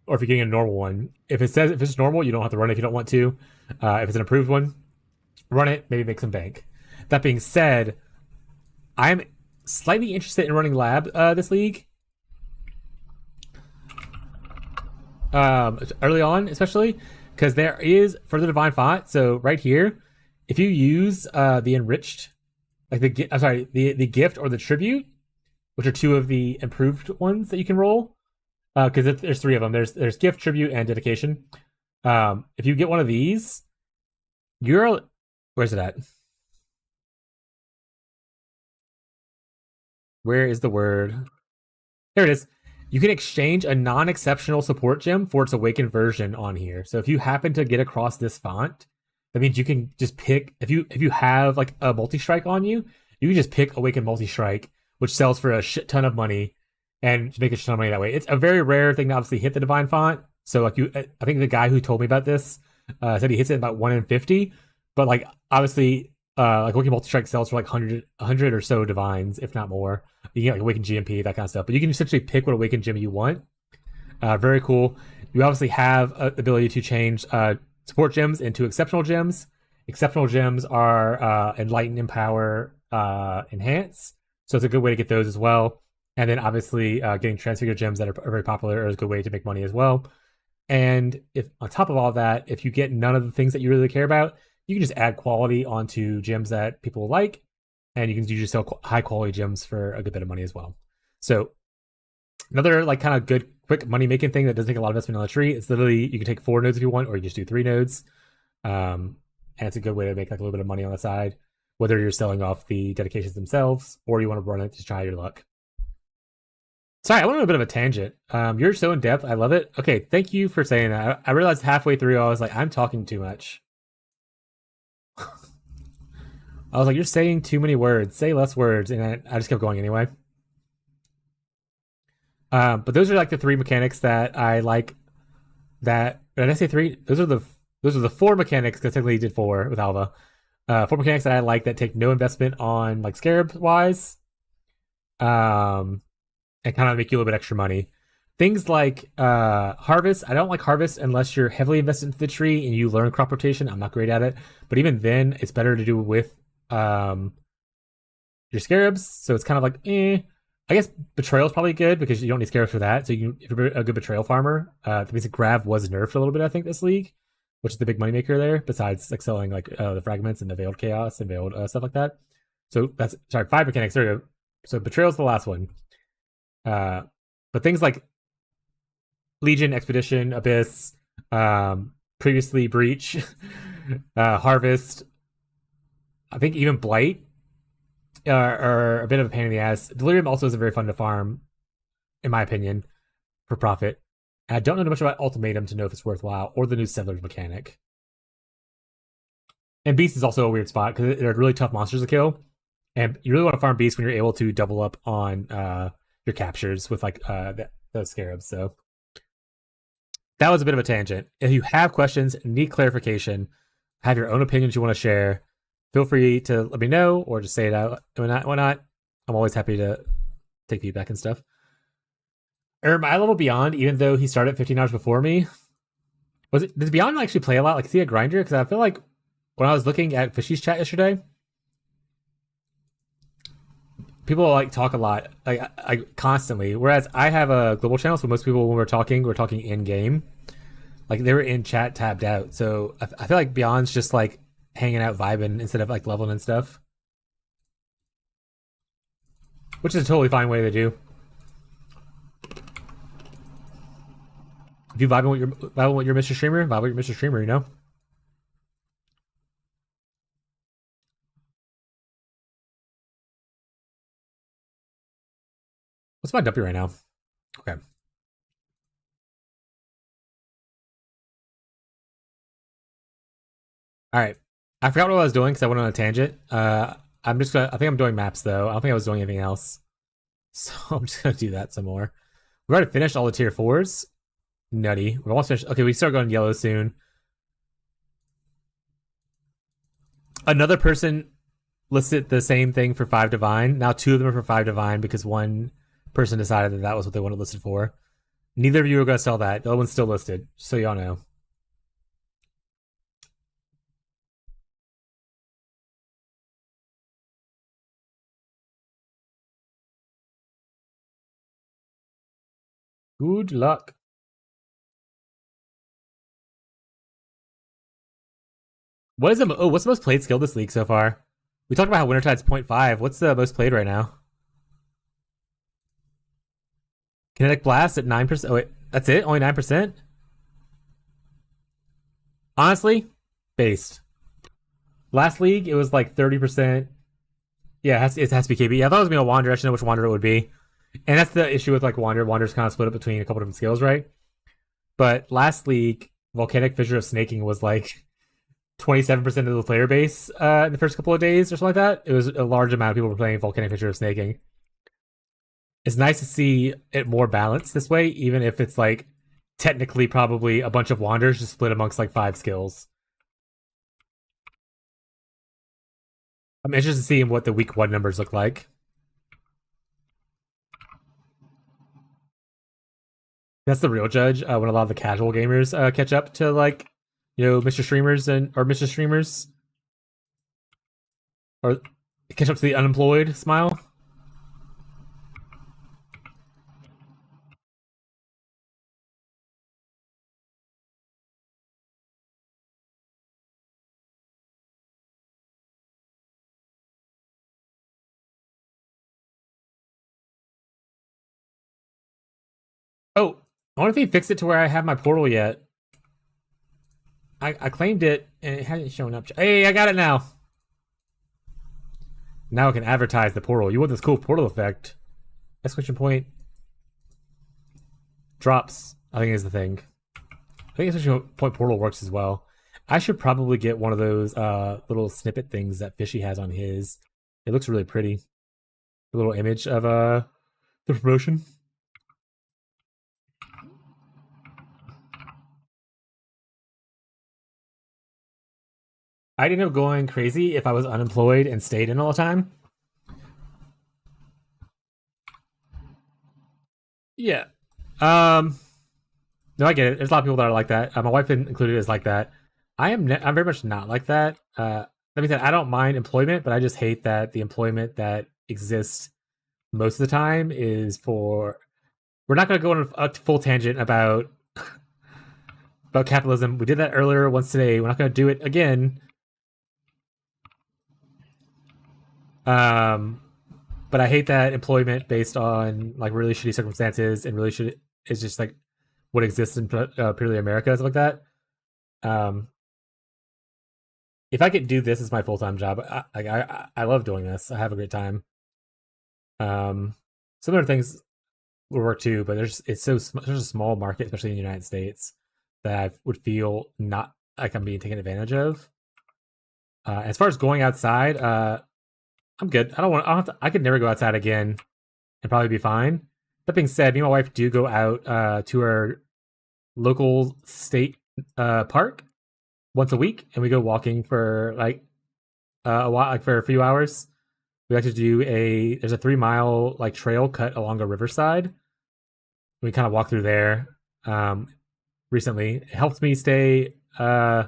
or if you're getting a normal one. If it's normal, you don't have to run it if you don't want to. If it's an improved one, run it, maybe make some bank. That being said, I'm slightly interested in running lab this league. Early on, especially, because there is for the Divine Font. So right here, if you use the enriched, like the gift or the tribute, which are 2 of the improved ones that you can roll, because there's 3 of them. There's gift, tribute, and dedication. If you get one of these, where's it at? Where is the word? There it is. You can exchange a non-exceptional support gem for its awakened version on here. So if you happen to get across this font, that means you can just pick, if you have like a multi-strike on you, you can just pick awakened multi-strike, which sells for a shit ton of money, and to make a shit ton of money that way. It's a very rare thing to obviously hit the Divine Font. So like I think the guy who told me about this said he hits it about 1 in 50, but like obviously like Awakened Multi-Strike sells for like 100 or so divines, if not more. You can get like Awakened GMP, that kind of stuff. But you can essentially pick what Awakened gem you want. Very cool. You obviously have the ability to change support gems into exceptional gems. Exceptional gems are Enlighten, Empower, Enhance. So it's a good way to get those as well. And then obviously getting Transfigure gems that are very popular is a good way to make money as well. And if on top of all that, if you get none of the things that you really care about, you can just add quality onto gems that people like. and you can usually sell high quality gems for a good bit of money as well. So another like kind of good quick money making thing that doesn't take a lot of investment on the tree. It's literally you can take 4 nodes if you want, or you just do 3 nodes. And it's a good way to make like a little bit of money on the side, whether you're selling off the dedications themselves or you want to run it to try your luck. Sorry, I went on a bit of a tangent. You're so in depth. I love it. Okay, thank you for saying that. I realized halfway through I was like, I'm talking too much. I was like, you're saying too many words. Say less words, and I just kept going anyway. But those are like the 3 mechanics that I like. That did I say 3? Those are the 4 mechanics because technically you did 4 with Alva. 4 mechanics that I like that take no investment on like scarab wise, and kind of make you a little bit extra money. Things like harvest. I don't like harvest unless you're heavily invested into the tree and you learn crop rotation. I'm not great at it, but even then, it's better to do with your scarabs. So it's kind of like, I guess betrayal is probably good because you don't need scarabs for that. So if you're a good betrayal farmer, the basic grav was nerfed a little bit, I think, this league, which is the big moneymaker there. Besides like selling like the fragments and the veiled chaos and veiled stuff like that. So that's 5 mechanics. There you go. So betrayal's the last one. But things like Legion, Expedition, Abyss, previously Breach, Harvest, I think even Blight are a bit of a pain in the ass. Delirium also isn't very fun to farm, in my opinion, for profit. And I don't know much about Ultimatum to know if it's worthwhile, or the new Settlers mechanic. And Beast is also a weird spot because they're really tough monsters to kill. And you really want to farm Beast when you're able to double up on your captures with like those scarabs. So that was a bit of a tangent. If you have questions, need clarification, have your own opinions you want to share, feel free to let me know or just say it out. Why not? I'm always happy to take feedback and stuff. I level Beyond, even though he started 15 hours before me. Does Beyond actually play a lot? Like, is he a grinder? Because I feel like when I was looking at Fishy's chat yesterday, people like talk a lot, like constantly. Whereas I have a global channel, so most people when we're talking in game. Like they were in chat tabbed out. So I feel like Beyond's just like hanging out vibing instead of like leveling and stuff. Which is a totally fine way to do. If you vibe with your Mr. Streamer, vibe with your Mr. Streamer, you know? What's my dumpy right now? Okay. Alright. I forgot what I was doing because I went on a tangent. I think I'm doing maps though. I don't think I was doing anything else. So I'm just gonna do that some more. We've already finished all the tier 4s. Nutty. We're almost finished. Okay, we start going yellow soon. Another person listed the same thing for 5 divine. Now 2 of them are for 5 divine because one person decided that was what they wanted listed for. Neither of you are going to sell that. The other one's still listed, so y'all know. Good luck. What's the most played skill this league so far? We talked about how Wintertide's 0.5. What's the most played right now? Kinetic Blast at 9%. Oh wait, that's it? Only 9%? Honestly, based. Last league, it was like 30%. Yeah, it has to be KB. Yeah, I thought it was going to be a Wanderer. I should know which Wanderer it would be. And that's the issue with like Wanderer. Wanderer's kind of split up between a couple different skills, right? But last league, Volcanic Fissure of Snaking was like 27% of the player base in the first couple of days or something like that. It was a large amount of people were playing Volcanic Fissure of Snaking. It's nice to see it more balanced this way, even if it's like technically probably a bunch of Wanderers just split amongst like 5 skills. I'm interested to see what the week 1 numbers look like. That's the real judge when a lot of the casual gamers catch up to like, Mr. Streamers or Mr. Streamers, or catch up to the unemployed smile. I wonder if they fixed it to where I have my portal yet. I claimed it and it hasn't shown up. Hey, I got it now. Now I can advertise the portal. You want this cool portal effect? Exclamation point. Drops, I think is the thing. I think exclamation point portal works as well. I should probably get one of those little snippet things that Fishy has on his. It looks really pretty. A little image of the promotion. I'd end up going crazy if I was unemployed and stayed in all the time. Yeah. No, I get it. There's a lot of people that are like that. My wife included is like that. I'm very much not like that. That means that I don't mind employment, but I just hate that the employment that exists most of the time is for. We're not going to go on a full tangent about capitalism. We did that earlier once today. We're not going to do it again. But I hate that employment based on like really shitty circumstances and really shitty is just like what exists in purely America and stuff like that. If I could do this as my full time job, I love doing this. I have a great time. Some other things would work too, but it's so there's a small market, especially in the United States, that I would feel not like I'm being taken advantage of. As far as going outside, I'm good. I don't want. I don't have to. I could never go outside again, and probably be fine. That being said, me and my wife do go out to our local state park once a week, and we go walking for like a while, like for a few hours. We like to do there's a 3 mile like trail cut along a riverside. We kind of walk through there. Recently, it helps me stay a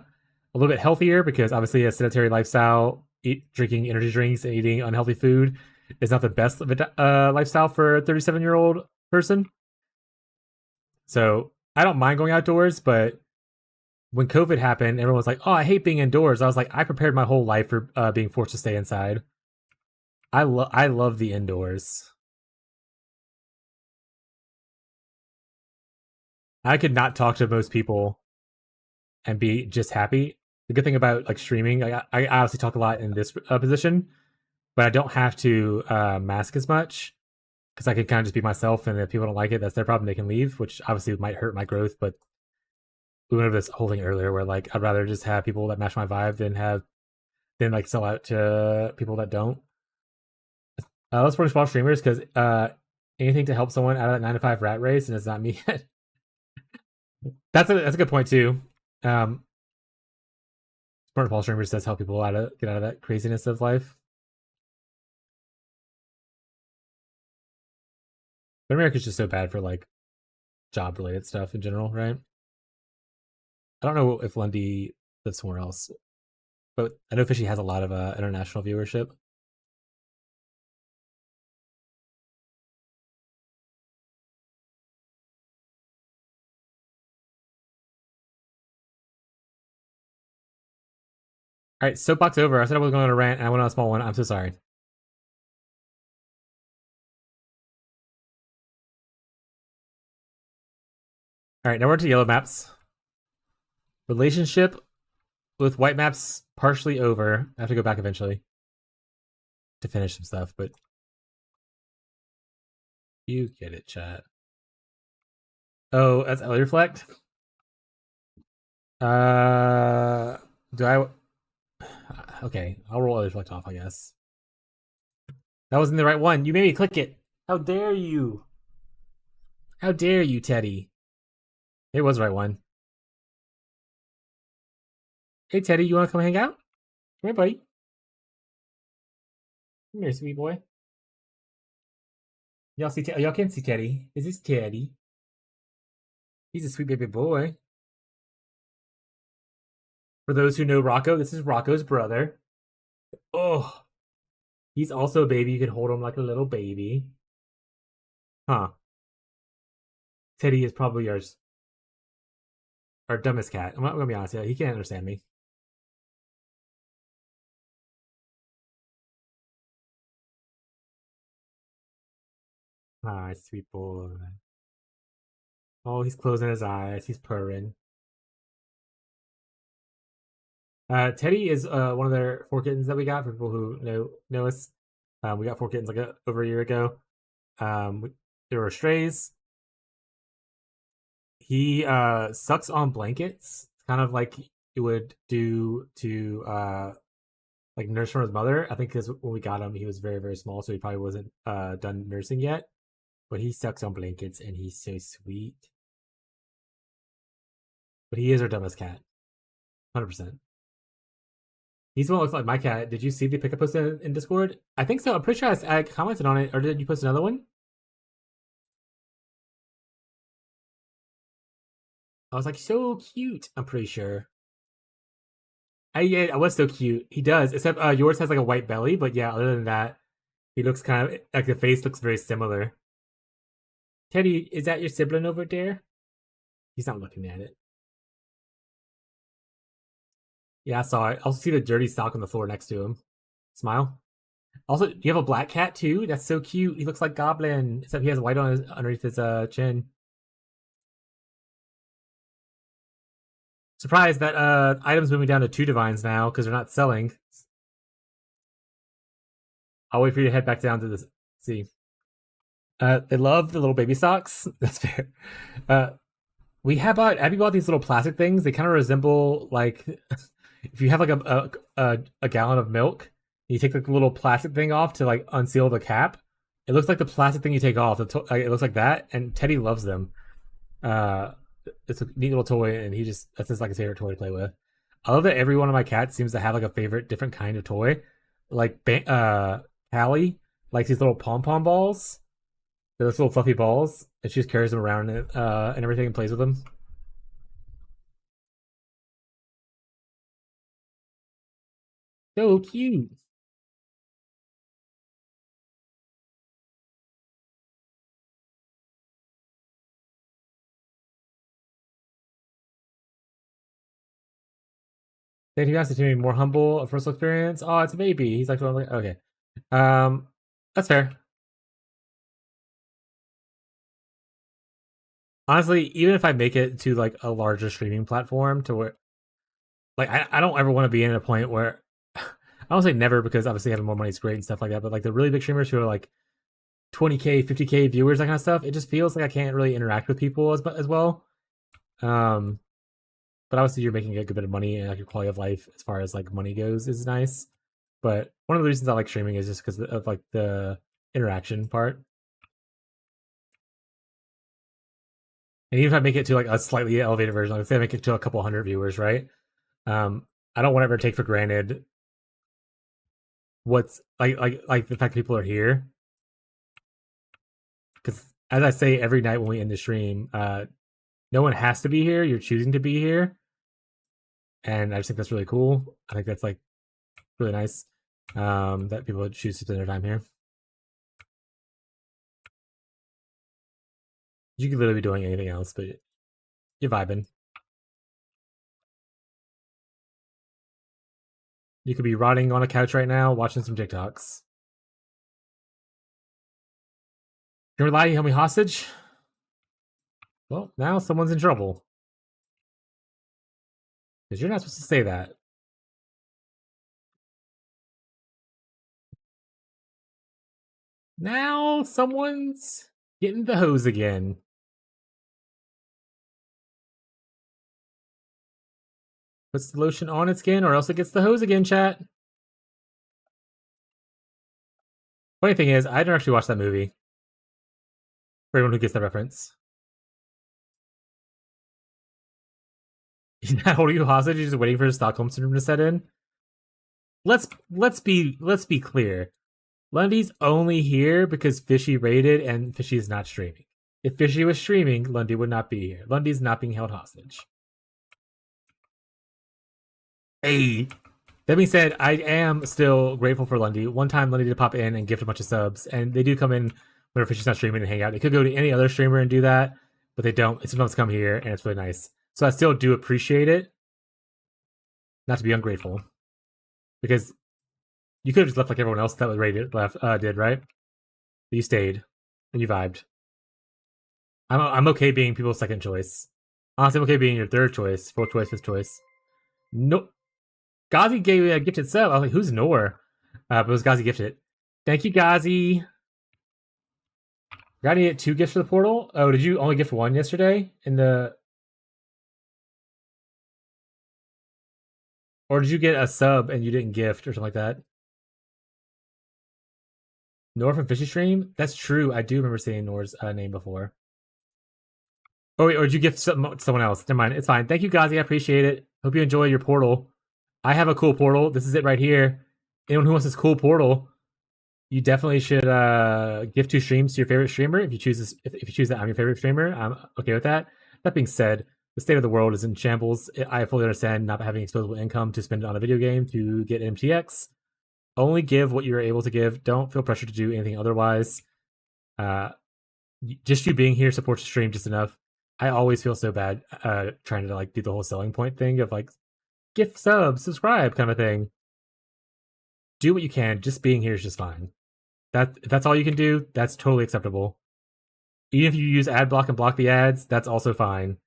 little bit healthier because obviously a sedentary lifestyle, drinking energy drinks and eating unhealthy food is not the best of a lifestyle for a 37-year-old person. So I don't mind going outdoors, but when COVID happened, everyone was like, "Oh, I hate being indoors." I was like, I prepared my whole life for being forced to stay inside. I love the indoors. I could not talk to most people and be just happy. The good thing about like streaming, I obviously talk a lot in this position, but I don't have to mask as much because I can kind of just be myself. And if people don't like it, that's their problem. They can leave, which obviously might hurt my growth. But we went over this whole thing earlier, where like I'd rather just have people that match my vibe than like sell out to people that don't. Let's support small streamers because anything to help someone out of that 9 to 5 rat race, and it's not me yet. That's a good point too. Support small streamers does help people get out of that craziness of life. But America's just so bad for like job related stuff in general, right? I don't know if Lundy lives somewhere else, but I know Fishy has a lot of international viewership. All right, soapbox over. I said I was going on a rant, and I went on a small one. I'm so sorry. All right, now we're to yellow maps. Relationship with white maps partially over. I have to go back eventually to finish some stuff, but you get it, chat. Oh, that's Ellie Reflect. Do I? Okay, I'll roll Ellie Reflect off, I guess. That wasn't the right one. You made me click it. How dare you? How dare you, Teddy? It was the right one. Hey, Teddy, you want to come hang out? Come here, buddy. Come here, sweet boy. Y'all see? Y'all can't see Teddy. This is Teddy. He's a sweet baby boy. For those who know Rocco, this is Rocco's brother. Oh, he's also a baby. You can hold him like a little baby. Huh. Teddy is probably our dumbest cat. I'm not gonna be honest. Yeah, he can't understand me. Hi, sweet boy. Oh, he's closing his eyes. He's purring. Teddy is one of their four kittens that we got for people who know us. We got four kittens like over a year ago. Um, they were strays. He sucks on blankets, kind of like you would do to like nurse from his mother. I think because when we got him, he was very very small, so he probably wasn't done nursing yet. But he sucks on blankets, and he's so sweet. But he is our dumbest cat, 100%. He's the one that looks like my cat. Did you see the pic I posted in Discord? I think so. I'm pretty sure I commented on it, or did you post another one? I was like, so cute. I'm pretty sure. I was so cute. He does, except yours has like a white belly, but yeah, other than that, he looks kind of like the face looks very similar. Teddy, is that your sibling over there? He's not looking at it. Yeah, I saw it. I also see the dirty sock on the floor next to him. Smile. Also, you have a black cat too? That's so cute. He looks like Goblin, except he has white on underneath his chin. Surprised that items moving down to 2 divines now because they're not selling. I'll wait for you to head back down to the sea. They love the little baby socks. That's fair. Uh, we have bought. Abby bought these little plastic things. They kind of resemble like if you have like a gallon of milk, you take like the little plastic thing off to like unseal the cap. It looks like the plastic thing you take off. It looks like that, and Teddy loves them. Uh, it's a neat little toy, and that's his like his favorite toy to play with. I love that every one of my cats seems to have like a favorite different kind of toy. Like Callie likes these little pom pom balls. They're those little fluffy balls, and she just carries them around and everything and plays with them. So cute. Thank you guys to me more humble a personal experience. Oh, it's a baby. He's like, okay. Um, that's fair. Honestly, even if I make it to like a larger streaming platform to where like I don't ever want to be in a point where I don't say never because obviously having more money is great and stuff like that, but like the really big streamers who are like 20K, 50K viewers, that kind of stuff, it just feels like I can't really interact with people as well. Um, but obviously you're making a good bit of money and like your quality of life as far as like money goes is nice. But one of the reasons I like streaming is just because of like the interaction part. And even if I make it to like a slightly elevated version, like say I make it to a couple hundred viewers, right? I don't want to ever take for granted what's like the fact that people are here. Because as I say every night when we end the stream, no one has to be here. You're choosing to be here, and I just think that's really cool. I think that's like really nice that people choose to spend their time here. You could literally be doing anything else, but you're vibing. You could be rotting on a couch right now, watching some TikToks. You're lying, you held me hostage? Well, now someone's in trouble. Because you're not supposed to say that. Now someone's getting the hose again. Puts the lotion on its skin or else it gets the hose again, chat. Funny thing is, I didn't actually watch that movie. For anyone who gets the reference. He's not holding you hostage, he's just waiting for Stockholm syndrome to set in. Let's be clear. Lundy's only here because Fishy raided and Fishy is not streaming. If Fishy was streaming, Lundy would not be here. Lundy's not being held hostage. Hey. That being said, I am still grateful for Lundy. One time Lundy did pop in and gift a bunch of subs, and they do come in whenever Fishy's not streaming and hang out. They could go to any other streamer and do that, but they don't. They sometimes come here, and it's really nice. So I still do appreciate it. Not to be ungrateful. Because you could have just left like everyone else that was rated did, right? But you stayed and you vibed. I'm okay being people's second choice. Honestly, I'm okay being your third choice, fourth choice, fifth choice. No, Ghazi gave me a gifted sub. I was like, who's Nor? But it was Ghazi gifted. Thank you, Ghazi. Got any two gifts for the portal? Oh, did you only gift one yesterday in the? Or did you get a sub and you didn't gift or something like that? Nor from Fishy Stream? That's true. I do remember seeing Nor's name before. Oh, wait, or did you gift someone else? Never mind. It's fine. Thank you, Ghazi. I appreciate it. Hope you enjoy your portal. I have a cool portal. This is it right here. Anyone who wants this cool portal, you definitely should gift two streams to your favorite streamer. If you choose this, if you choose that I'm your favorite streamer, I'm okay with that. That being said, the state of the world is in shambles. I fully understand not having disposable income to spend it on a video game to get MTX. Only give what you're able to give. Don't feel pressure to do anything otherwise. Uh, just you being here supports the stream just enough. I always feel so bad trying to like do the whole selling point thing of like gift sub, subscribe kind of thing. Do what you can. Just being here is just fine. If that's all you can do, that's totally acceptable. Even if you use ad block and block the ads, that's also fine.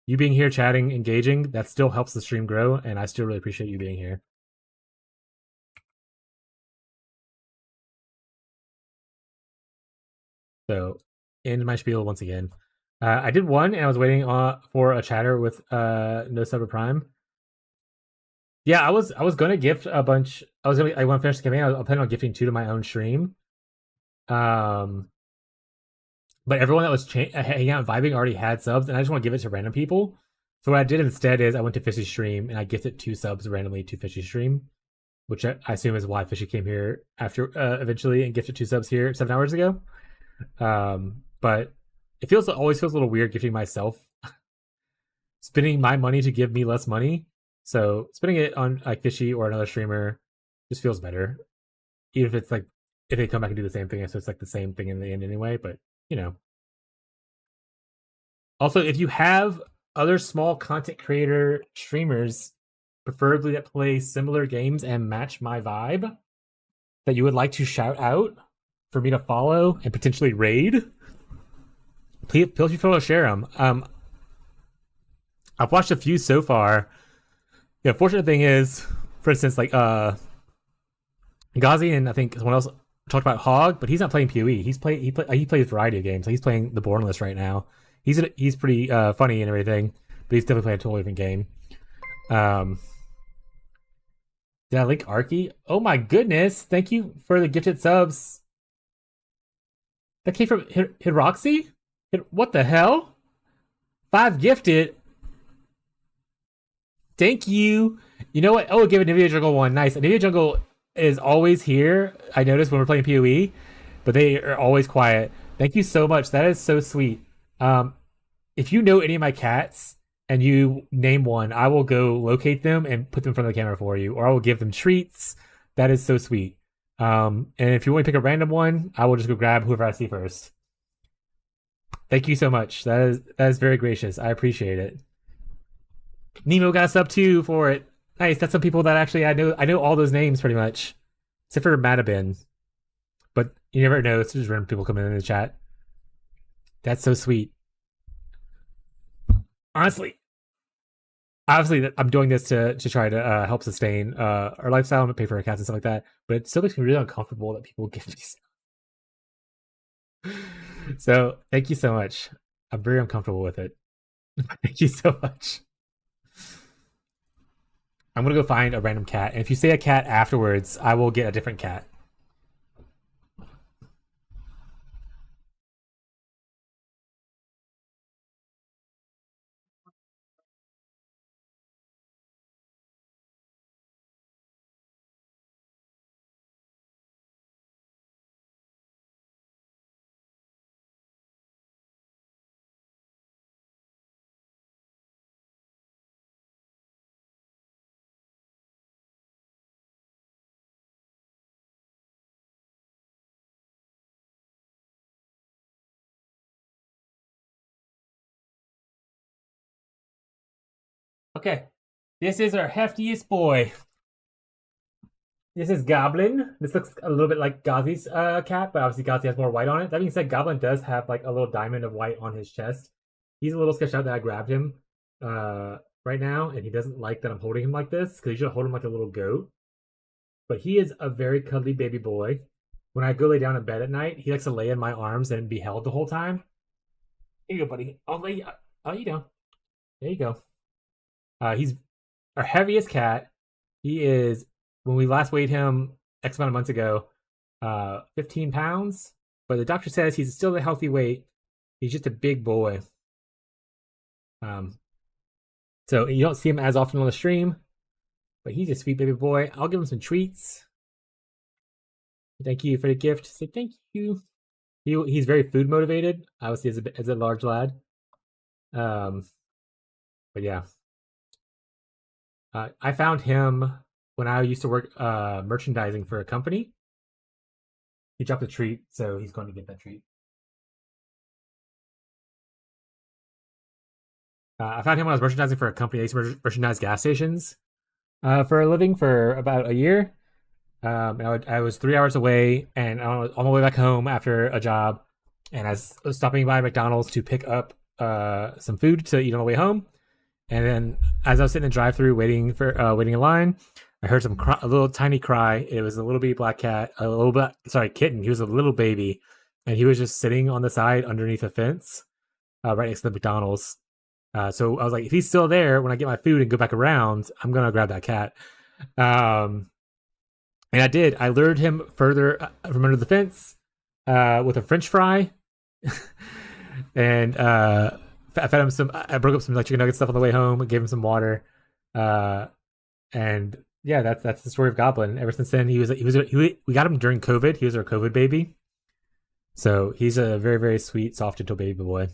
You being here, chatting, engaging, that still helps the stream grow, and I still really appreciate you being here. So, in my spiel once again. I did one, and I was waiting for a chatter with No Sub Prime. Yeah, I was gonna gift a bunch. I want to finish the campaign. I was planning on gifting two to my own stream. But everyone that was hanging out and vibing already had subs, and I just want to give it to random people. So what I did instead is I went to Fishy's stream and I gifted two subs randomly to Fishy's stream, which I assume is why Fishy came here after eventually and gifted two subs here 7 hours ago. But it always feels a little weird gifting myself, spending my money to give me less money. So spending it on like Fishy or another streamer just feels better, even if it's like if they come back and do the same thing. So it's like the same thing in the end anyway. But you know. Also, if you have other small content creator streamers, preferably that play similar games and match my vibe, that you would like to shout out for me to follow and potentially raid, please feel free to share them. I've watched a few so far. The fortunate thing is, for instance, like Ghazi and I think someone else talked about Hog, but he's not playing PoE. He plays a variety of games. So he's playing the Borderless right now. He's pretty funny and everything, but he's definitely playing a totally different game. Did I link Arky? Oh my goodness! Thank you for the gifted subs. That came from Hiroxy? What the hell? 5 gifted. Thank you. You know what? Oh, give a Nvidia Jungle one. Nice. Nvidia Jungle is always here. I noticed when we're playing PoE, but they are always quiet. Thank you so much. That is so sweet. If you know any of my cats and you name one, I will go locate them and put them in front of the camera for you, or I will give them treats. That is so sweet. And if you want to pick a random one, I will just go grab whoever I see first. Thank you so much. That is very gracious. I appreciate it. Nemo got a sub too for it. Nice. That's some people that actually I know all those names pretty much, except for Madabin. But you never know. It's just random people coming in the chat. That's so sweet. Honestly, obviously, I'm doing this to try to help sustain our lifestyle and pay for our cats and stuff like that. But it still makes me really uncomfortable that people give me stuff. So thank you so much. I'm very uncomfortable with it. Thank you so much. I'm gonna go find a random cat, and if you say a cat afterwards, I will get a different cat. Okay, this is our heftiest boy. This is Goblin. This looks a little bit like Ghazi's cat, but obviously Ghazi has more white on it. That being said, Goblin does have like a little diamond of white on his chest. He's a little sketched out that I grabbed him right now, and he doesn't like that I'm holding him like this because you should hold him like a little goat. But he is a very cuddly baby boy. When I go lay down in bed at night, he likes to lay in my arms and be held the whole time. Here you go, buddy. I'll lay you down. There you go. He's our heaviest cat. He is, when we last weighed him X amount of months ago, 15 pounds. But the doctor says he's still a healthy weight. He's just a big boy. So you don't see him as often on the stream, but he's a sweet baby boy. I'll give him some treats. Thank you for the gift. Say thank you. He's very food motivated, obviously as a large lad. But yeah. I found him when I used to work merchandising for a company. He dropped a treat, so he's going to get that treat. I found him when I was merchandising for a company. I used to merchandise gas stations for a living for about a year. I was 3 hours away, and I was on my way back home after a job, and I was stopping by McDonald's to pick up some food to eat on the way home. And then, as I was sitting in the drive-through waiting in line, I heard a little tiny cry. It was a little baby black cat, kitten. He was a little baby, and he was just sitting on the side underneath a fence, right next to the McDonald's. So I was like, if he's still there when I get my food and go back around, I'm gonna grab that cat. And I did. I lured him further from under the fence with a French fry, and I fed him some. I broke up some like chicken nugget stuff on the way home. Gave him some water, and yeah, that's the story of Goblin. Ever since then, we got him during COVID. He was our COVID baby, so he's a very very sweet, soft, gentle baby boy.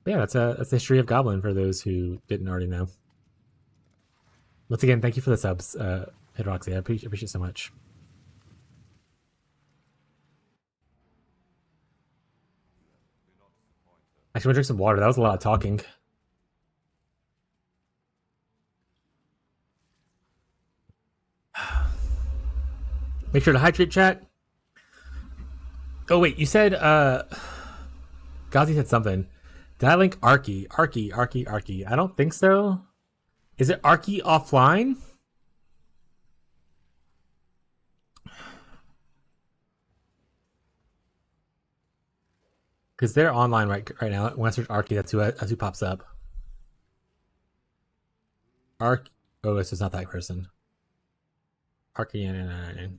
Yeah, that's the history of Goblin for those who didn't already know. Once again, thank you for the subs, Hidroxy. I appreciate it so much. Actually, I'm gonna drink some water. That was a lot of talking. Make sure to hydrate, chat. Oh wait, you said Ghazi said something. Did I link Arky? Arky. I don't think so. Is it Arky offline? Because they're online right now. When I search Arky, that's who pops up. Ark. Oh, this is not that person. Arky.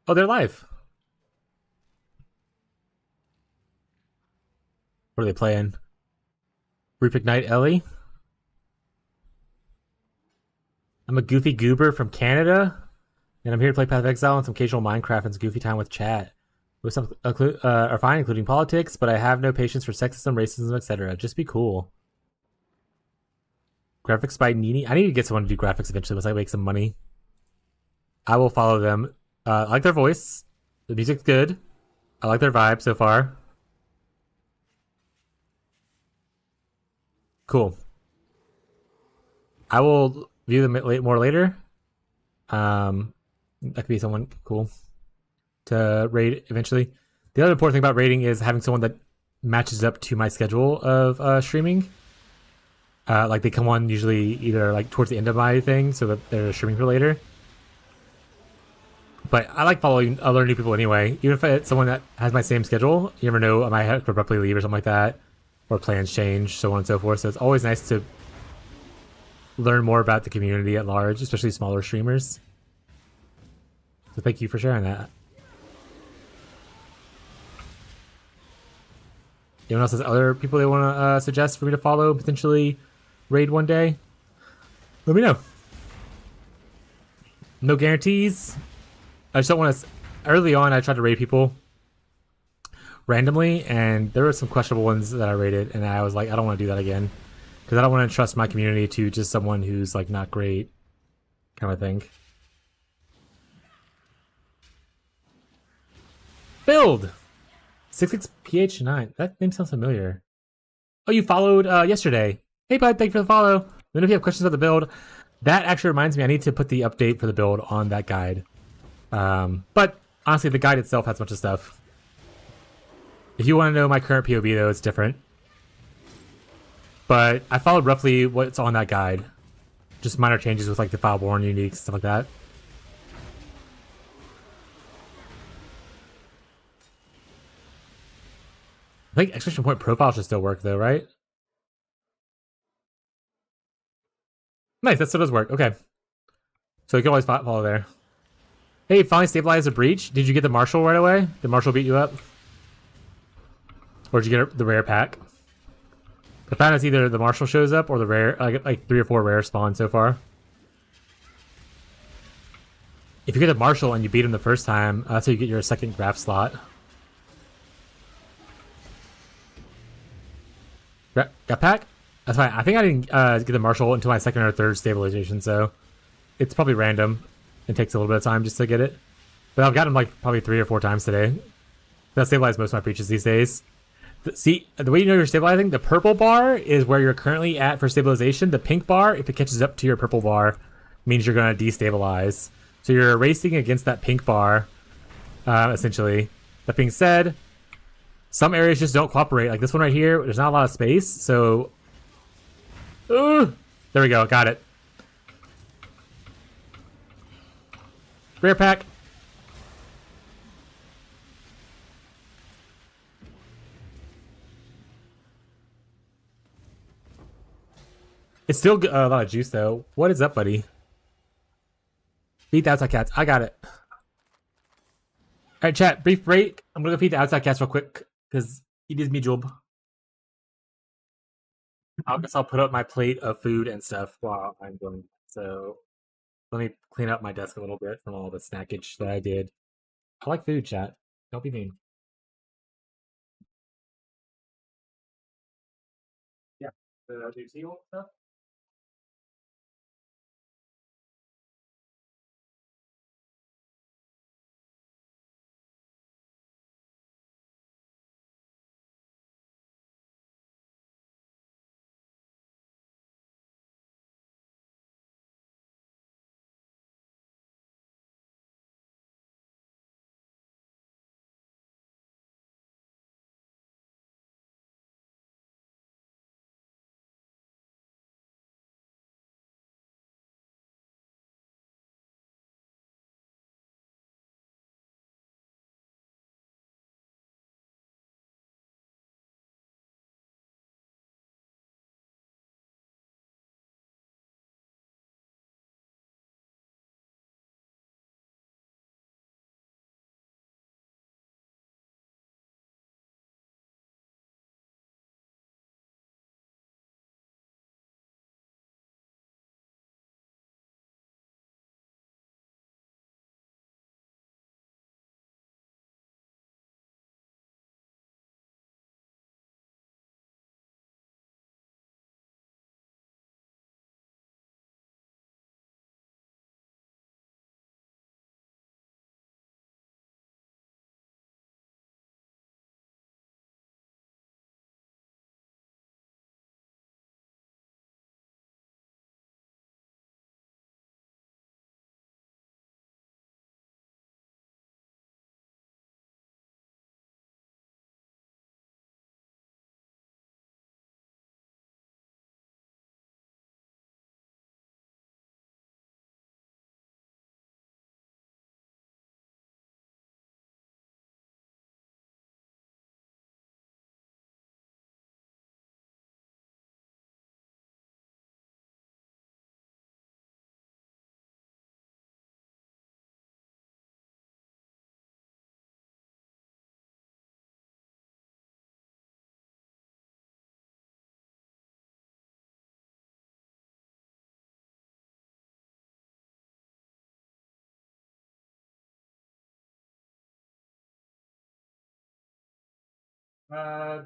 Oh, they're live. What are they playing? Repick Night Ellie. I'm a goofy goober from Canada, and I'm here to play Path of Exile and some occasional Minecraft and some goofy time with chat. With some are fine, including politics, but I have no patience for sexism, racism, etc. Just be cool. Graphics by Nini. I need to get someone to do graphics eventually once I make some money. I will follow them. I like their voice. The music's good. I like their vibe so far. Cool. I will view them more later. That could be someone cool to raid eventually. The other important thing about raiding is having someone that matches up to my schedule of streaming. Like they come on usually either like towards the end of my thing, so that they're streaming for later. But I like following other new people anyway. Even if it's someone that has my same schedule, you never know, I might have to abruptly leave or something like that. Or plans change, so on and so forth. So it's always nice to learn more about the community at large, especially smaller streamers. So thank you for sharing that. Anyone else has other people they want to suggest for me to follow, potentially raid one day? Let me know. No guarantees. I just don't want to. Early on, I tried to raid people randomly, and there were some questionable ones that I rated, and I was like, I don't want to do that again, because I don't want to entrust my community to just someone who's like not great, kind of thing. Build 66ph9. That name sounds familiar. Oh, you followed yesterday. Hey bud, thank you for the follow. Let me know if you have questions about the build. That actually reminds me, I need to put the update for the build on that guide. But honestly, the guide itself has a bunch of stuff. If you want to know my current POV, though, it's different. But I followed roughly what's on that guide. Just minor changes with like the file born uniques, stuff like that. I think exclamation point profile should still work though, right? Nice, that still does work. Okay. So you can always follow there. Hey, finally stabilized the breach. Did you get the Marshal right away? Did Marshal beat you up? Or did you get the rare pack? I found it's either the Marshal shows up or the rare, like 3 or 4 rare spawn so far. If you get the Marshal and you beat him the first time, that's how you get your second graph slot. Got pack? That's fine. I think I didn't get the Marshal until my second or third stabilization, so it's probably random. It takes a little bit of time just to get it. But I've gotten him like probably 3 or 4 times today. That stabilizes most of my breaches these days. See, the way you know you're stabilizing, the purple bar is where you're currently at for stabilization. The pink bar, if it catches up to your purple bar, means you're going to destabilize. So you're racing against that pink bar, essentially. That being said, some areas just don't cooperate. Like this one right here, there's not a lot of space. So, there we go. Got it. Rare pack. It's still a lot of juice, though. What is up, buddy? Feed the outside cats. I got it. All right, chat. Brief break. I'm going to go feed the outside cats real quick because it is me job. I guess I'll put up my plate of food and stuff while I'm doing that. So let me clean up my desk a little bit from all the snackage that I did. I like food, chat. Don't be mean. Yeah. Do you see all stuff?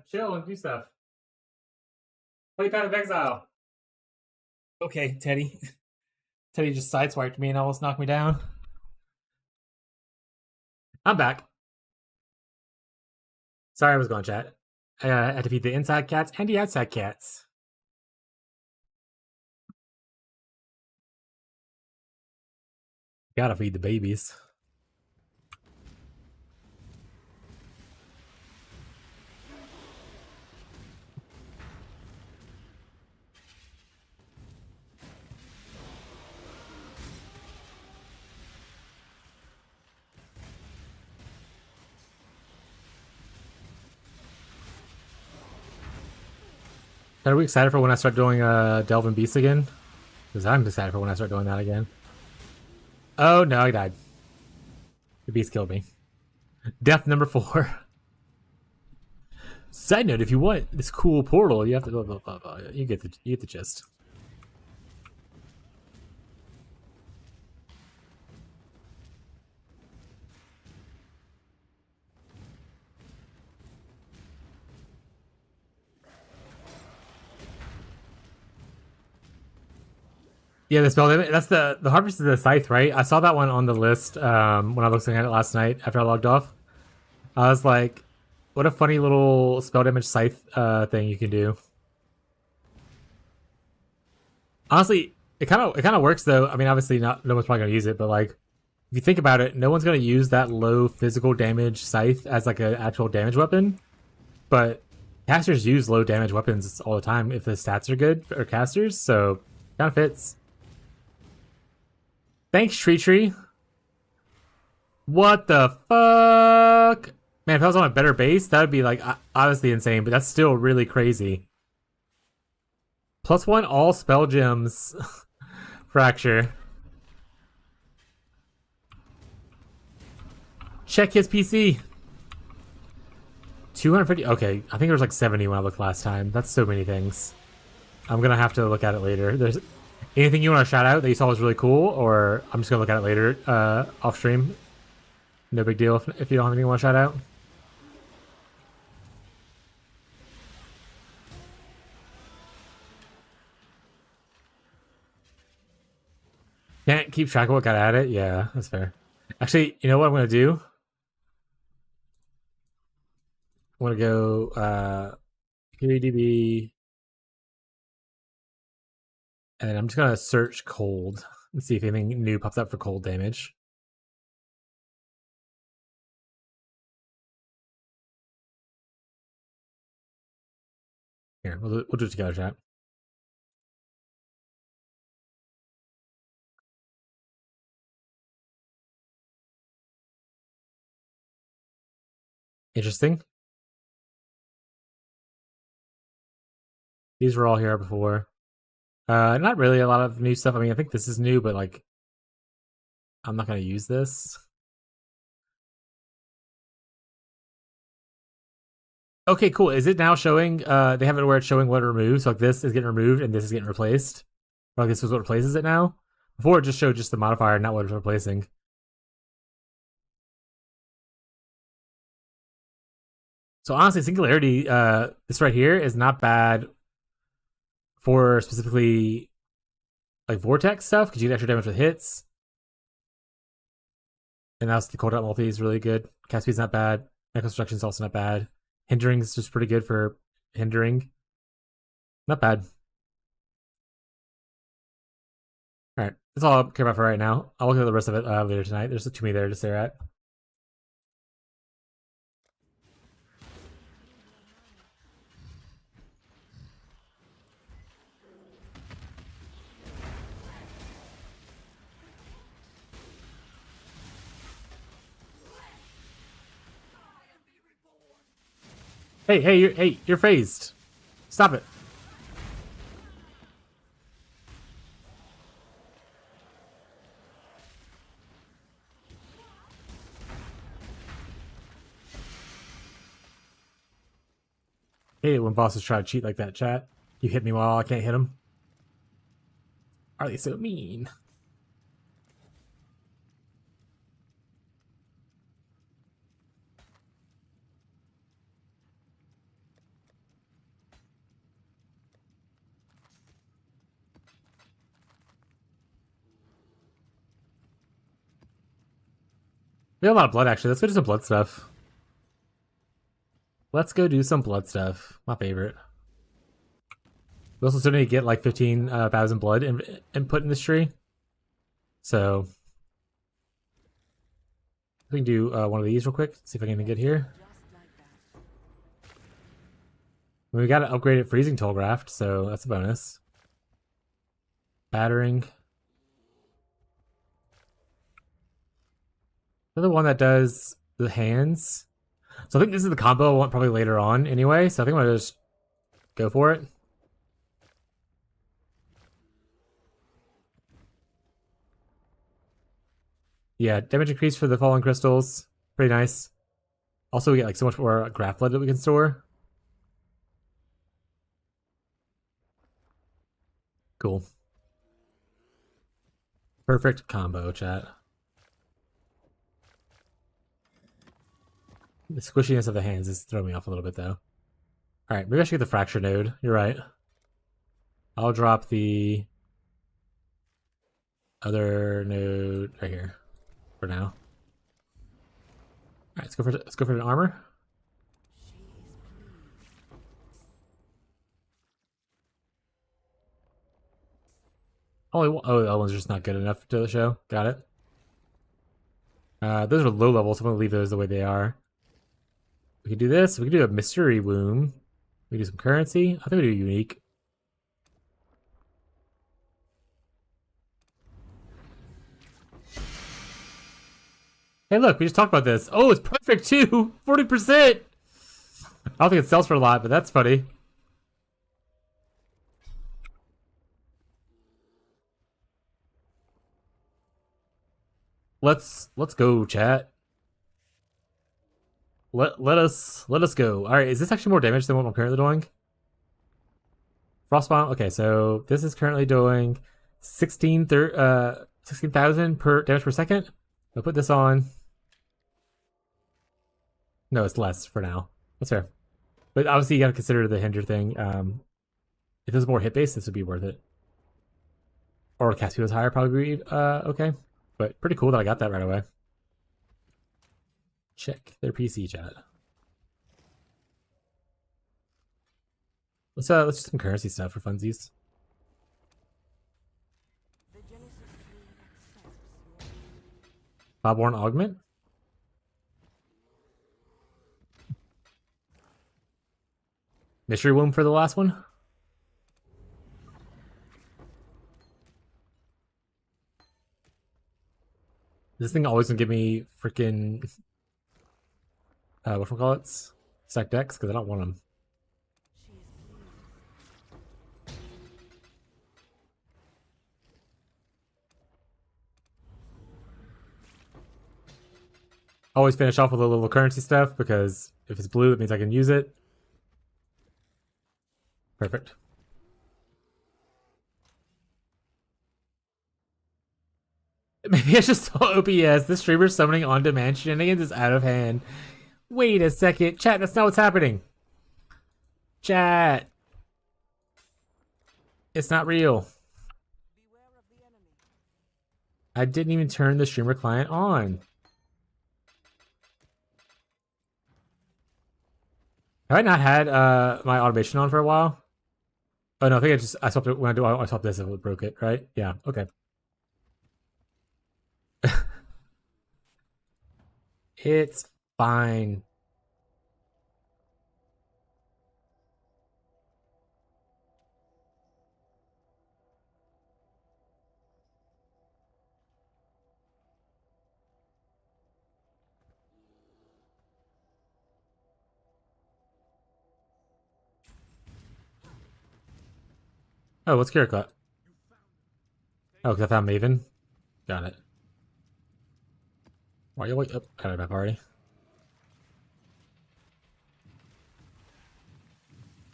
Chill and do stuff. Play Path of Exile. Okay, Teddy. Teddy just sideswiped me and almost knocked me down. I'm back. Sorry, I was going chat. I had to feed the inside cats and the outside cats. Gotta feed the babies. Are we excited for when I start doing Delve and Beast again? Because I'm excited for when I start doing that again. Oh no, I died. The beast killed me. Death number 4. Side note: if you want this cool portal, you have to blah, blah, blah, blah. You get the gist. Yeah, the spell damage. That's the harvest of the scythe, right? I saw that one on the list when I was looking at it last night after I logged off. I was like, what a funny little spell damage scythe thing you can do. Honestly, it kind of works though. I mean, obviously not no one's probably gonna use it, but like if you think about it, no one's gonna use that low physical damage scythe as like an actual damage weapon. But casters use low damage weapons all the time if the stats are good for casters, so kind of fits. Thanks, Tree. What the fuck? Man, if I was on a better base, that would be like obviously insane, but that's still really crazy. +1 all spell gems. Fracture. Check his PC. 250. Okay, I think there was like 70 when I looked last time. That's so many things. I'm gonna have to look at it later. There's anything you want to shout out that you saw was really cool, or I'm just gonna look at it later off stream. No big deal if you don't have anything you want to shout out. Can't keep track of what got added? Yeah, that's fair. Actually, you know what I'm gonna do? I'm gonna go QEDB, and I'm just gonna search cold and see if anything new pops up for cold damage. Here, we'll do it together, chat. Interesting. These were all here before. Not really a lot of new stuff. I mean, I think this is new, but like, I'm not gonna use this. Okay, cool. Is it now showing? They have it where it's showing what it removes. So like this is getting removed and this is getting replaced. Or like this is what replaces it now. Before it just showed just the modifier, not what it's replacing. So honestly, Singularity, this right here is not bad for specifically like Vortex stuff because you get extra damage with hits. And that's the cold out multi is really good. Cast speed's not bad. Echo Destruction is also not bad. Hindering is just pretty good for hindering. Not bad. Alright, that's all I care about for right now. I'll look at the rest of it later tonight. There's too many there to stare at. Hey, you're phased. Stop it. Hate it when bosses try to cheat like that, chat. You hit me while I can't hit them. Are they so mean? We have a lot of blood, actually. Let's go do some blood stuff. Let's go do some blood stuff. My favorite. We also still need to get like 15,000 blood input in this tree. So, We can do one of these real quick. See if I can get here. Just like that. We got an upgraded freezing telegraph, so that's a bonus. Battering. The one that does the hands. So I think this is the combo I want probably later on anyway, so I think I'm gonna just go for it. Yeah, damage increase for the fallen crystals. Pretty nice. Also, we get like so much more graph blood that we can store. Cool. Perfect combo, chat. The squishiness of the hands is throwing me off a little bit, though. Alright, maybe I should get the fracture node. You're right. I'll drop the other node right here for now. Alright, let's go for an armor. Oh, the other ones are just not good enough to the show. Got it. Those are low levels, so I'm gonna leave those the way they are. We can do this. We can do a mystery womb. We can do some currency. I think we do unique. Hey, look, we just talked about this. Oh, it's perfect too. 40%. I don't think it sells for a lot, but that's funny. Let's go, chat. Let us go. All right, is this actually more damage than what I'm currently doing? Frostbound. Okay, so this is currently doing 16,000 per damage per second. I'll put this on. No, it's less for now. That's fair. But obviously, you got to consider the hinder thing. If there's more hit base, this would be worth it. Or cast speed was higher, probably be okay. But pretty cool that I got that right away. Check their PC chat. Let's do some currency stuff for funsies. The Genesis tree accepts your Bobborn augment. Mystery womb for the last one. This thing always gonna give me freaking whatchamacallits? Stack decks because I don't want them. She is pleased. Always finish off with a little currency stuff because if it's blue, it means I can use it. Perfect. Maybe I just saw OPS. The streamer summoning on-demand shenanigans is out of hand. Wait a second. Chat, that's not what's happening. Chat. It's not real. Beware of the enemy. I didn't even turn the streamer client on. Have I not had my automation on for a while? Oh no, I think I swapped it when I swapped this, it broke it, right? Yeah, okay. It's fine. Oh, what's Kira? Oh, because I found Maven. Got it. Why are you wait up out of my party?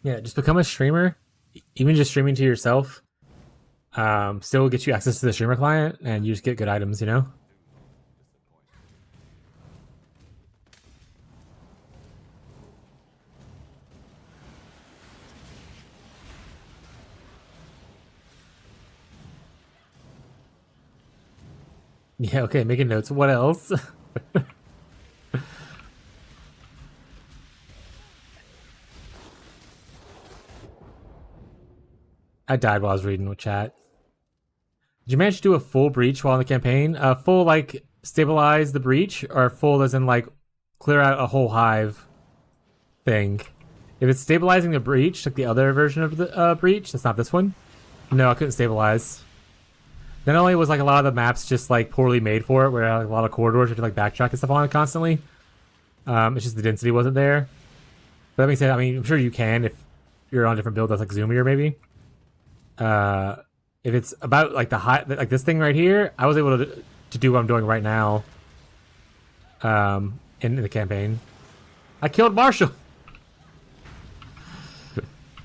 Yeah, just become a streamer. Even just streaming to yourself, still gets you access to the streamer client, and you just get good items. You know. Yeah. Okay. Making notes. What else? I died while I was reading with chat. Did you manage to do a full breach while in the campaign? Full like stabilize the breach, or full as in like clear out a whole hive thing. If it's stabilizing the breach, like the other version of the breach, that's not this one. No, I couldn't stabilize. Not only was like a lot of the maps just like poorly made for it, where I had like, a lot of corridors you had to like backtrack and stuff on it constantly. It's just the density wasn't there. But that being said, I mean, I'm sure you can if you're on a different build that's like zoomier maybe. If it's about like the high, like this thing right here, I was able to do what I'm doing right now. In the campaign, I killed Marshall.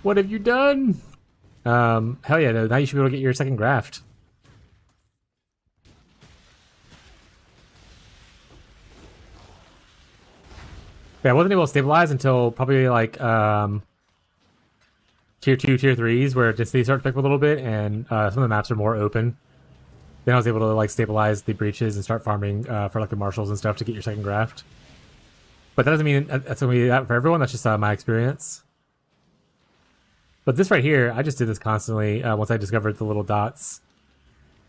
What have you done? Hell yeah! No, now you should be able to get your second graft. Yeah, I wasn't able to stabilize until probably like tier 2, tier 3s, where just they start to pick up a little bit, and some of the maps are more open. Then I was able to like stabilize the breaches and start farming for like the marshals and stuff to get your second graft. But that doesn't mean that's gonna be that for everyone. That's just my experience. But this right here, I just did this constantly once I discovered the little dots.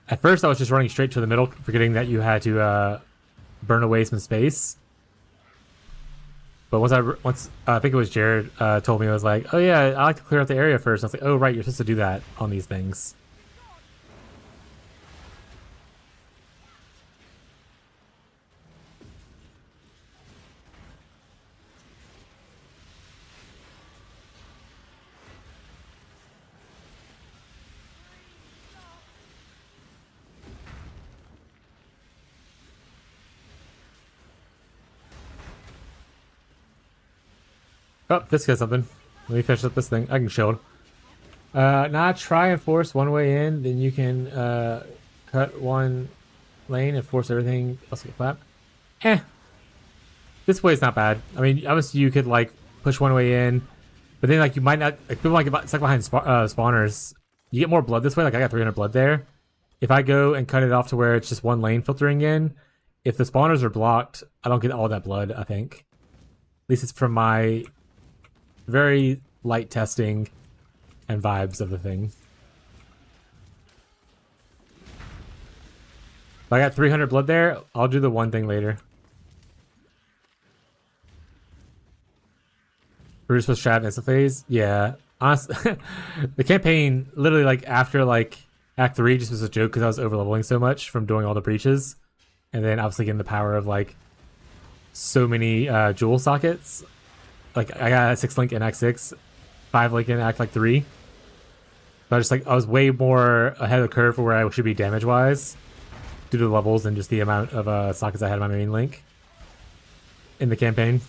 At first, I was just running straight to the middle, forgetting that you had to burn away some space. But once I think it was Jared told me, I was like, oh yeah, I like to clear out the area first. I was like, oh right, you're supposed to do that on these things. Oh, this got something. Let me finish up this thing. I can shield. Now try and force one way in, then you can cut one lane and force everything else to get clapped. This way is not bad. I mean, obviously you could like push one way in, but then like you might not. Like, people might get stuck behind spawners. You get more blood this way. Like I got 300 blood there. If I go and cut it off to where it's just one lane filtering in, if the spawners are blocked, I don't get all that blood. I think. At least it's from my very light testing and vibes of the thing. If I got 300 blood there, I'll do the one thing later. Bruce was Trav Insta phase? Yeah. Honestly, the campaign, literally like after like Act 3 just was a joke because I was overleveling so much from doing all the breaches. And then obviously getting the power of like so many jewel sockets. Like I got a 6 link in Act 6, 5 link in Act like 3. But I was way more ahead of the curve for where I should be damage wise, due to the levels and just the amount of sockets I had in my main link in the campaign.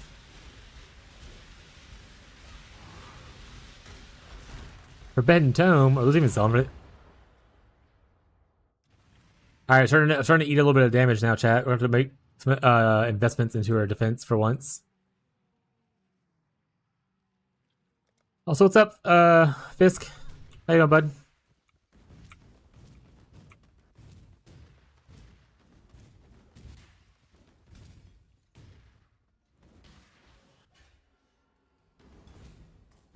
Forbidden Tome. Are those even selling for it? Alright, starting to eat a little bit of damage now, chat. We're going to have to make some investments into our defense for once. Also, what's up, Fisk? How you doing, bud?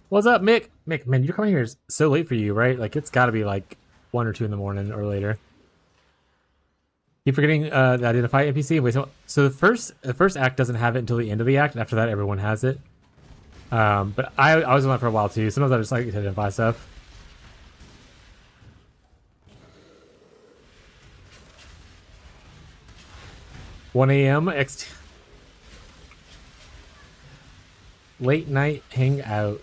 What's up, Mick? Mick, man, you're coming here so late for you, right? Like, it's gotta be like 1 or 2 in the morning or later. Keep forgetting the identify NPC. Wait, so the first act doesn't have it until the end of the act, and after that, everyone has it. But I was on that for a while too. Sometimes I just like to identify stuff. $1 a.m. XT. Late night hangout.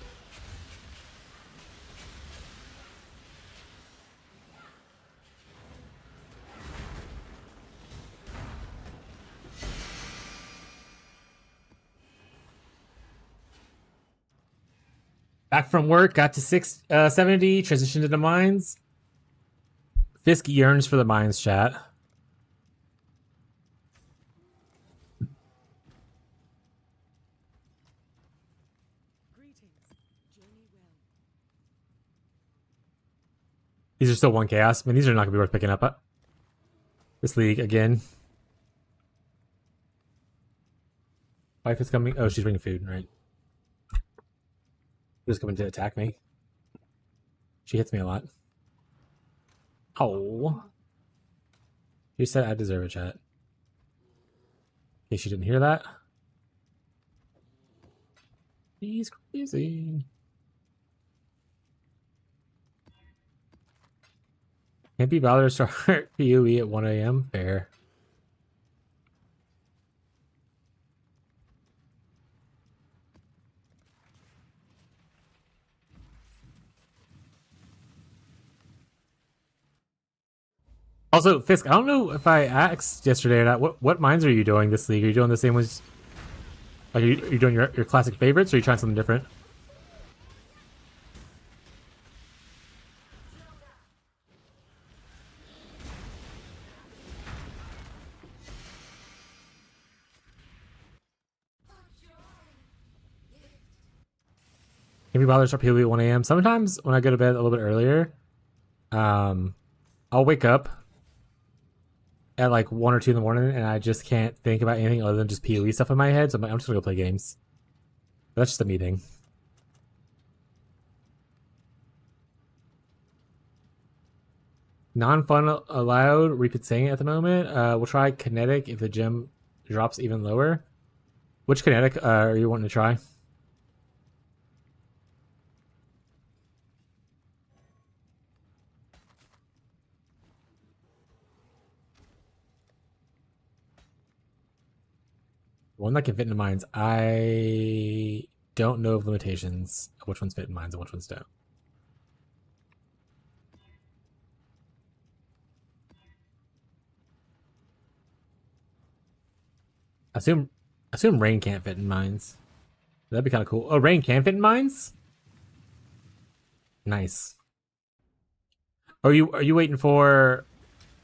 Back from work, got to 670, transitioned into mines. Fisk yearns for the mines, chat. These are still 1 chaos. I mean, these are not going to be worth picking up. This league again. Wife is coming. Oh, she's bringing food, right? She's coming to attack me. She hits me a lot. Oh. You said I deserve a chat. case you didn't hear that. He's crazy. Can't be bothered to start PoE at 1 a.m. Fair. Also, Fisk, I don't know if I asked yesterday or not. What mines are you doing this league? Are you doing the same ones? Like, are you doing your classic favorites, or are you trying something different? Can't be bothered to start PoE at 1 a.m. Sometimes when I go to bed a little bit earlier, I'll wake up at like 1 or 2 in the morning and I just can't think about anything other than just PoE stuff in my head. So I'm like, I'm just gonna go play games. That's just a meeting. Non-fun allowed. Repeat saying it at the moment. We'll try kinetic if the gem drops even lower. Which kinetic are you wanting to try? One that can fit into mines. I don't know of limitations of which ones fit in mines and which ones don't. Assume rain can't fit in mines. That'd be kind of cool. Oh, rain can fit in mines? Nice. Are you waiting for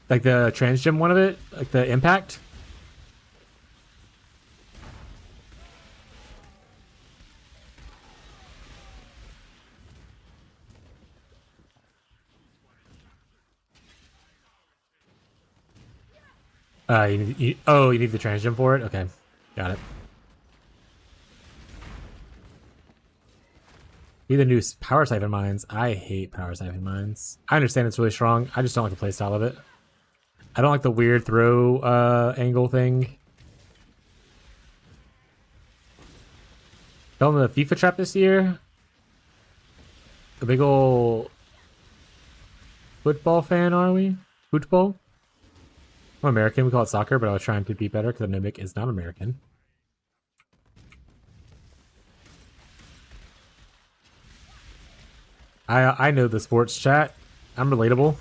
like the transgem one of it? Like the impact? You need the transgem for it? Okay. Got it. Be the new power siphon mines. I hate power siphon mines. I understand it's really strong. I just don't like the playstyle of it. I don't like the weird throw angle thing. Fell in the FIFA trap this year. A big ol' football fan, are we? Football? I'm American. We call it soccer, but I was trying to be better because the Mimic is not American. I know the sports chat. I'm relatable.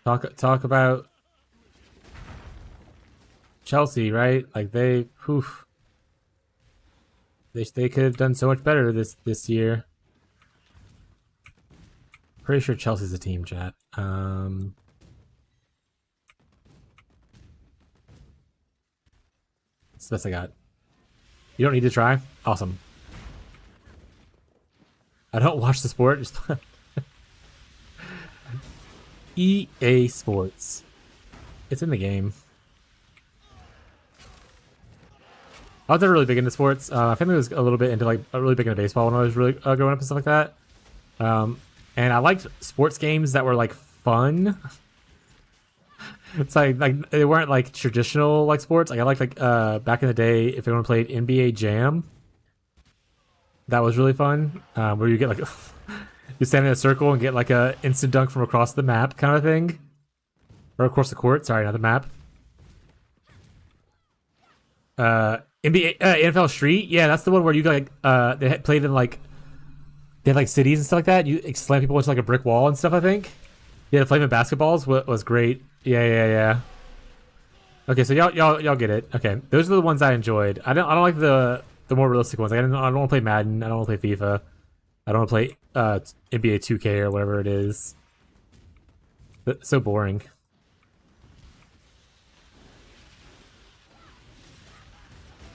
Talk about Chelsea, right? Like they could have done so much better this year. Pretty sure Chelsea's a team, chat. That's the best I got. You don't need to try? Awesome. I don't watch the sport, just EA Sports. It's in the game. I was never really big into sports. My family was a little bit into like really big into baseball when I was really growing up and stuff like that. And I liked sports games that were like fun. It's like they weren't like traditional like sports. Like I liked back in the day if anyone played NBA Jam. That was really fun. Where you get like you stand in a circle and get like a instant dunk from across the map kind of thing, or across the court. Sorry, not the map. NBA NFL Street. Yeah, that's the one where you like they played in like they had like cities and stuff like that. You slam people into like a brick wall and stuff. I think. Yeah, the flaming basketballs was great. Yeah. Okay, so y'all get it. Okay, those are the ones I enjoyed. I don't like the more realistic ones. Like, I don't want to play Madden. I don't want to play FIFA. I don't want to play NBA 2K or whatever it is. But so boring.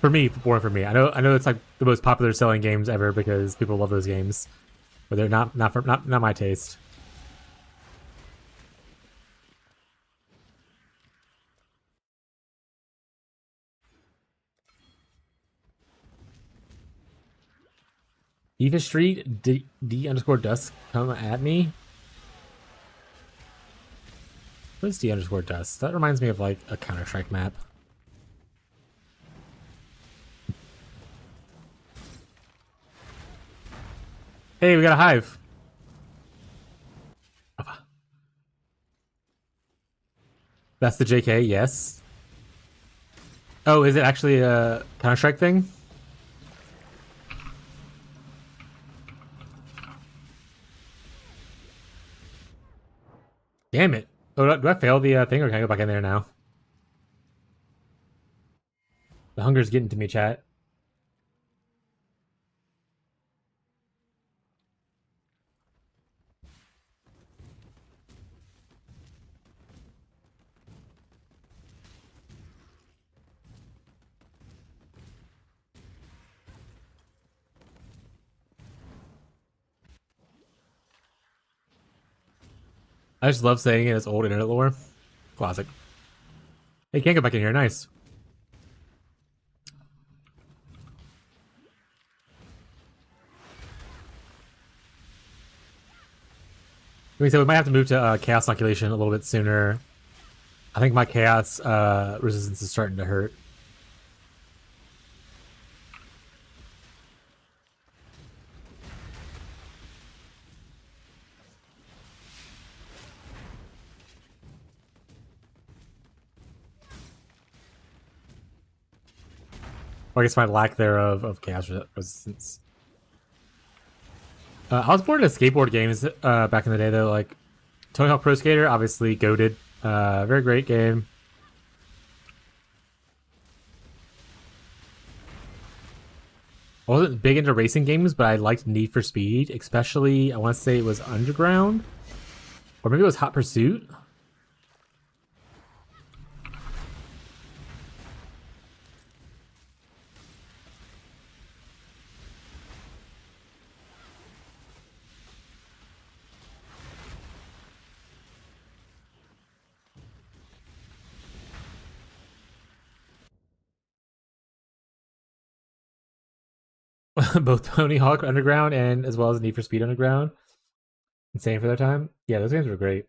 For me, boring for me. I know it's like the most popular selling games ever because people love those games, but they're not my taste. Eva Street D underscore dust come at me. What is D underscore dust? That reminds me of like a Counter-Strike map. Hey, we got a hive. That's the JK, yes. Oh, is it actually a Counter-Strike thing? Damn it. Oh, do I fail the thing or can I go back in there now? The hunger's getting to me, chat. I just love saying it as old internet lore. Classic. Hey, can't go back in here. Nice. I mean, so we might have to move to chaos inoculation a little bit sooner. I think my chaos resistance is starting to hurt. Or I guess my lack thereof of chaos resistance. I was bored of skateboard games back in the day, though. Like Tony Hawk Pro Skater, obviously goated. Very great game. I wasn't big into racing games, but I liked Need for Speed, especially I want to say it was Underground, or maybe it was Hot Pursuit. Both Tony Hawk Underground and as well as Need for Speed Underground. Insane for their time. Yeah, those games were great.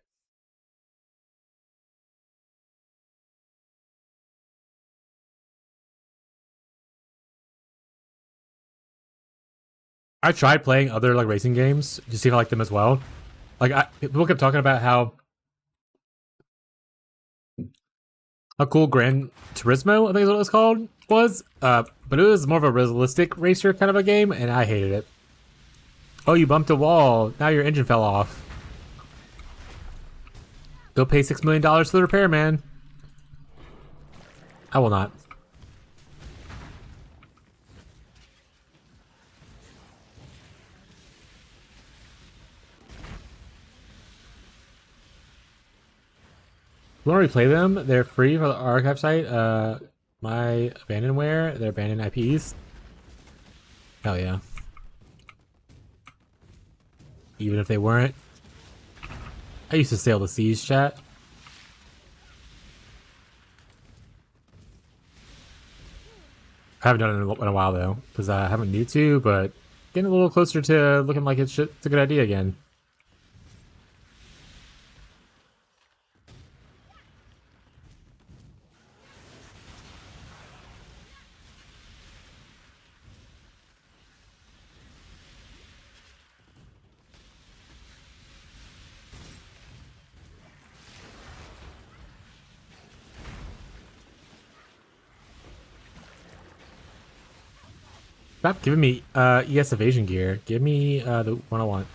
I tried playing other like racing games to see if I like them as well. Like people kept talking about how cool Gran Turismo, I think is what it was called, was. But it was more of a realistic racer kind of a game, and I hated it. Oh, you bumped a wall. Now your engine fell off. Go pay $6 million for the repair, man. I will not. You want to replay them? They're free for the archive site. My abandonware, they're abandoned IPs. Hell yeah. Even if they weren't. I used to sail the seas, chat. I haven't done it in a while though, because I haven't need to, but getting a little closer to looking like it's a good idea again. Stop giving me ES evasion gear. Give me the one I want.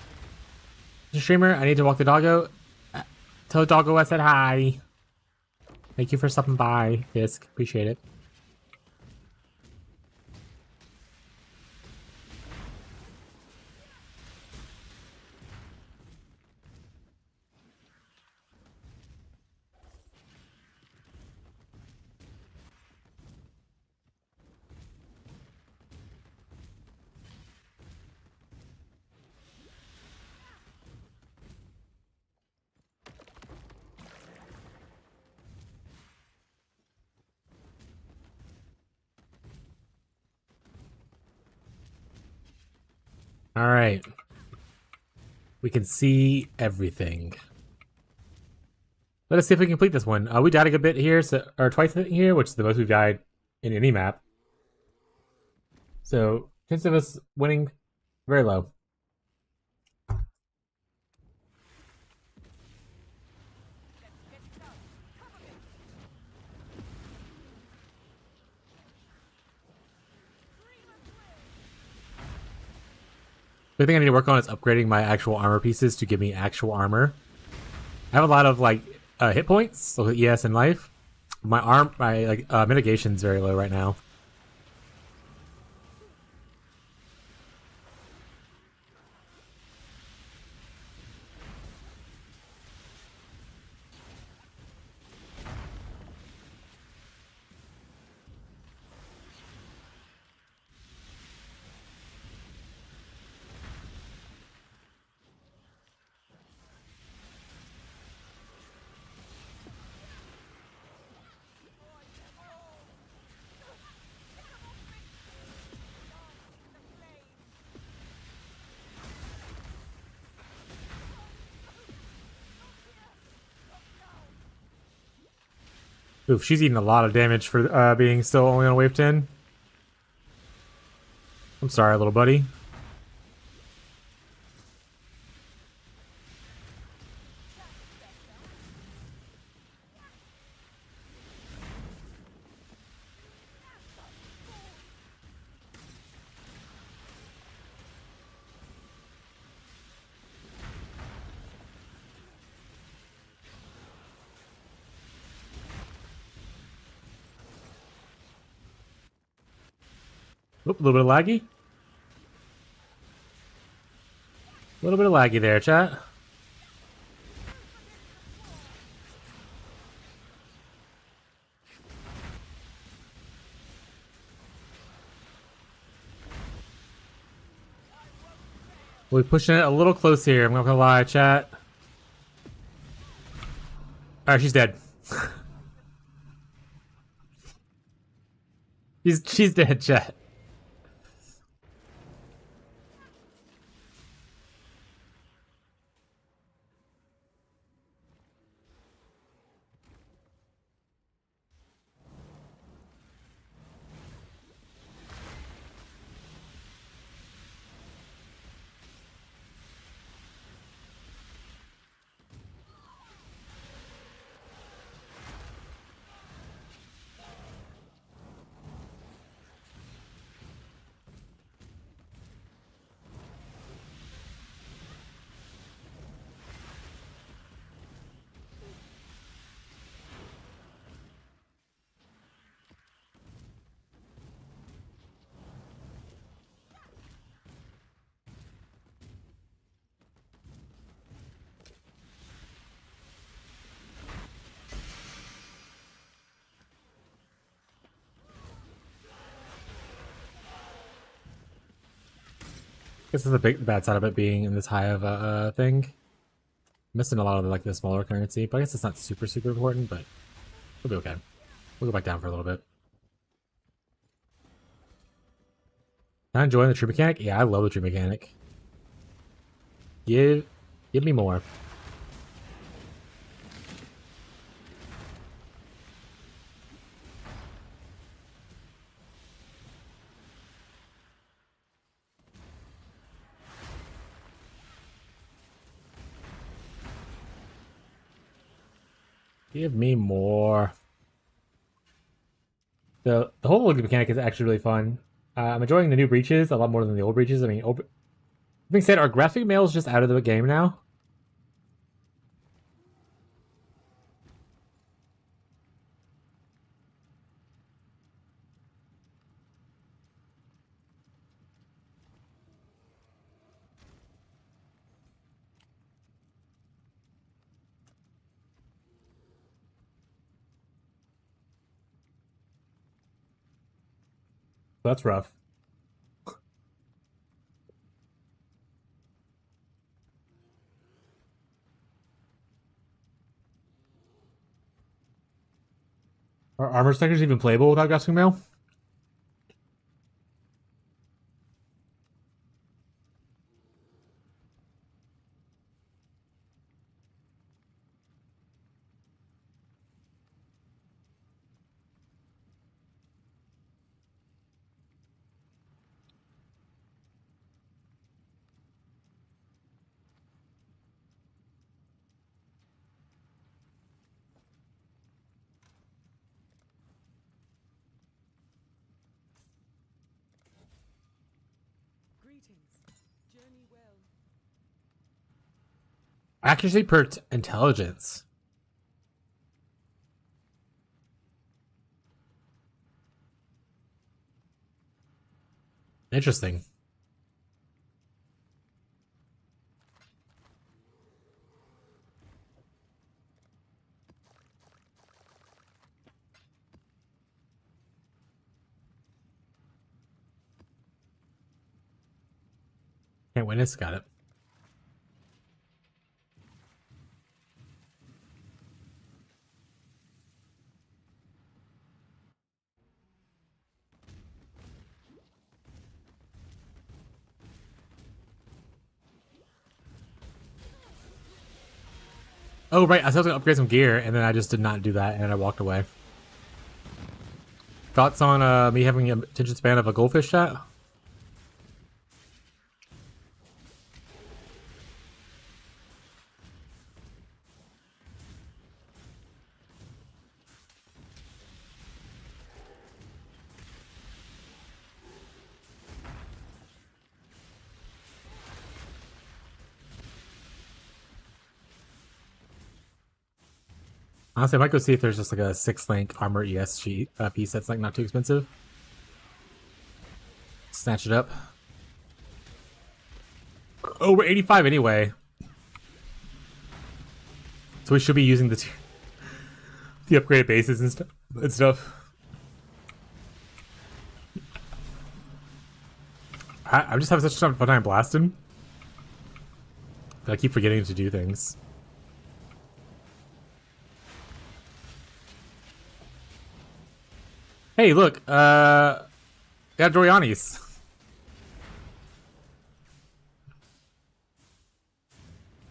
Mr. Streamer, I need to walk the doggo. Tell the doggo I said hi. Thank you for stopping by, Fisk. Appreciate it. All right. We can see everything. Let us see if we can complete this one. We died a good bit here, or twice here, which is the most we've died in any map. So, chance of us winning, very low. The thing I need to work on is upgrading my actual armor pieces to give me actual armor. I have a lot of like hit points, so ES and life. My mitigation's very low right now. Oof, she's eating a lot of damage for being still only on wave 10. I'm sorry, little buddy. Oop, a little bit of laggy. A little bit of laggy there, chat. We're pushing it a little close here. I'm not gonna lie, chat. Alright, she's dead. she's dead, chat. This is the bad side of it being in this high of a thing. Missing a lot of the smaller currency, but I guess it's not super important. But we'll be okay. We'll go back down for a little bit. Not enjoying the tree mechanic? Yeah, I love the tree mechanic. Give me more. Give me more. The whole mechanic is actually really fun. I'm enjoying the new breaches a lot more than the old breaches. I mean, being said, are graphic mails just out of the game now? That's rough. Are armor stickers even playable without graphic mail? Greetings. Journey well. Accuracy perked intelligence. Interesting. Can't witness. Got it. Oh, right. I was supposed to upgrade some gear, and then I just did not do that, and I walked away. Thoughts on me having an attention span of a goldfish, chat? Honestly, I might go see if there's just like a 6-link armor ESG piece that's like not too expensive. Snatch it up. Oh, we're 85 anyway. So we should be using the upgraded bases and stuff. I'm just having such a fun time blasting. I keep forgetting to do things. Hey, look, got Doriani's.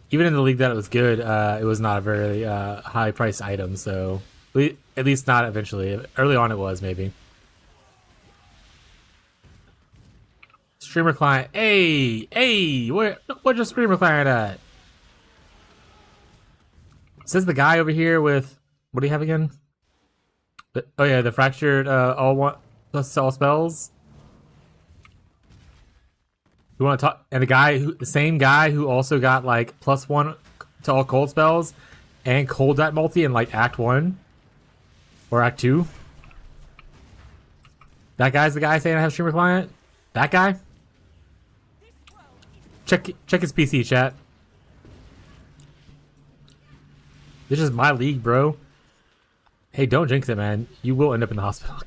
Even in the league that it was good, it was not a very high-priced item, so at least not eventually. Early on it was, maybe. Streamer client. Hey, where's your streamer client at? Says the guy over here with, what do you have again? Oh yeah, the fractured all one plus all spells. You want to talk? And the same guy who also got like +1 to all cold spells, and cold that multi in like Act 1 or Act 2. That guy's the guy saying I have streamer client. That guy. Check his PC, chat. This is my league, bro. Hey, don't jinx it, man. You will end up in the hospital.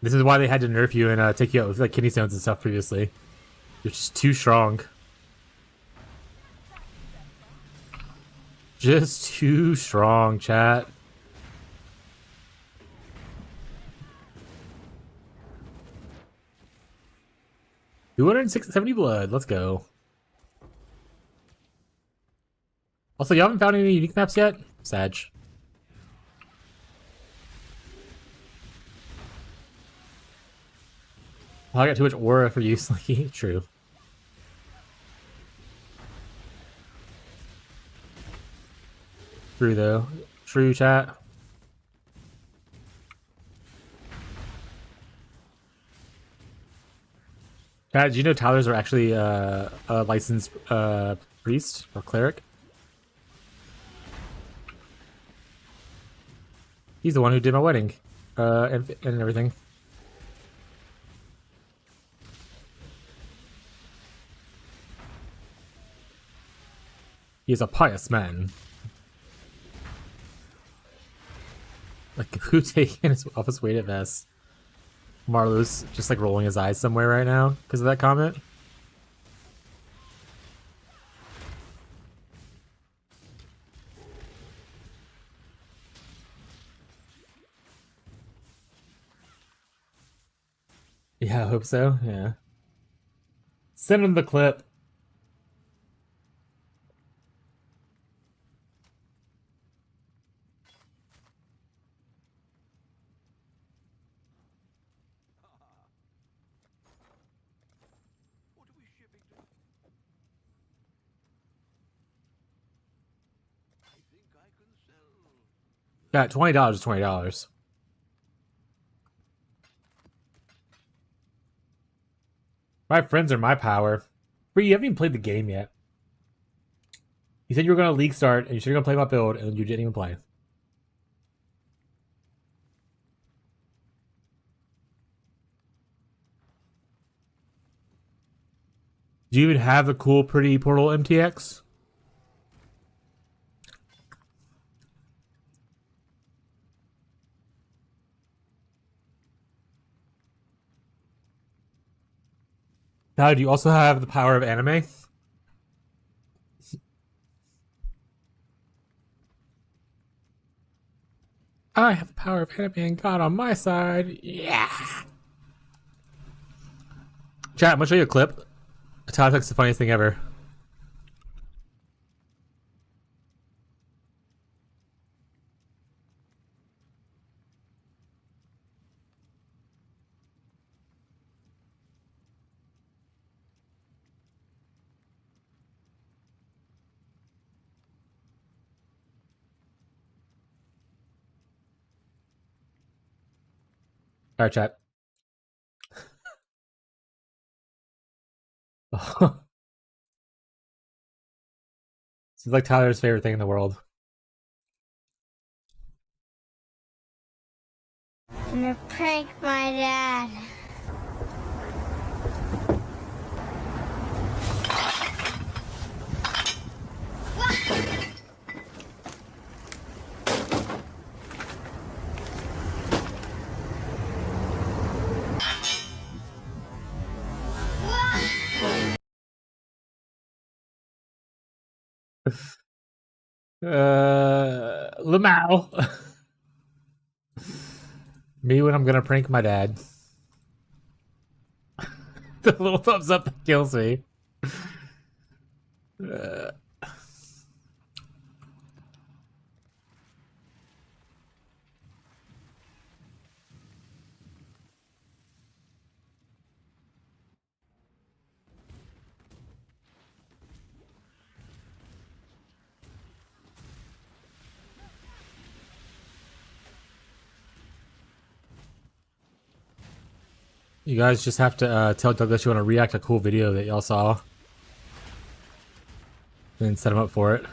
This is why they had to nerf you and take you out with like kidney stones and stuff previously. You're just too strong. Just too strong, chat. $270 blood. Let's go. Also, you haven't found any unique maps yet? Sag. Oh, I got too much aura for use. Like, true. True, though. True, chat. Chat, did you know Tyler's are actually a licensed priest or cleric? He's the one who did my wedding, and everything. He is a pious man. Like, who taking his office weighted vest? Marlo's just like rolling his eyes somewhere right now because of that comment. Yeah, I hope so. Yeah. Send him the clip. What are we shipping to? I think I can sell Yeah, $20 is $20. My friends are my power. Bree, you haven't even played the game yet. You said you were going to league start, and you said you were going to play my build, and you didn't even play. Do you even have a cool, pretty Portal MTX? Now, do you also have the power of anime? I have the power of anime and God on my side. Yeah. Chat, I'm gonna show you a clip. Tyler's the funniest thing ever. All right, chat. This is like Tyler's favorite thing in the world. I'm gonna prank my dad. Lamau. Me when I'm gonna prank my dad. The little thumbs up that kills me. You guys just have to tell Douglas you want to react to a cool video that y'all saw. And set him up for it.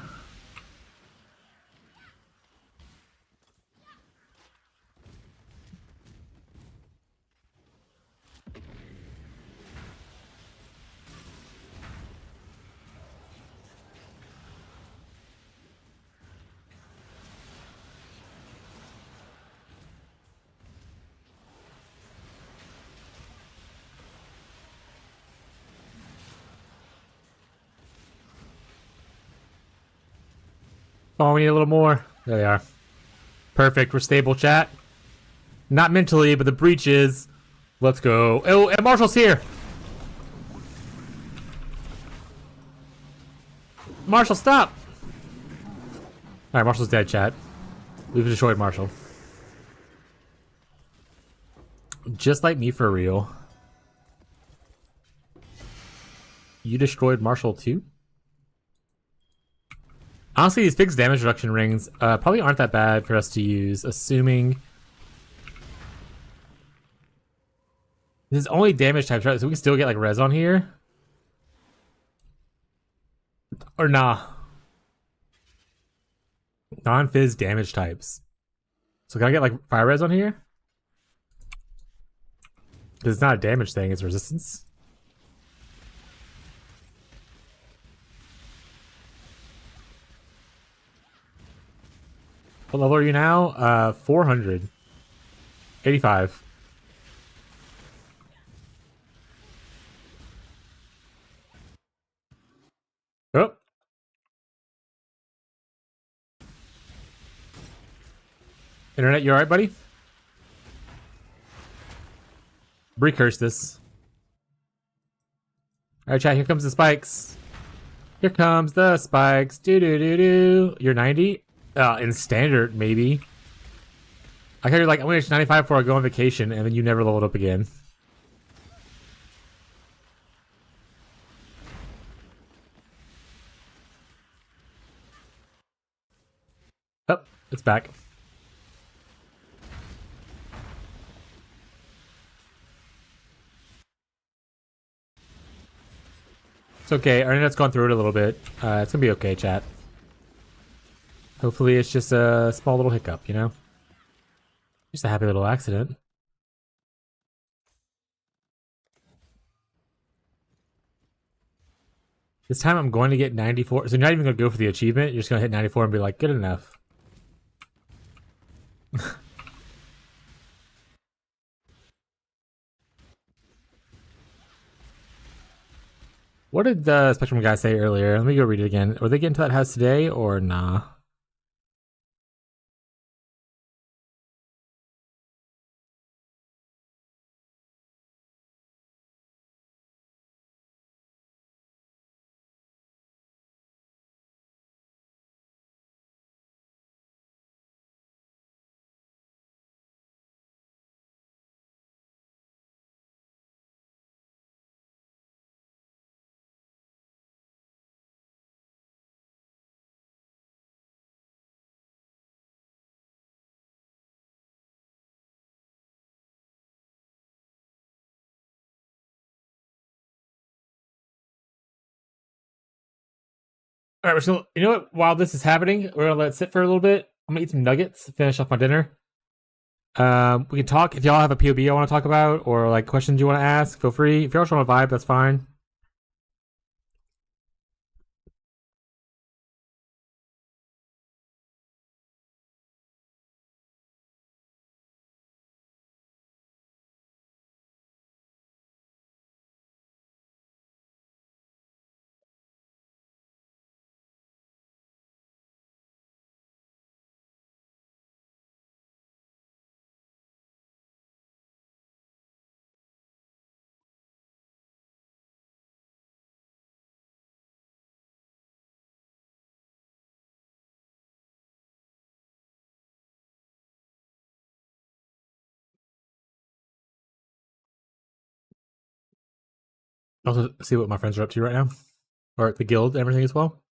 Oh, we need a little more. There they are. Perfect. We're stable, chat. Not mentally, but the breach is. Let's go. Oh, and Marshall's here. Marshall, stop. All right, Marshall's dead, chat. We've destroyed Marshall. Just like me for real. You destroyed Marshall too? Honestly, these fixed damage reduction rings probably aren't that bad for us to use, assuming this is only damage types, right? So we can still get like res on here, or nah? Non-fizz damage types. So can I get like fire res on here? Because it's not a damage thing; it's resistance. What level are you now? 400. 85. Oh. Internet, you alright, buddy? Recurse this. Alright, chat, here comes the spikes. Here comes the spikes. Do. You're 90? In standard, maybe. I thought you're like, I'm gonna reach 95 before I go on vacation, and then you never leveled up again. Oh, it's back. It's okay. Our internet's gone through it a little bit. It's gonna be okay, chat. Hopefully it's just a small little hiccup, you know? Just a happy little accident. This time I'm going to get 94. So you're not even going to go for the achievement. You're just going to hit 94 and be like, good enough. What did the Spectrum guy say earlier? Let me go read it again. Were they getting to that house today or nah? All right, we're still. You know what? While this is happening, we're gonna let it sit for a little bit. I'm gonna eat some nuggets, finish off my dinner. We can talk if y'all have a POB I want to talk about or like questions you want to ask. Feel free. If y'all just want to vibe, that's fine. Also, see what my friends are up to right now, or the guild, and everything as well.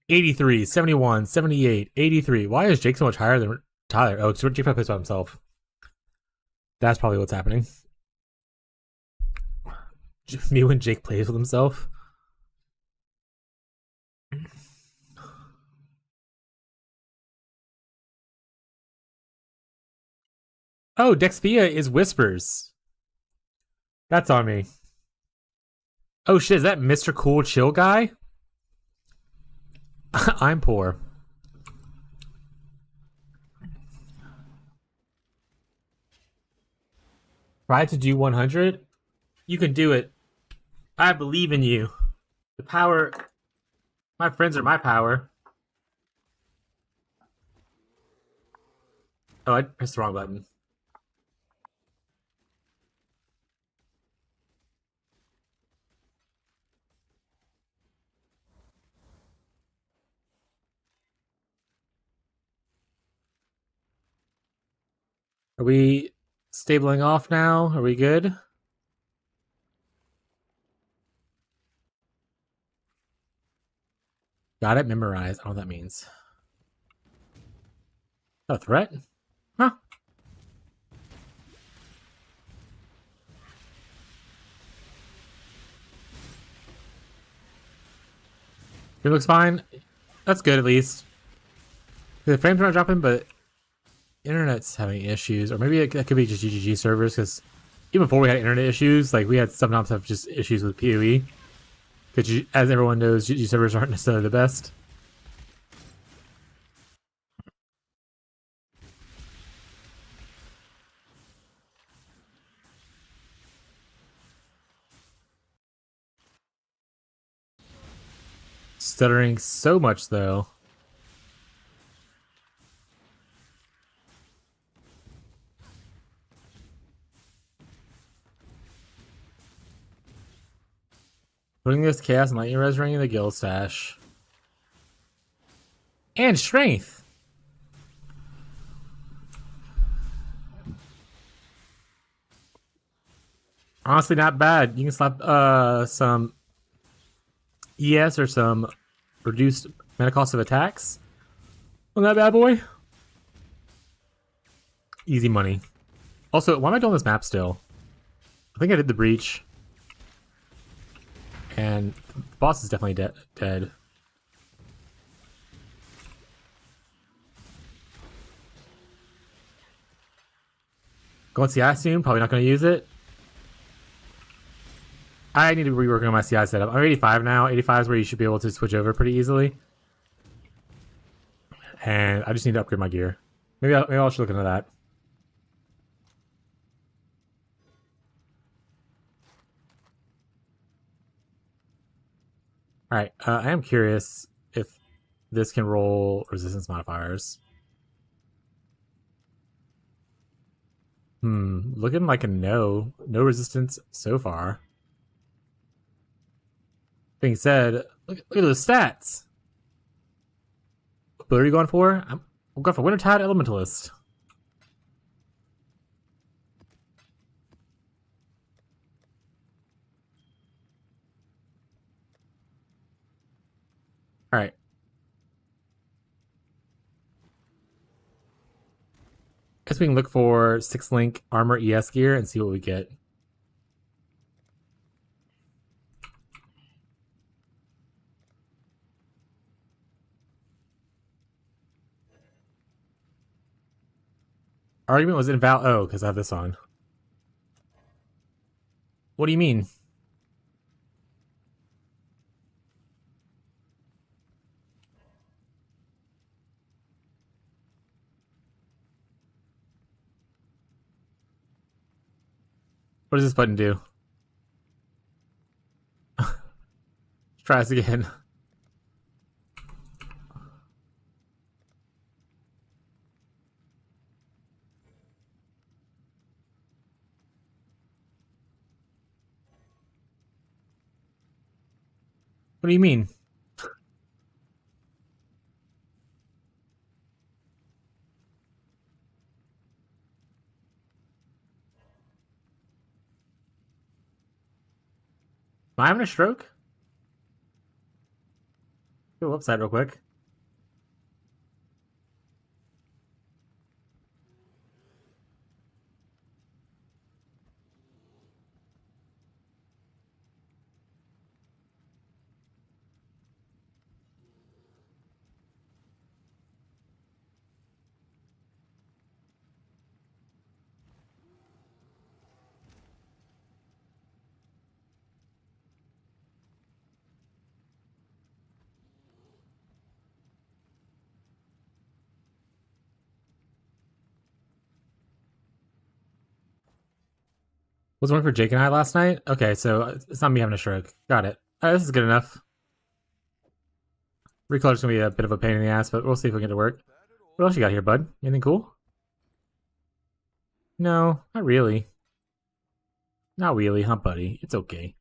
83, 71, 78, 83. Why is Jake so much higher than Tyler? Oh, because Jake plays by himself. That's probably what's happening. Me when Jake plays with himself. Oh, Dexpia is Whispers. That's on me. Oh shit, is that Mr. Cool Chill guy? I'm poor. Try to do 100? You can do it. I believe in you. The power... My friends are my power. Oh, I pressed the wrong button. Are we stabling off now? Are we good? Got it memorized. I don't know what that means. A threat? Huh. It looks fine. That's good at least. The frames are not dropping, but internet's having issues, or maybe it could be just GGG servers. Because even before we had internet issues, like we had sometimes have just issues with PoE. Because as everyone knows, GGG servers aren't necessarily the best. Stuttering so much though. Putting this Chaos and Lightning Res ring in the guild stash. And strength. Honestly, not bad. You can slap some ES or some reduced mana cost of attacks on that bad boy. Easy money. Also, why am I doing this map still? I think I did the breach. And the boss is definitely dead. Going CI soon, probably not going to use it. I need to be reworking on my CI setup. I'm 85 now. 85 is where you should be able to switch over pretty easily. And I just need to upgrade my gear. Maybe I should look into that. Alright, I am curious if this can roll resistance modifiers. Looking like a no. No resistance so far. Being said, look at those stats. What are you going for? I'm going for Wintertide Elementalist. Alright. Guess we can look for 6-link armor ES gear and see what we get. Argument was invalid. Oh, because I have this on. What do you mean? What does this button do? Let's try this again. What do you mean? Am I having a stroke? Go website real quick. Was working for Jake and I last night? Okay, so it's not me having a stroke. Got it. This is good enough. Recolor's gonna be a bit of a pain in the ass, but we'll see if we can get it to work. What else you got here, bud? Anything cool? No, not really. Not really, huh, buddy? It's okay.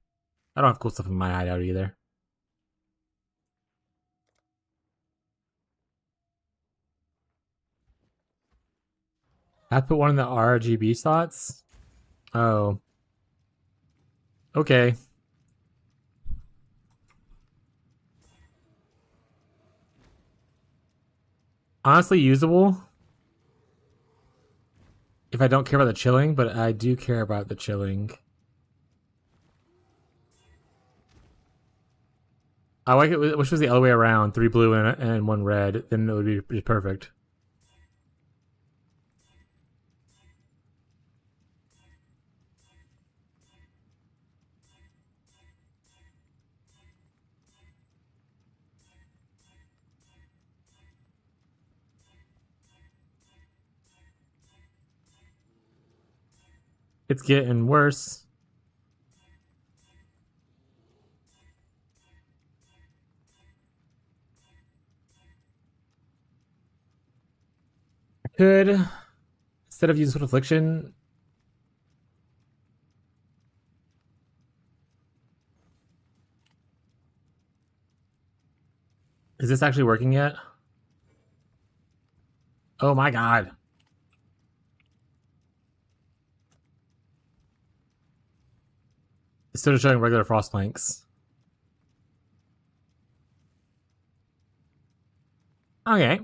I don't have cool stuff in my hideout either. I put one in the RGB slots? Oh. Okay. Honestly usable. If I don't care about the chilling, but I do care about the chilling. I like it, wish it was the other way around. 3 blue and 1 red. Then it would be perfect. It's getting worse. I could, instead of using Swift Affliction, is this actually working yet? Oh my god. It's still showing regular frost planks. Okay.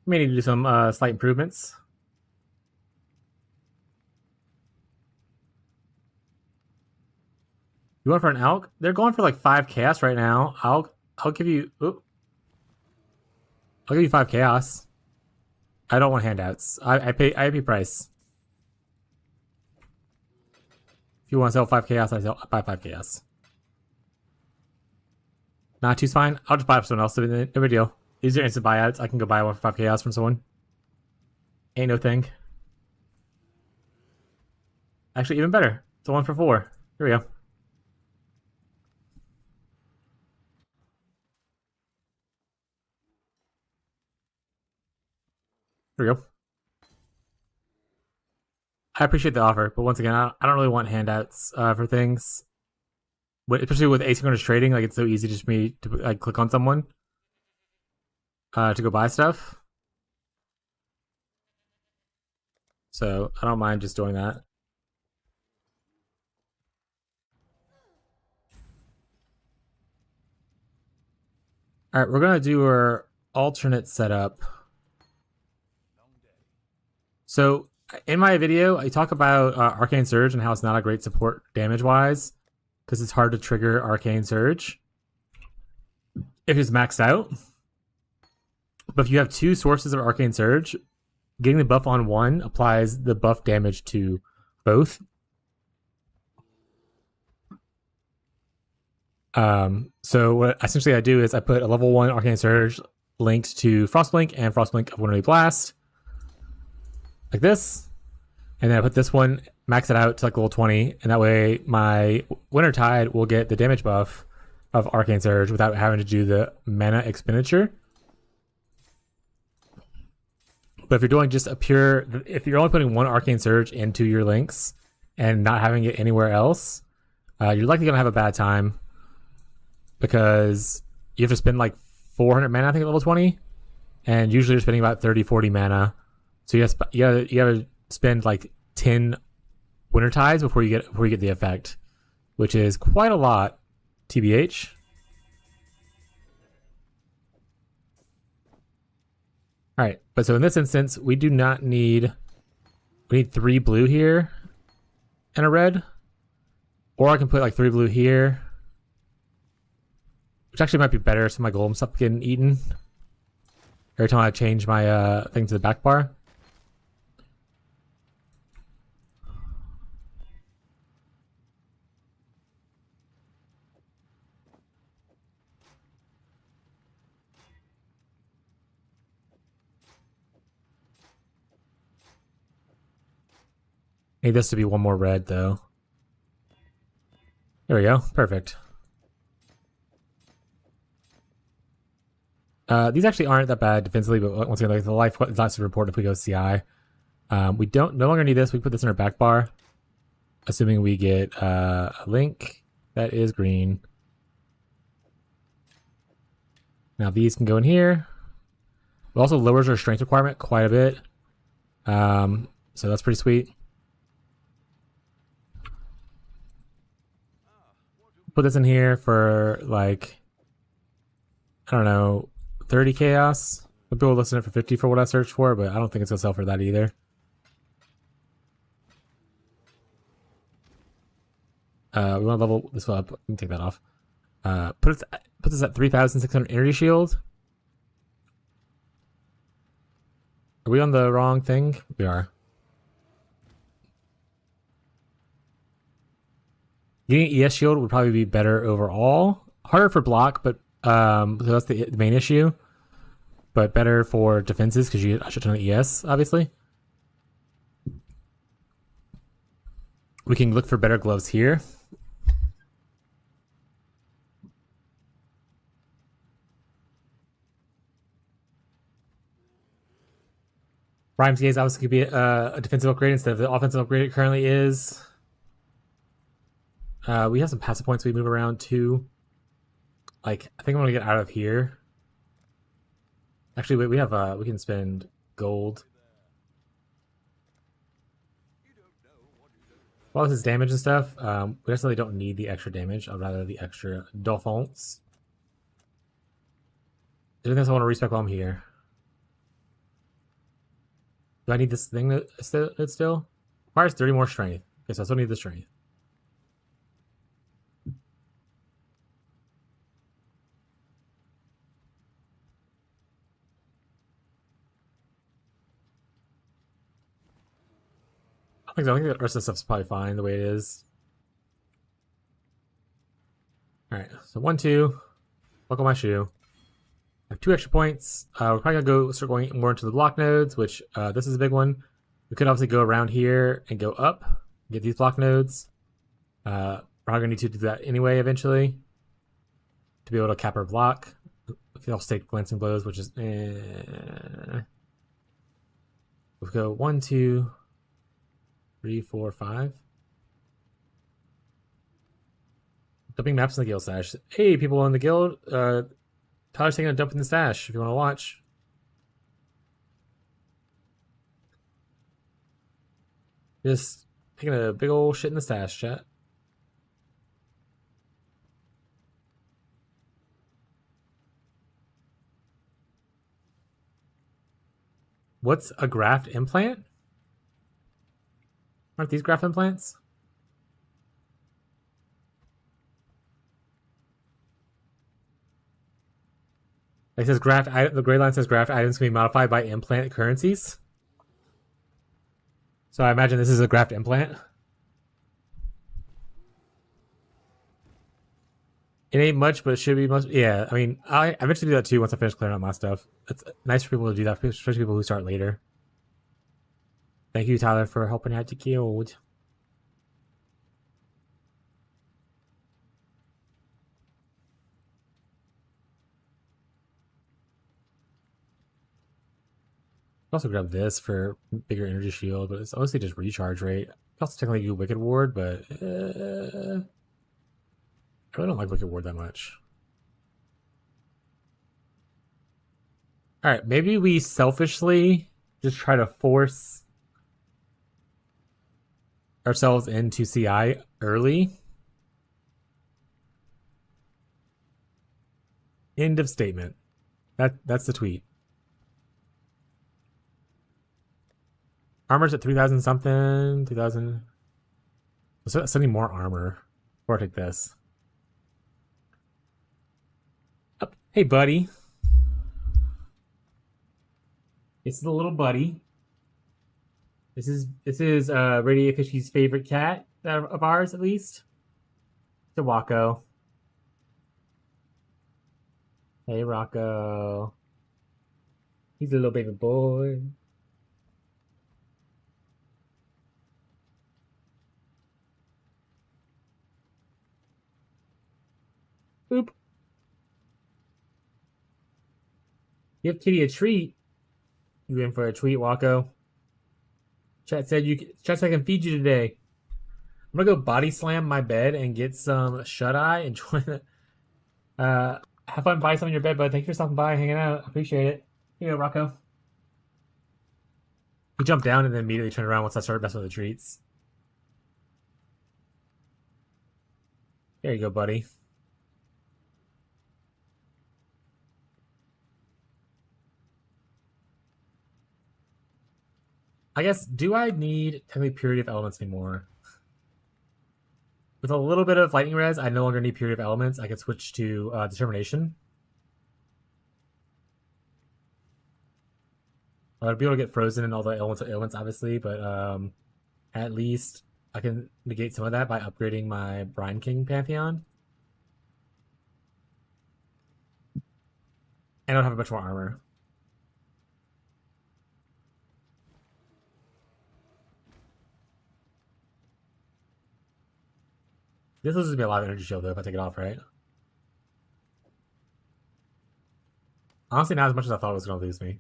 May need to do some slight improvements. You want for an Alk? They're going for like 5 chaos right now. I'll give you. Oop. I'll give you 5 chaos. I don't want handouts. I pay price. If you want to sell 5 chaos, I buy 5 chaos. Not too's fine. I'll just buy up someone else. No big deal. These are instant buyouts. I can go buy one for 5 chaos from someone. Ain't no thing. Actually, even better. It's a 1 for 4. Here we go. Here we go. I appreciate the offer, but once again, I don't really want handouts for things. Especially with asynchronous trading, like it's so easy just for me to like click on someone to go buy stuff. So I don't mind just doing that. All right, we're gonna do our alternate setup. So in my video, I talk about Arcane Surge and how it's not a great support damage-wise because it's hard to trigger Arcane Surge if it's maxed out. But if you have 2 sources of Arcane Surge, getting the buff on one applies the buff damage to both. So what essentially I do is I put a level 1 Arcane Surge linked to Frostblink and Frostblink of Wintertide Blast. Like this. And then I put this one, max it out to like level 20, and that way my Wintertide will get the damage buff of Arcane Surge without having to do the mana expenditure. But if you're doing just if you're only putting 1 Arcane Surge into your links and not having it anywhere else, you're likely gonna have a bad time because you have to spend like 400 mana, I think, at level 20, and usually you're spending about 30-40 mana. So you gotta spend like 10 Wintertides before you get the effect, which is quite a lot, TBH. All right, but so in this instance, we need 3 blue here and a red, or I can put like 3 blue here, which actually might be better so my golems stop getting eaten every time I change my thing to the back bar. Need this to be 1 more red, though. There we go. Perfect. These actually aren't that bad defensively, but once again, like, the life is not super important if we go CI. We no longer need this. We put this in our back bar, assuming we get a link that is green. Now these can go in here. It also lowers our strength requirement quite a bit. So that's pretty sweet. Put this in here for like, I don't know, 30 chaos. Some people listen to it for 50 for what I searched for, but I don't think it's gonna sell for that either. We want to level this up. We can take that off. Put this at 3,600 energy shield. Are we on the wrong thing? We are. Getting ES shield would probably be better overall. Harder for block, but so that's the main issue. But better for defenses because you get a shit ton of ES, obviously. We can look for better gloves here. Rhymes Gaze obviously could be a defensive upgrade instead of the offensive upgrade it currently is. We have some passive points we move around too. Like, I think I'm gonna get out of here. Actually, wait, we can spend gold. While this is damage and stuff, we necessarily don't need the extra damage. I'd rather the extra defense. Anything else I want to respec while I'm here? Do I need this thing that still? Requires 30 more strength. Okay, so I still need the strength. I think the rest of the stuff's probably fine the way it is. Alright, so 1, 2. Buckle my shoe. I have 2 extra points. We're probably gonna start going more into the block nodes, which this is a big one. We could obviously go around here and go up, get these block nodes. We're probably gonna need to do that anyway eventually to be able to cap our block. We can also take glancing blows, which is we'll go 1, 2, 3, 4, 5. Dumping maps in the guild stash. Hey, people in the guild. Tyler's taking a dump in the stash if you want to watch. Just taking a big old shit in the stash, chat. What's a graft implant? Aren't these graft implants? It says graft. The gray line says graft items can be modified by implant currencies. So I imagine this is a graft implant. It ain't much, but it should be much. Yeah, I mean, I eventually do that too once I finish clearing out my stuff. It's nice for people to do that, especially people who start later. Thank you, Tyler, for helping out the guild. Also grab this for bigger energy shield, but it's mostly just recharge rate. Also technically do Wicked Ward, but I really don't like Wicked Ward that much. Alright, maybe we selfishly just try to force ourselves into CI early. End of statement. That's the tweet. Armor's at 3,000 something, 2,000. Let's need more armor. Or take this. Oh, hey, buddy. This is the little buddy. This is Radio Fishy's favorite cat of ours, at least. It's a Wacko. Hey, Rocco. He's a little baby boy. Boop. Give Kitty a treat. You in for a treat, Wacko? Chat said I can feed you today. I'm gonna go body slam my bed and get some shut eye and join the. Have fun buying some in your bed, bud. Thank you for stopping by, hanging out. Appreciate it. Here you go, Rocco. He jumped down and then immediately turned around once I started messing with the treats. There you go, buddy. I guess, do I need technically Purity of Elements anymore? With a little bit of Lightning Res, I no longer need Purity of Elements. I could switch to Determination. I'd be able to get frozen in all the elemental ailments, obviously, but at least I can negate some of that by upgrading my Brine King Pantheon. And I don't have a bunch more armor. This loses me a lot of energy shield, though, if I take it off, right? Honestly, not as much as I thought it was going to lose me.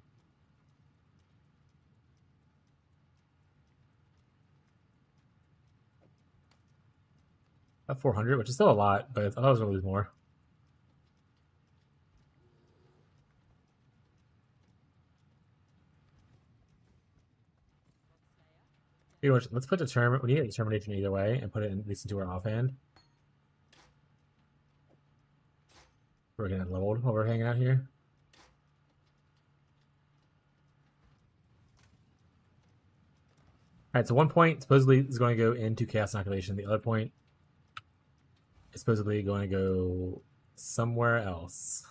At 400, which is still a lot, but I thought I was going to lose more. Let's put determination. We need a determination either way, and put it at least into our offhand. We're getting leveled while we're hanging out here. Alright, so one point supposedly is going to go into Chaos Inoculation. The other point is supposedly going to go somewhere else.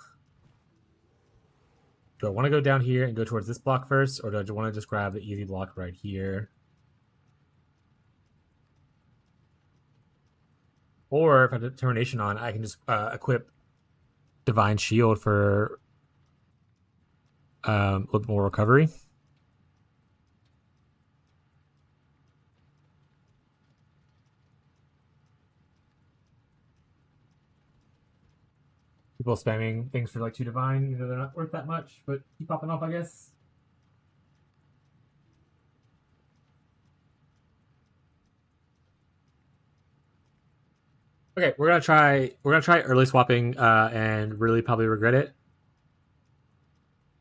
Do I want to go down here and go towards this block first, or do I want to just grab the easy block right here? Or if I have Determination on, I can just equip Divine Shield for a little bit more recovery. People spamming things for like 2 Divine, you know, they're not worth that much, but keep popping off, I guess. Okay, we're gonna try early swapping and really probably regret it.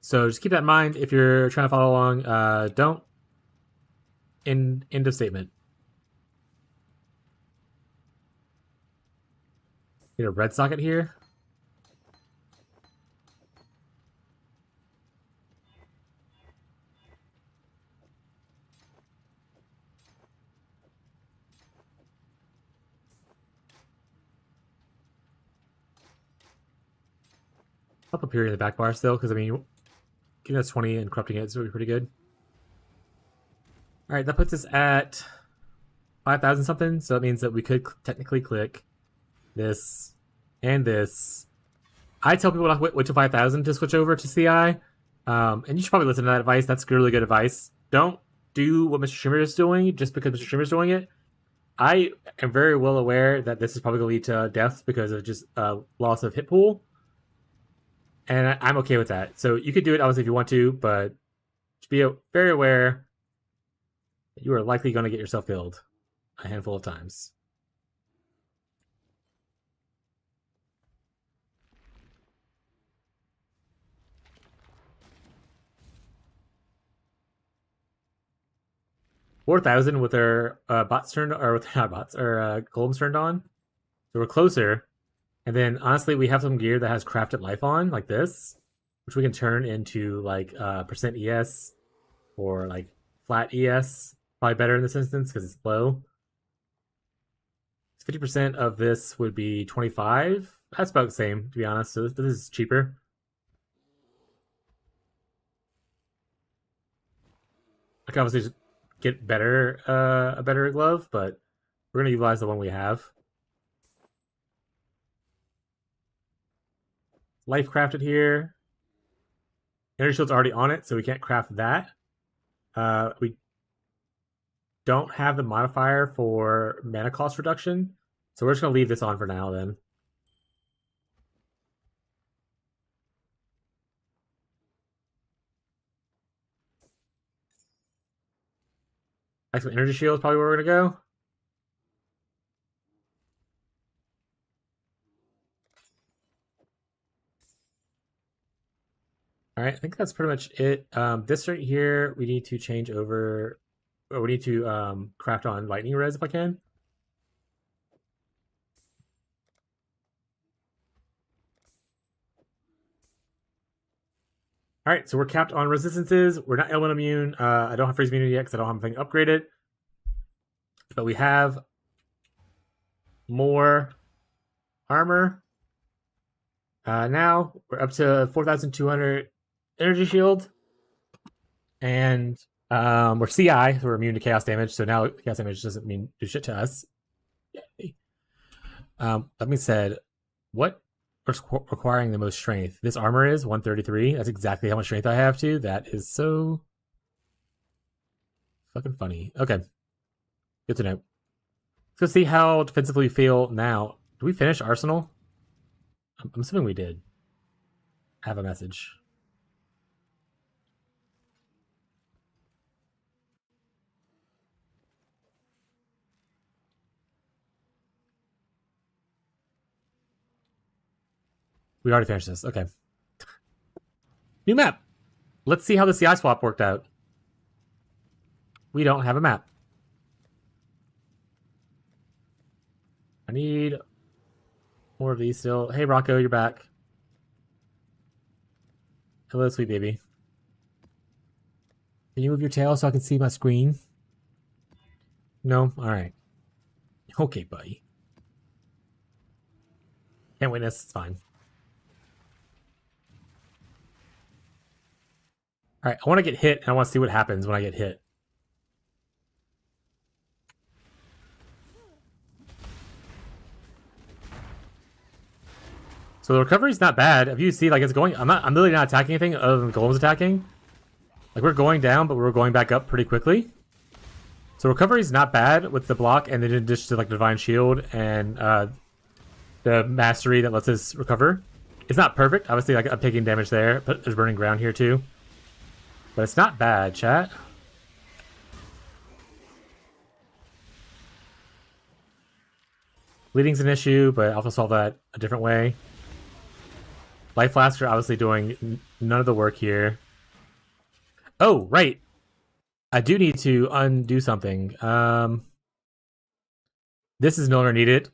So just keep that in mind if you're trying to follow along. Don't. End of statement. Get a red socket here. Up here in the back bar still, because I mean, getting us 20 and corrupting it is really pretty good. All right, that puts us at 5,000 something, so that means that we could technically click this and this. I tell people not to wait till 5,000 to switch over to CI, and you should probably listen to that advice. That's really good advice. Don't do what Mr. Shimmer is doing just because Mr. Shimmer is doing it. I am very well aware that this is probably going to lead to deaths because of just loss of hit pool. And I'm okay with that. So you could do it obviously if you want to, but just be very aware that you are likely going to get yourself killed a handful of times. $4,000 with our bots turned, or with not bots, or golems turned on. So we're closer. And then honestly, we have some gear that has crafted life on, like this, which we can turn into like percent ES or like flat ES. Probably better in this instance because it's low. 50% of this would be 25. That's about the same, to be honest. So this is cheaper. I can obviously just get better, a better glove, but we're gonna utilize the one we have. Life crafted here. Energy shield's already on it, so we can't craft that. We don't have the modifier for mana cost reduction, so we're just gonna leave this on for now then. Like some energy shield is probably where we're gonna go. All right, I think that's pretty much it. This right here, we need to change over. Or we need to craft on lightning res if I can. All right, so we're capped on resistances. We're not element immune. I don't have freeze immunity yet because I don't have anything upgraded. But we have more armor. Now we're up to 4,200 energy shield. And we're CI, so we're immune to chaos damage. So now chaos damage doesn't mean do shit to us. That being said, what is requiring the most strength? This armor is 133. That's exactly how much strength I have too. That is so fucking funny. Okay, good to know. Let's go see how defensively we feel now. Do we finish Arsenal? I'm assuming we did. I have a message. We already finished this. Okay. New map. Let's see how the CI swap worked out. We don't have a map. I need more of these still. Hey, Rocco, you're back. Hello, sweet baby. Can you move your tail so I can see my screen? No? Alright. Okay, buddy. Can't witness, it's fine. Alright, I want to get hit, and I want to see what happens when I get hit. So the recovery's not bad. If you see, like, it's going... I'm literally not attacking anything other than the golem's attacking. Like, we're going down, but we're going back up pretty quickly. So recovery's not bad with the block, and then in addition to, like, Divine Shield and the Mastery that lets us recover. It's not perfect. Obviously, like, I'm taking damage there, but there's Burning Ground here, too. But it's not bad, chat. Bleeding's an issue, but I'll have to solve that a different way. Life Flasks are obviously doing none of the work here. Oh, right. I do need to undo something. This is no longer needed.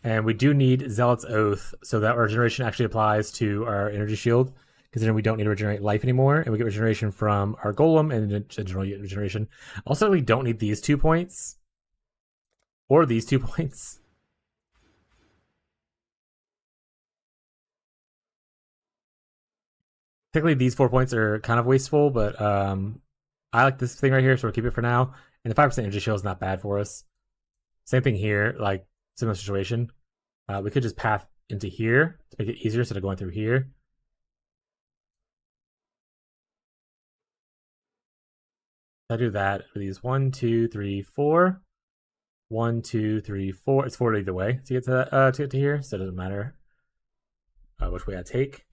And we do need Zealot's Oath so that our regeneration actually applies to our energy shield. Because then we don't need to regenerate life anymore. And we get regeneration from our golem and general regeneration. Also, we don't need these 2 points. Or these 2 points. Technically, these 4 points are kind of wasteful, but I like this thing right here, so we'll keep it for now. And the 5% energy shield is not bad for us. Same thing here, like, similar situation. We could just path into here to make it easier instead of going through here. I do that for these 1, 2, 3, 4. 1, 2, 3, 4. It's 4 either way to get to here, so it doesn't matter which way I take.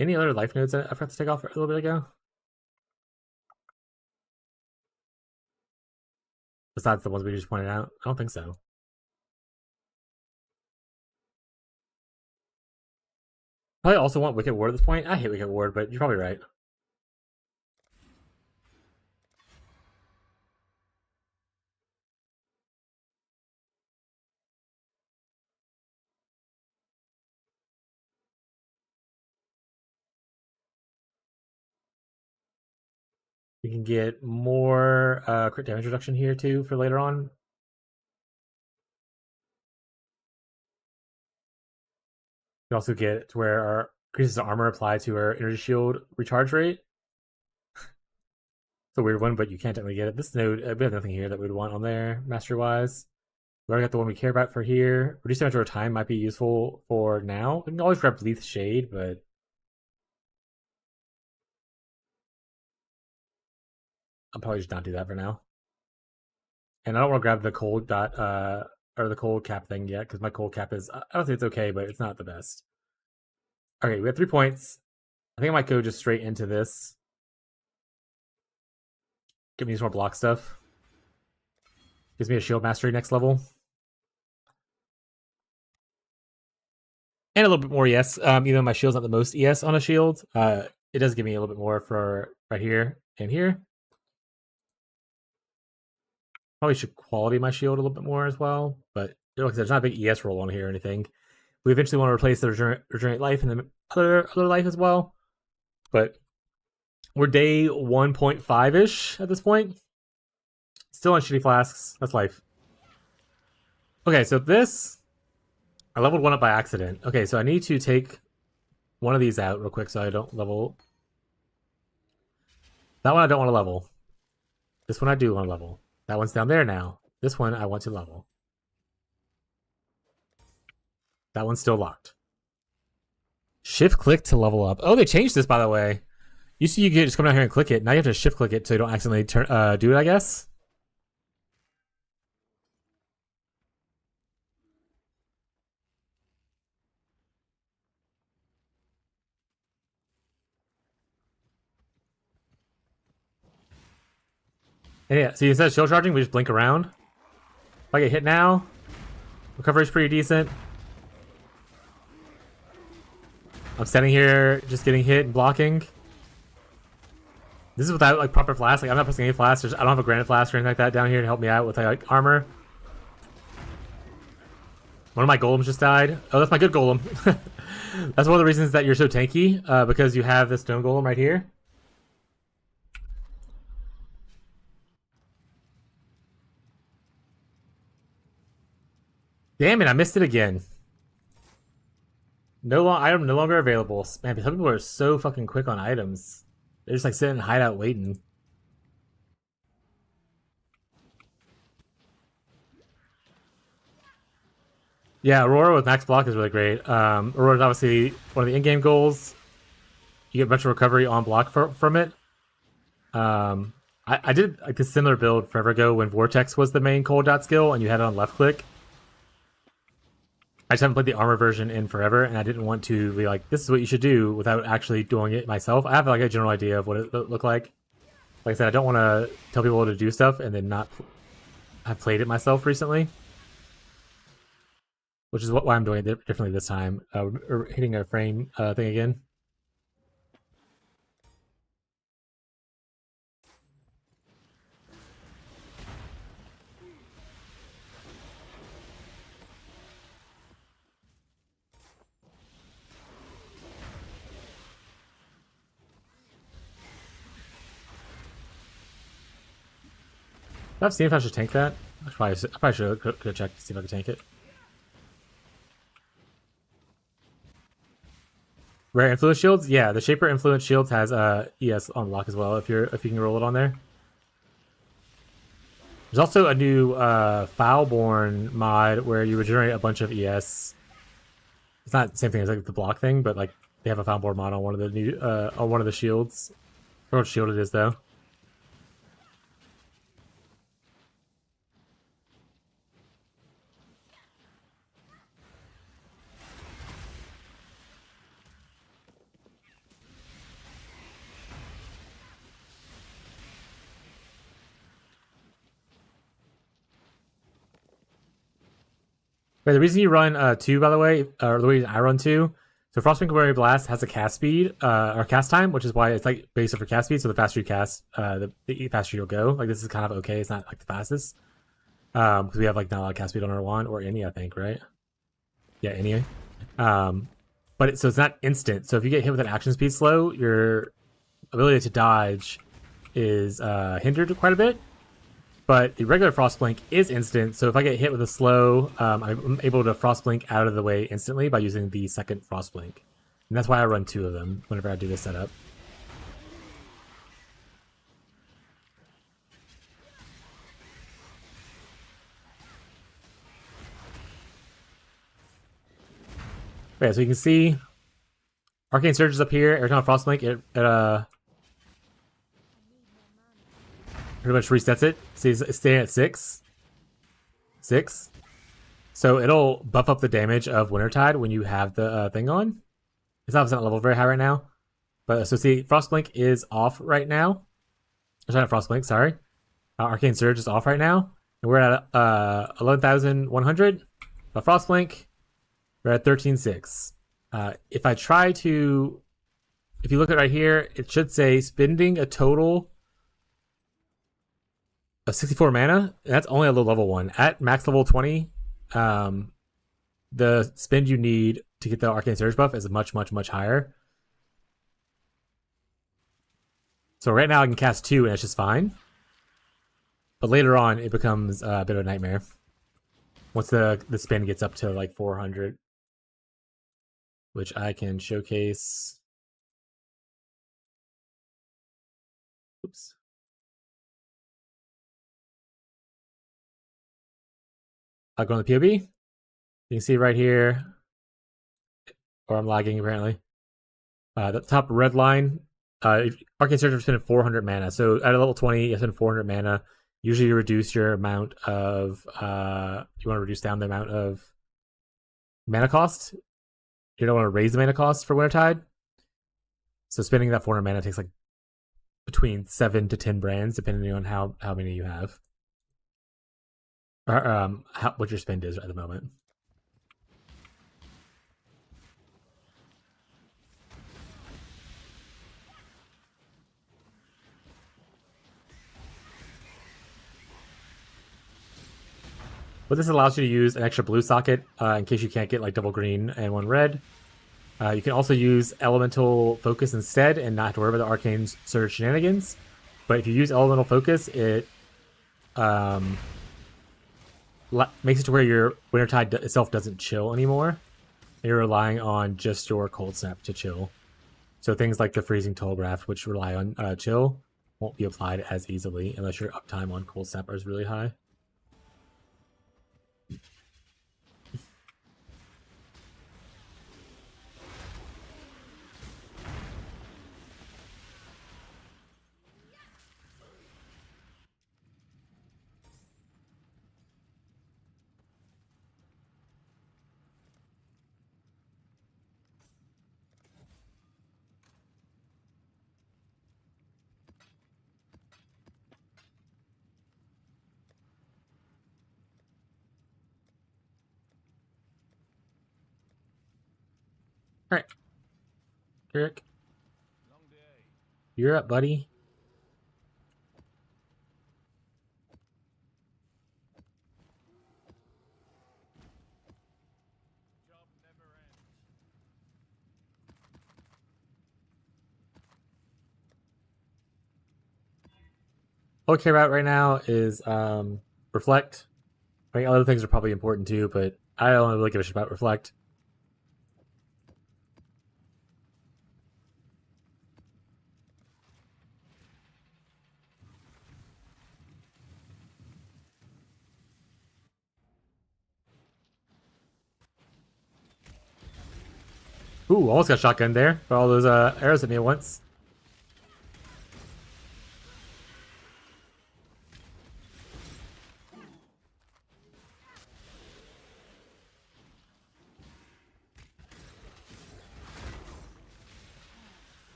Any other life nodes that I forgot to take off a little bit ago? Besides the ones we just pointed out? I don't think so. Probably also want Wicked Ward at this point. I hate Wicked Ward, but you're probably right. We can get more crit damage reduction here too for later on. We also get to where our increases of armor apply to our energy shield recharge rate. It's a weird one, but you can't technically get it. This node, we have nothing here that we'd want on there, mastery wise. We already got the one we care about for here. Reduce damage over time might be useful for now. We can always grab Leaf Shade, but I'll probably just not do that for now. And I don't want to grab the cold dot or the cold cap thing yet, because my cold cap is, I don't think it's okay, but it's not the best. Okay, we have 3 points. I think I might go just straight into this. Give me some more block stuff. Gives me a shield mastery next level. And a little bit more ES. Even though my shield's not the most ES on a shield, it does give me a little bit more for right here and here. Probably should quality my shield a little bit more as well, but like there's not a big ES roll on here or anything. We eventually want to replace the regenerate life and the other life as well. But we're day 1.5-ish at this point. Still on shitty flasks. That's life. Okay, so this... I leveled one up by accident. Okay, so I need to take one of these out real quick so I don't level... That one I don't want to level. This one I do want to level. That one's down there now. This one I want to level. That one's still locked. Shift click to level up. Oh, they changed this, by the way. Used to you could just come down here and click it. Now you have to shift click it so you don't accidentally do it, I guess. And yeah, so instead of shield charging, we just blink around. If I get hit now, recovery's pretty decent. I'm standing here just getting hit and blocking. This is without like proper flask. Like I'm not pressing any flasks. I don't have a granite flask or anything like that down here to help me out with like armor. One of my golems just died. Oh, that's my good golem. That's one of the reasons that you're so tanky, because you have the stone golem right here. Damn it, I missed it again. Item no longer available. Man, some people are so fucking quick on items. They're just like sitting in hideout waiting. Yeah, Aurora with max block is really great. Aurora is obviously one of the in-game goals. You get much recovery on block from it. I did like a similar build forever ago when Vortex was the main cold dot skill and you had it on left click. I just haven't played the armor version in forever, and I didn't want to be like, this is what you should do without actually doing it myself. I have like a general idea of what it looked like. Like I said, I don't want to tell people to do stuff and then not have played it myself recently. Which is why I'm doing it differently this time. We're hitting a frame thing again. I've seen if I should tank that. I probably should could have checked to see if I could tank it. Rare influence shields, yeah. The Shaper influence shields has ES on lock as well. If you can roll it on there. There's also a new Foulborn mod where you regenerate a bunch of ES. It's not the same thing as like the block thing, but like they have a Foulborn mod on one of the new on one of the shields. I don't know what shield it is though. Wait, the reason you run 2, by the way, or the reason I run 2, so Frostwing Cavalry Blast has a cast speed, or cast time, which is why it's like basic for cast speed, so the faster you cast, the faster you'll go. Like, this is kind of okay, it's not like the fastest. Because we have like not a lot of cast speed on our wand, or any, I think, right? Yeah, any. So it's not instant, so if you get hit with an action speed slow, your ability to dodge is hindered quite a bit. But the regular Frostblink is instant, so if I get hit with a slow, I'm able to Frostblink out of the way instantly by using the second Frostblink. And that's why I run 2 of them whenever I do this setup. Okay, so you can see Arcane Surge is up here. Every time I Frostblink, it pretty much resets it. See, it's staying at 6. 6. So it'll buff up the damage of Wintertide when you have the thing on. It's obviously not level very high right now. But so see, Frostblink is off right now. It's not Frostblink, sorry. Arcane Surge is off right now. And we're at 11,100. But Frostblink, we're at 13,600. If I try to... If you look at right here, it should say spending a total of 64 mana. That's only a low level one. At max level 20, the spend you need to get the Arcane Surge buff is much, much, much higher. So right now I can cast 2 and it's just fine. But later on, it becomes a bit of a nightmare. Once the spend gets up to like 400. Which I can showcase. Oops. I'll go on the POB. You can see right here, or I'm lagging apparently. The top red line, Arcane Surge is spending 400 mana. So at a level 20, you spend 400 mana. Usually you reduce your amount of, you want to reduce down the amount of mana cost. You don't want to raise the mana cost for Wintertide. So spending that 400 mana takes like between 7 to 10 brands, depending on how many you have. Or what your spend is at the moment. But this allows you to use an extra blue socket in case you can't get like double green and one red. You can also use Elemental Focus instead and not have to worry about the Arcane Surge shenanigans. But if you use Elemental Focus, it makes it to where your Wintertide itself doesn't chill anymore. You're relying on just your Cold Snap to chill. So things like the Freezing Telegraph, which rely on chill, won't be applied as easily unless your uptime on Cold Snap is really high. Alright. Eric. You're up, buddy. All I care about right now is Reflect. I mean, other things are probably important too, but I don't really give a shit about Reflect. Ooh, almost got shotgun there for all those arrows at me at once.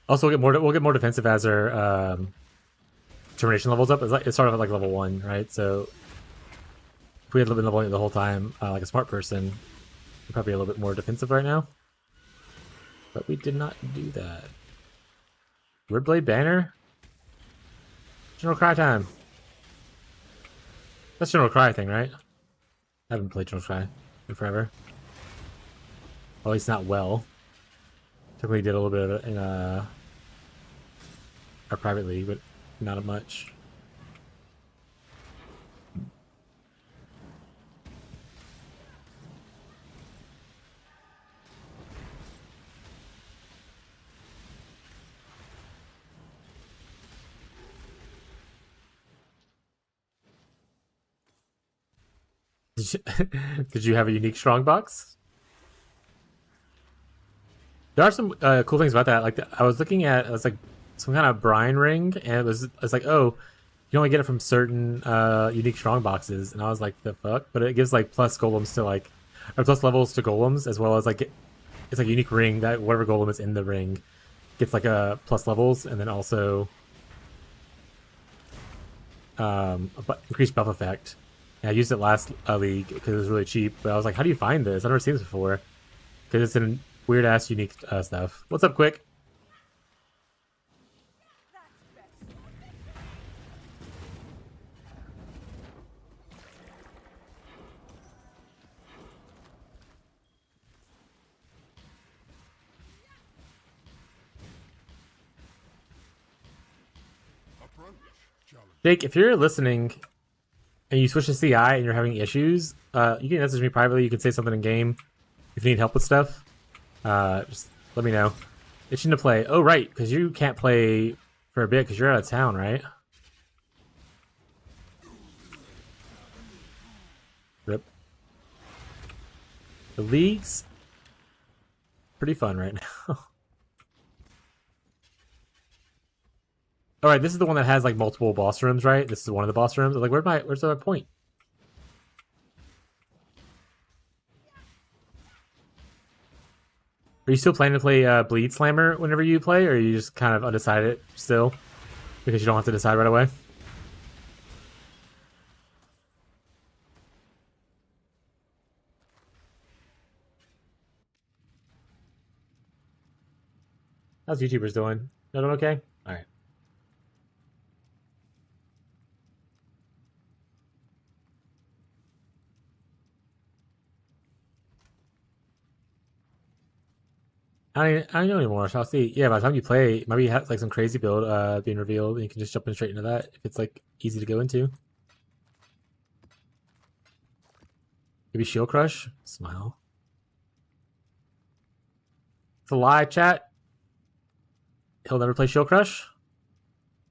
Also, we'll get more defensive as our determination levels up. It's sort of like level 1, right? So if we had been leveling it the whole time, like a smart person, we're probably a little bit more defensive right now. But we did not do that. Wordblade banner? General Cry time. That's General Cry thing, right? I haven't played General Cry in forever. Well, at least not well. Typically did a little bit of it in our private league, but not much. Did you have a unique strongbox? There are some cool things about that. Like I was looking at, it was like some kind of brine ring, and it's like, oh, you only get it from certain unique strong boxes, and I was like, the fuck? But it gives like plus golems to like, or plus levels to golems, as well as like it's like a unique ring that whatever golem is in the ring gets like a plus levels, and then also increased buff effect. And I used it last league because it was really cheap, but I was like, how do you find this? I've never seen this before because it's in weird ass unique stuff. What's up, Quick? Jake, if you're listening and you switch to CI and you're having issues, you can message me privately. You can say something in game if you need help with stuff. Just let me know. Itching to play. Oh, right, because you can't play for a bit because you're out of town, right? Rip. The league's pretty fun right now. Alright, this is the one that has like multiple boss rooms, right? This is one of the boss rooms. I'm like, where's the point? Are you still planning to play Bleed Slammer whenever you play, or are you just kind of undecided still? Because you don't have to decide right away? How's YouTubers doing? No, doing okay? Alright. I don't know anymore, so I'll see. Yeah, by the time you play, maybe you have like some crazy build being revealed, and you can just jump in straight into that if it's like easy to go into. Maybe Shield Crush? Smile. It's a lie, chat. He'll never play Shield Crush.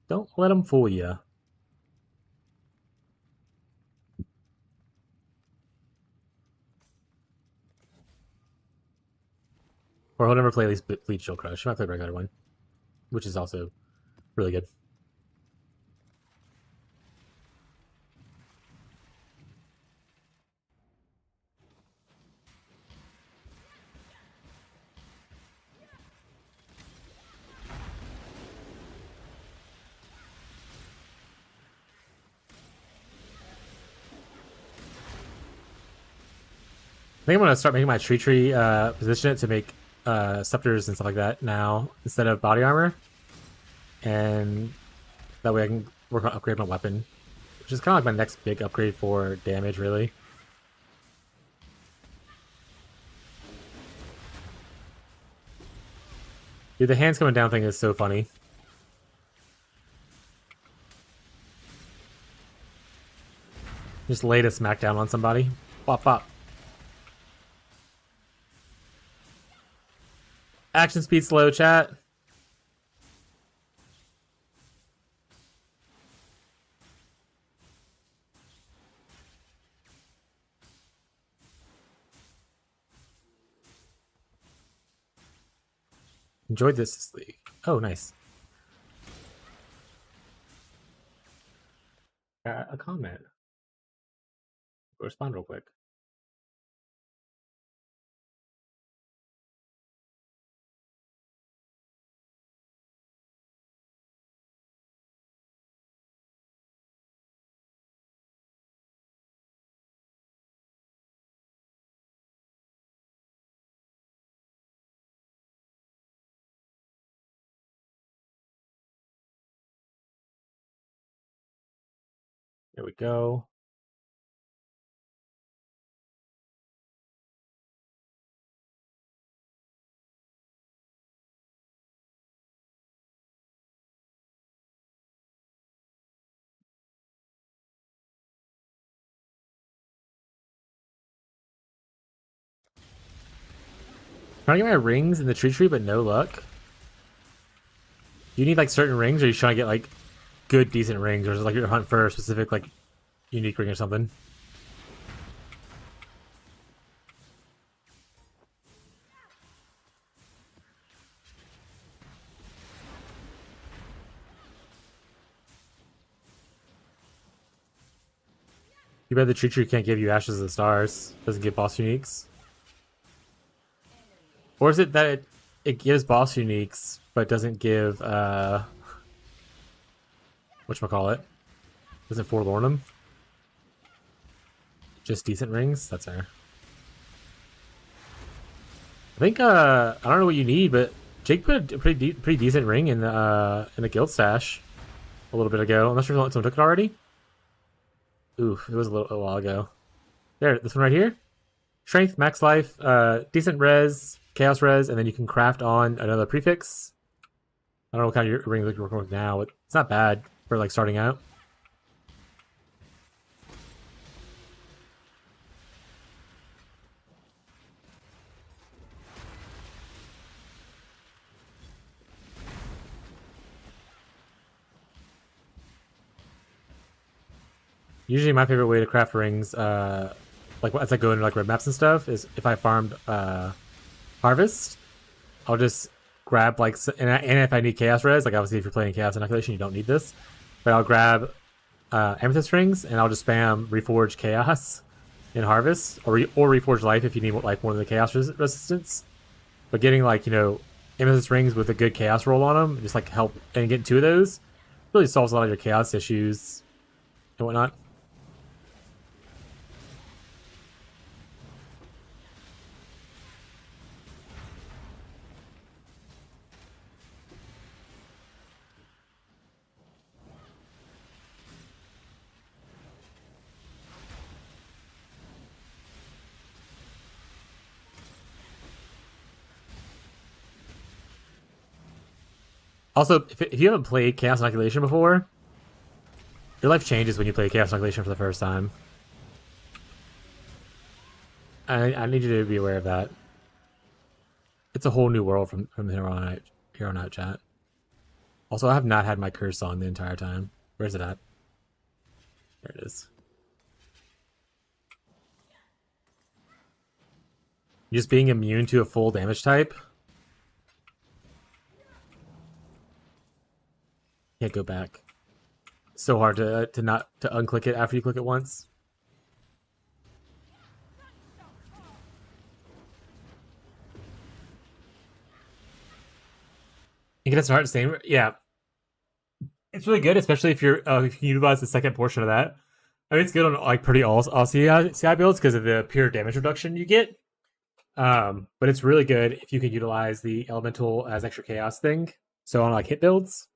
Don't let him fool you. Or he'll never play at least Bleach Shield Crush. He might play a regular one, which is also really good. I think I'm gonna start making my tree position it to make scepters and stuff like that now instead of body armor, and that way I can work on upgrade my weapon, which is kind of like my next big upgrade for damage, really. Dude, the hands coming down thing is so funny. Just laid a smackdown on somebody. Bop bop. Action speed slow, chat. Enjoyed this league. Oh, nice. A comment. Respond real quick. There we go. Trying to get my rings in the tree, but no luck. Do you need like certain rings, or are you trying to get like good, decent rings, or is it like you're hunting for a specific like unique ring or something? You bet the tree can't give you Ashes of the Stars. Doesn't give boss uniques. Or is it that it gives boss uniques, but doesn't give whatchamacallit? Doesn't forlorn them? Just decent rings? That's fair. I think I don't know what you need, but Jake put a pretty decent ring in the guild stash a little bit ago. I'm not sure if someone took it already. Oof, it was a while ago. There, this one right here. Strength, max life, decent res, chaos res, and then you can craft on another prefix. I don't know what kind of ring you're working with now, but it's not bad for like starting out. Usually my favorite way to craft rings, like as I go into like red maps and stuff, is if I farmed harvest, I'll just grab like, and if I need chaos res, like obviously if you're playing chaos inoculation, you don't need this, but I'll grab amethyst rings and I'll just spam reforge chaos in harvest, or reforge life if you need life more than the chaos resistance. But getting like, you know, amethyst rings with a good chaos roll on them, just like help, and getting 2 of those really solves a lot of your chaos issues and whatnot. Also, if you haven't played Chaos Inoculation before, your life changes when you play Chaos Inoculation for the first time. I need you to be aware of that. It's a whole new world from here on out. Here on out, chat. Also, I have not had my curse on the entire time. Where's it at? There it is. Just being immune to a full damage type. Can't go back. So hard to unclick it after you click it once. You get hard to say, yeah. It's really good, especially if if you utilize the second portion of that. I mean, it's good on like pretty all CI builds because of the pure damage reduction you get. But it's really good if you can utilize the elemental as extra chaos thing. So on like hit builds.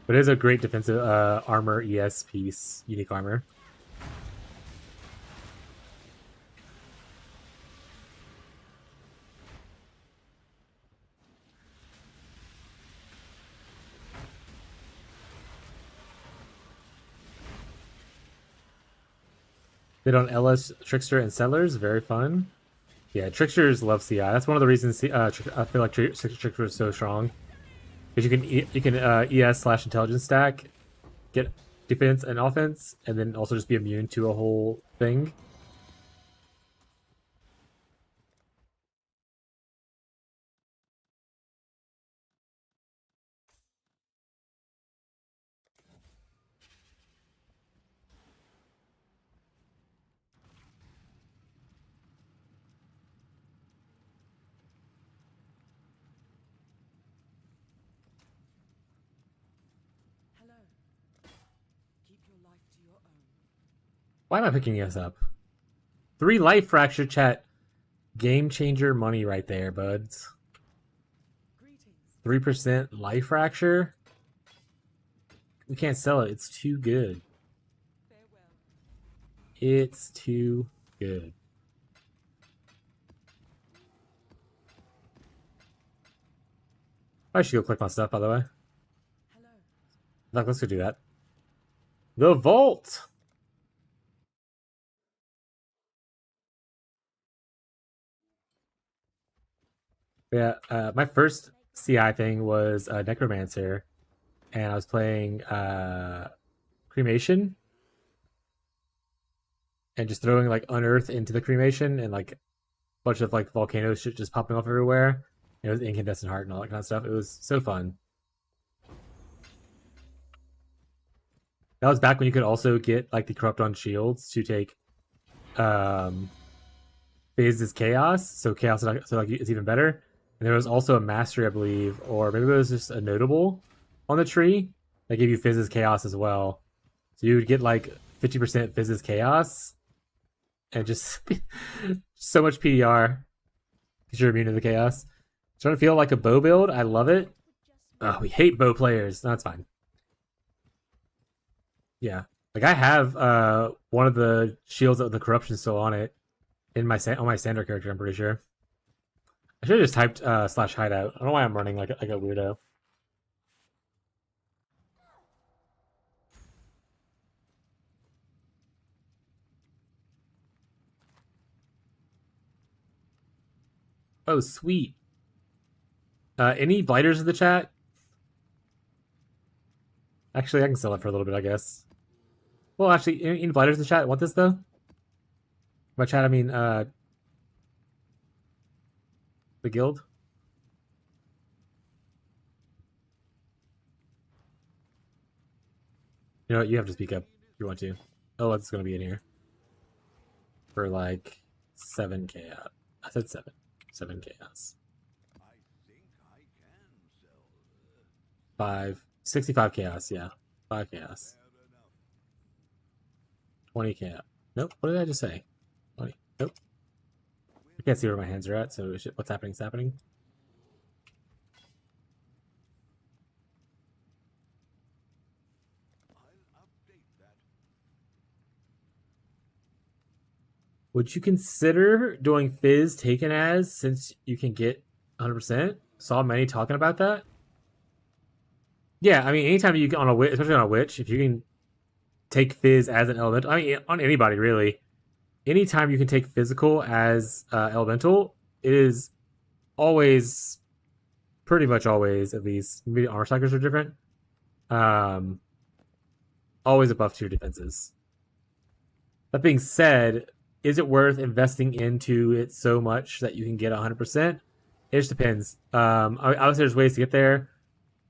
But it is a great defensive armor ES piece, unique armor. Did on LS, Trickster, and Settlers. Very fun. Yeah, Tricksters love CI. That's one of the reasons I feel like Trickster is so strong. Because you can ES/intelligence stack, get defense and offense, and then also just be immune to a whole thing. Hello. Keep your life to your own. Why am I picking this up? 3 life fracture, chat. Game changer money right there, buds. Greetings. 3% life fracture. We can't sell it. It's too good. Farewell. It's too good. I should go click my stuff, by the way. Hello. Look, let's go do that. The Vault! Yeah, my first CI thing was Necromancer, and I was playing Cremation, and just throwing like Unearth into the Cremation, and like a bunch of like volcano shit just popping off everywhere. It was Incandescent Heart and all that kind of stuff. It was so fun. That was back when you could also get like the Corrupt on shields to take Phase is Chaos, so Chaos so like it's even better. And there was also a Mastery, I believe, or maybe it was just a Notable on the tree that gave you Fizz's Chaos as well. So you would get like 50% Fizz's Chaos and just so much PDR because you're immune to the Chaos. Starting to feel like a bow build. I love it. Oh, we hate bow players. No, that's fine. Yeah. Like I have one of the shields of the corruption still on it in my on my standard character, I'm pretty sure. I should have just typed slash hideout. I don't know why I'm running like a weirdo. Oh, sweet. Any blighters in the chat? Actually, I can sell it for a little bit, I guess. Well, actually, any blighters in the chat want this though? By chat, I mean the guild. You know what? You have to speak up if you want to. Oh, it's going to be in here for like 7 chaos. I said 7. 7 chaos. I think I can sell. 5. 65 chaos, yeah. 5 chaos. Fair enough. 20 chaos. Nope. What did I just say? 20. Nope. I can't see where my hands are at, so what's happening is happening. I'll update that. Would you consider doing Fizz taken as since you can get 100%? Saw many talking about that. Yeah, I mean, anytime you get on a witch, especially on a witch, if you can take Fizz as an elemental, I mean, on anybody really, anytime you can take physical as elemental, it is always, pretty much always, at least, maybe armor stackers are different, um, always a buff to your defenses. That being said, is it worth investing into it so much that you can get 100%? It just depends. Obviously, there's ways to get there,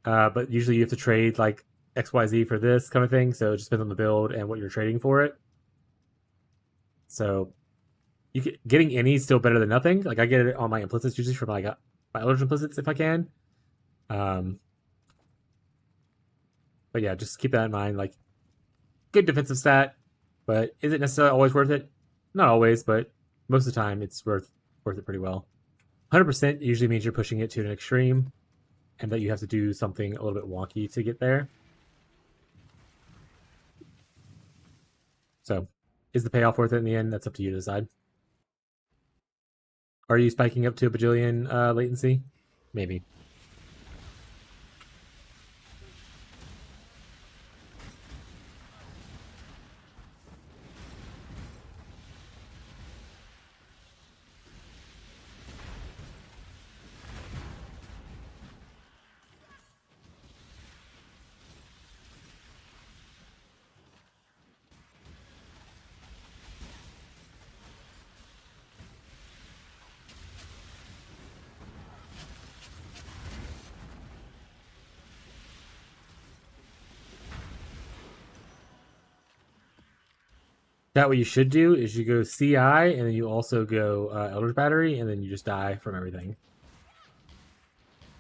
but usually you have to trade like XYZ for this kind of thing. So it just depends on the build and what you're trading for it. So getting any is still better than nothing. Like I get it on my implicits usually from my Eldritch implicits if I can. But yeah, just keep that in mind. Like good defensive stat, but is it necessarily always worth it? Not always, but most of the time it's worth it pretty well. 100% usually means you're pushing it to an extreme, and that you have to do something a little bit wonky to get there. So, is the payoff worth it in the end? That's up to you to decide. Are you spiking up to a bajillion latency? Maybe. That what you should do is you go CI and then you also go Elder's Battery and then you just die from everything.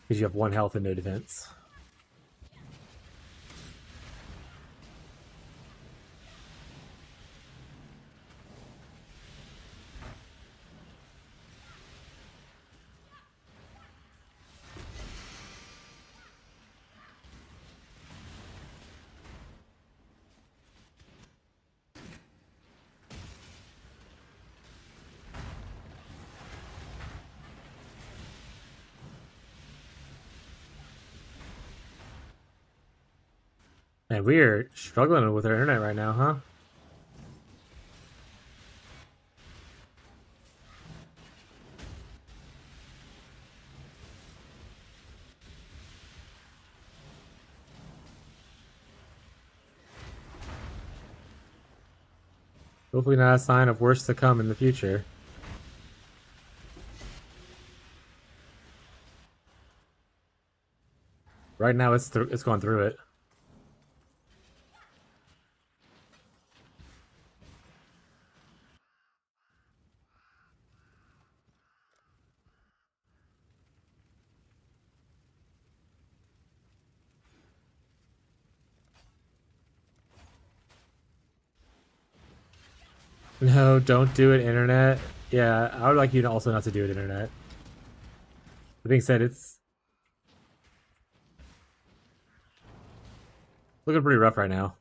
Because you have 1 health and no defense. Man, we're struggling with our internet right now, huh? Hopefully not a sign of worse to come in the future. Right now it's going through it. No, don't do it, internet. Yeah, I would like you to also not to do it, internet. That being said, it's looking pretty rough right now.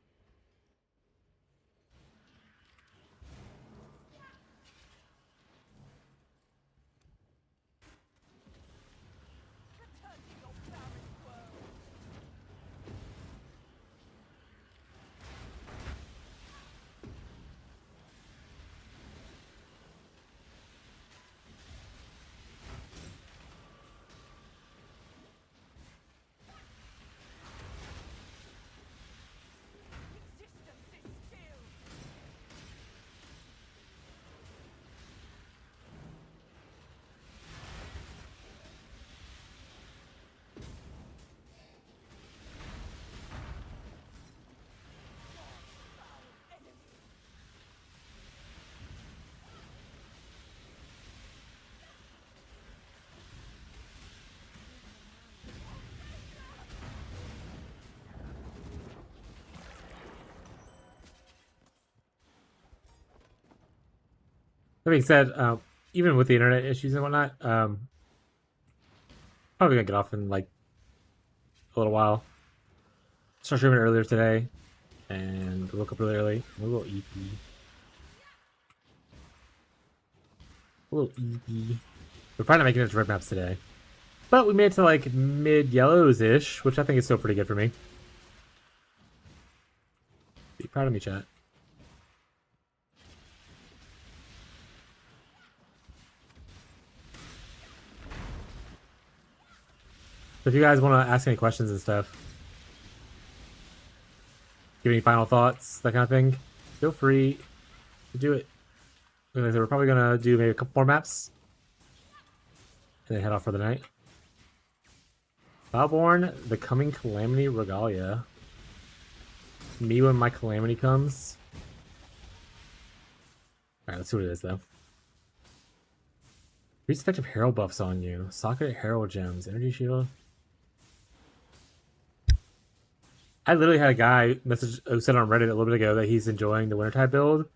That being said, even with the internet issues and whatnot, probably gonna get off in like a little while. Start streaming earlier today, and woke up really early. We'll go EP. A little easy. We're probably not making it to red maps today. But we made it to like mid-yellows-ish, which I think is still pretty good for me. Be proud of me, chat. So if you guys want to ask any questions and stuff, give any final thoughts, that kind of thing, feel free to do it. Like I said, we're probably going to do maybe a couple more maps. And then head off for the night. Valborn, the coming calamity regalia. Me when my calamity comes. Alright, let's see what it is though. Increased effective herald buffs on you. Socket herald gems. Energy shield. I literally had a guy message who said on Reddit a little bit ago that he's enjoying the Wintertide build.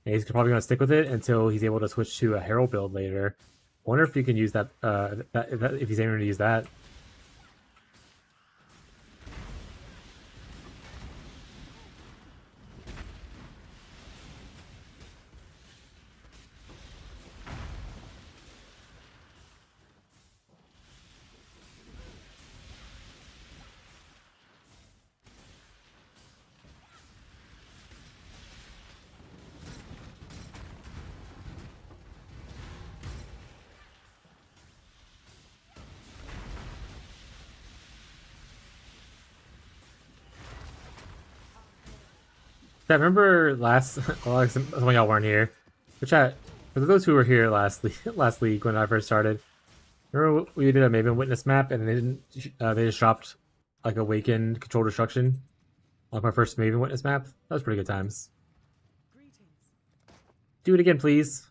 And he's probably going to stick with it until he's able to switch to a herald build later. I wonder if you can use that, if he's aiming to use that. I remember last, well, some of y'all weren't here. But chat, for those who were here last league when I first started, remember we did a Maven Witness map and they didn't, they just dropped like Awakened Control Destruction, like my first Maven Witness map. That was pretty good times. Do it again, please.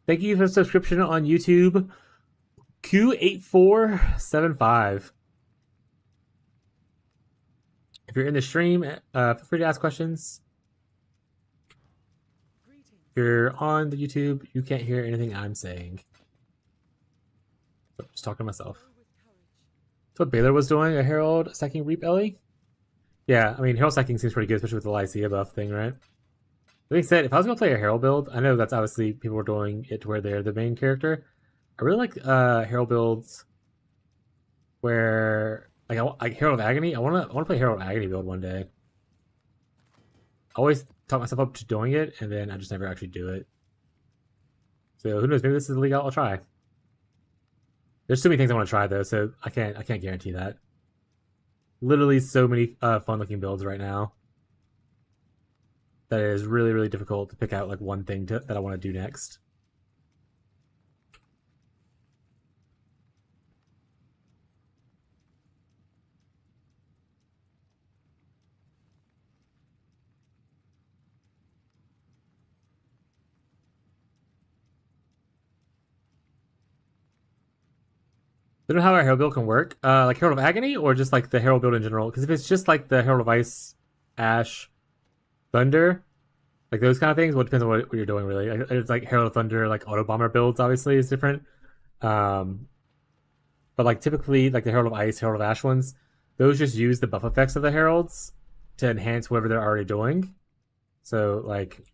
Thank you for the subscription on YouTube. Q8475. If you're in the stream, feel free to ask questions. If you're on the YouTube, you can't hear anything I'm saying. So, just talking to myself. That's what Baylor was doing, a Herald stacking Reap Ellie? Yeah, I mean, Herald stacking seems pretty good, especially with the Lycia buff thing, right? That being said, if I was going to play a Herald build, I know that's obviously people are doing it to where they're the main character. I really like Herald builds where... Like Herald of Agony, I want to play Herald of Agony build one day. I always talk myself up to doing it, and then I just never actually do it. So who knows? Maybe this is the league I'll try. There's so many things I want to try though, so I can't guarantee that. Literally, so many fun-looking builds right now that it is really, really difficult to pick out like one thing that I want to do next. I don't know how our Herald build can work. Like Herald of Agony or just like the Herald build in general? Because if it's just like the Herald of Ice, Ash, Thunder, like those kind of things, well, it depends on what you're doing really. It's like Herald of Thunder, like Auto Bomber builds obviously is different. But like typically like the Herald of Ice, Herald of Ash ones, those just use the buff effects of the Heralds to enhance whatever they're already doing. So like...